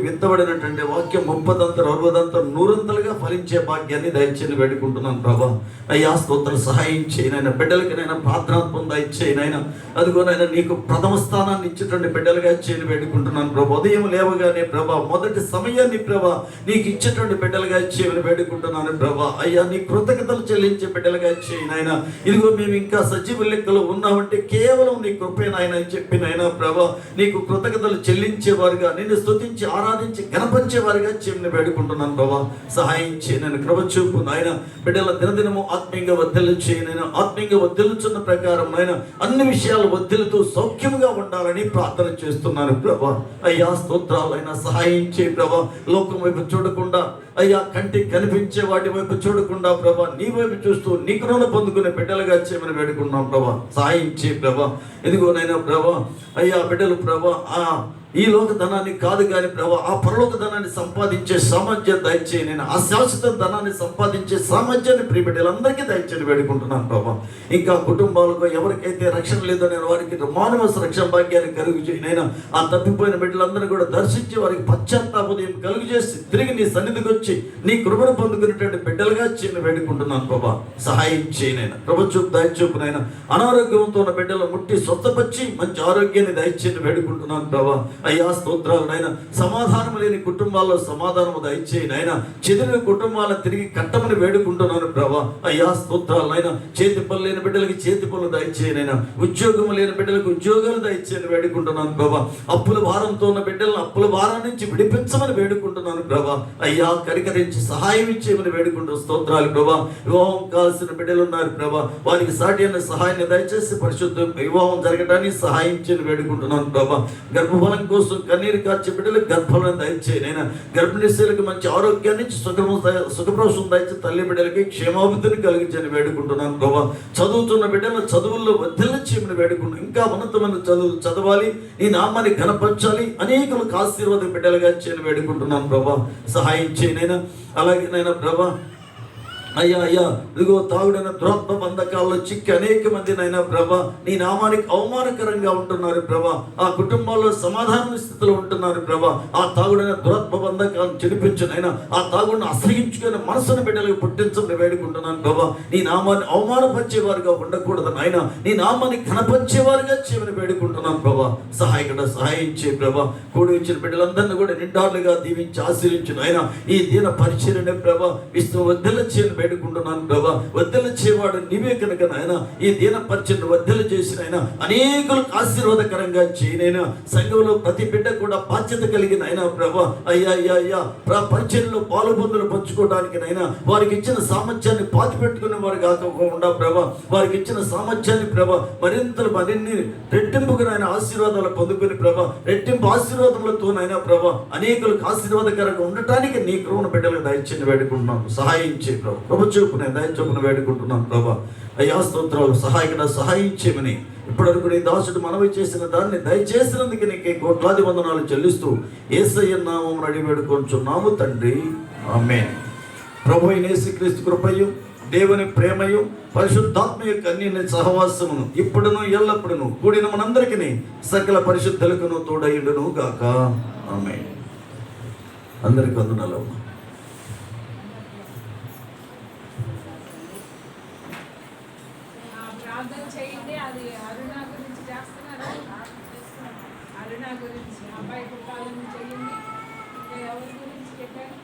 విత్తబడినటువంటి వాక్యం 30దంతలు 60దంతలు 100ంతలుగా ఫలించే భాగ్యాన్ని దయచేసి వేడుకుంటున్నాను ప్రభా. అయ్యా స్తోత్రం, సహాయం చేయనైనా బిడ్డలకి నైనా ప్రార్థనాత్మం దయచేయనైనా. అదిగోనైనా నీకు ప్రథమ స్థానాన్ని ఇచ్చేటువంటి బిడ్డలుగా చేయని వేడుకుంటున్నాను ప్రభా. ఉదయం లేవగానే ప్రభా మొదటి సమయాన్ని ప్రభా నీకు ఇచ్చేటువంటి బిడ్డలుగా చేయని వేడుకుంటున్నాను ప్రభా. అయ్యా నీ కృతజ్ఞతలు చెల్లించే బిడ్డలుగా చేయనైనా. ఇదిగో మేము ఇంకా సజీవ లెక్కలో ఉన్నామంటే కేవలం నీ కృపే నాయన అని చెప్పి నాయన ప్రభా నీకు కృతజ్ఞతలు చెల్లించేవారుగా, నిన్ను స్తుతించి ఆరాధించి గణపరిచేవారుగా చేయని వేడుకుంటున్నాను ప్రభా. సహాయం చేయనైనా, కృప చూపు నాయన. బిడ్డల దినదినము ఆత్మీయంగా వర్ధిల్లు చేయనైనా. ఆత్మీయంగా వర్ధిల్లుచున్న ప్రకారం నాయన అన్ని విషయాలు వర్ధిల్లుతూ సౌఖ్యముగా ఉండాలని ప్రార్థన చేస్తున్నాను ప్రభా. అయ్యా స్తోత్రాలైనా సహాయం చేయ ప్రభా. లోకం వైపు చూడకుండా అయ్యా, కంటికి కనిపించే వాటి వైపు చూడకుండా ప్రభా నీ వైపు చూస్తూ నీ కృప పొందుకునే బిడ్డలుగా చేయమని వేడుకున్నాం ప్రభా. సహాయం చేయ ప్రభా. ఇదిగోనైనా ప్రభా అయ్యా బిడ్డలు ప్రభా ఈ లోక ధనాన్ని కాదు కానీ ప్రభా ఆ పరలోక ధనాన్ని సంపాదించే సామర్థ్యం దయచేయి. నేను ఆ శాశ్వత ధనాన్ని సంపాదించే సామర్థ్యాన్ని ప్రియ బిడ్డలందరికీ దయచేసి వేడుకుంటున్నాను ప్రభా. ఇంకా కుటుంబాలకు ఎవరికైతే రక్షణ లేదో నేను వారికి మానవ రక్షణ భాగ్యాన్ని కలుగు చేయనైనా. ఆ తప్పిపోయిన బిడ్డలందరూ కూడా దర్శించి వారికి పశ్చాత్తాపదయం కలుగు చేసి తిరిగి నీ సన్నిధికి వచ్చి నీ కృపను పొందుకునేటువంటి బిడ్డలుగా చేయని వేడుకుంటున్నాను ప్రభా. సహాయం చేయనైనా, కృప చూపు దయచూపునైనా. అనారోగ్యంతో ఉన్న బిడ్డలు ముట్టి స్వస్థపరిచి మంచి ఆరోగ్యాన్ని దయచేసి వేడుకుంటున్నాను ప్రభా. అయ్యా స్తోత్రాలు నాయన. సమాధానం లేని కుటుంబాల్లో సమాధానము దయచేయి నాయన. చెదిరిన కుటుంబాలను తిరిగి కట్టమని వేడుకుంటున్నాను ప్రభా. అయ్యా స్తోత్రాలు నాయన. చేతి పనులు లేని బిడ్డలకి చేతి పనులు దయచేయి నాయన. ఉద్యోగం లేని బిడ్డలకు ఉద్యోగాలు దయచేయని వేడుకుంటున్నాను ప్రభా. అప్పుల భారంతో ఉన్న బిడ్డలను అప్పుల భారం నుంచి విడిపించమని వేడుకుంటున్నాను ప్రభా. అయ్యా కరికరించి సహాయం ఇచ్చేయమని వేడుకుంటూ స్తోత్రాలు ప్రభా. వివాహం కావాల్సిన బిడ్డలు ఉన్నారు ప్రభా. వారికి సాటి అయిన సహాయాన్ని దయచేసి పరిశుద్ధ వివాహం జరగడానికి సహాయం చేయని వేడుకుంటున్నాను ప్రభా. గర్భఫలం కోసం కన్నీరు కార్చే బిడ్డలకు గర్భఫలం దయచేయి నైనా. గర్భిణీ స్త్రీలకు మంచి ఆరోగ్యాన్ని సుఖప్రసవం దయచేసి తల్లి బిడ్డలకి క్షేమాభివృద్ధిని కలిగించని వేడుకుంటున్నాను ప్రభా. చదువుతున్న బిడ్డలను చదువుల్లో వర్ధిల్ల చేయమని వేడుకుంటున్నాను. ఇంకా ఉన్నతమైన చదువులు చదవాలి, నీ నామాన్ని ఘనపరచాలి, అనేకులకు ఆశీర్వాదం బిడ్డలుగా చేయని వేడుకుంటున్నాను ప్రభా. సహాయం చేయనైనా. అలాగే నైనా ప్రభా అయ్యా అయ్యా ఇదిగో తాగుడైన దురాత్మ బంధకాల్లో చిక్కి అనేక మంది నైనా ప్రభా నీ నామానికి అవమానకరంగా ఉంటున్నారు ప్రభా. ఆ కుటుంబాల్లో సమాధాన స్థితిలో ఉంటున్నారు ప్రభా. ఆ తాగుడైన దురాత్మ బంధకాలను చెడిపించునైనా. ఆ తాగుడిని అసహించుకుని మనసును బిడ్డలకు పుట్టించమని వేడుకుంటున్నాను ప్రభా. నీ నామాన్ని అవమానపరిచేవారుగా ఉండకూడదు నాయన. నీ నామాన్ని ఘనపరిచేవారుగా చేయమని వేడుకుంటున్నాను ప్రభా. సహాయం చేయ ప్రభా. కూడి వచ్చిన బిడ్డలందరినీ కూడా నిండాలుగా దీవించి ఆశీర్వించు నాయన. ఈ దీన పరిచర్యనే ప్రభా విష్ణు వద్దల చేయని వేడుకుంటున్నాను ప్రభా. వద్దలు చేయవాడు నీవే కనుక నాయన. ఈ దీన పరిచయను వద్దలు చేసిన ఆయన అనేకులకు ఆశీర్వాదకరంగా చేయనైనా. సంఘంలో ప్రతి బిడ్డ కూడా బాధ్యత కలిగిన ఆయన ప్రభా. అయ్యా అయ్యా అయ్యా పరిచయంలో పాలుబందులు పంచుకోవడానికి నైనా వారికి ఇచ్చిన సామర్థ్యాన్ని పాతి పెట్టుకునే వారు కాకుండా ప్రభా వారికి ఇచ్చిన సామర్థ్యాన్ని ప్రభా మరిన్ని రెట్టింపుగా నాయన ఆశీర్వాదాలు పొందుకుని ప్రభా రెట్టింపు ఆశీర్వాదములతోనైనా ప్రభా అనేకులకు ఆశీర్వాదకరంగా ఉండటానికి నీ కృపను బిడ్డలకు దయచేసి వేడుకుంటున్నాను. సహాయం చేయ ప్రభా. కృప చూపునే దయచూపును వేడుకుంటున్నాను ప్రభా. అయ్యా స్తోత్రాలు. సహాయం చేయమని ఇప్పటివరకు నీ దాసుడు మనవి చేసిన దాన్ని దయచేసినందుకు నీకే కోట్లాది వందనాలు చెల్లిస్తూ యేసయ్య నామమున అడిగి వేడుకొంచున్నాము తండ్రి. ఆమేన్. ప్రభు అయిన యేసుక్రీస్తు కృపయు దేవుని ప్రేమయు పరిశుద్ధాత్మ యొక్క అన్యోన్య సహవాసమును ఇప్పుడును ఎల్లప్పుడును కూడిన మనందరికీ సకల పరిశుద్ధులకును తోడయుండును గాక. ఆమేన్. అందరికీ వందనాలు. ప్రార్థన చేయండి. అది అరుణ గురించి చేస్తున్నారా? అరుణ గురించి అబ్బాయి పుట్టాలని చేయండి. ఇంకా ఎవరి గురించి చెప్పారు?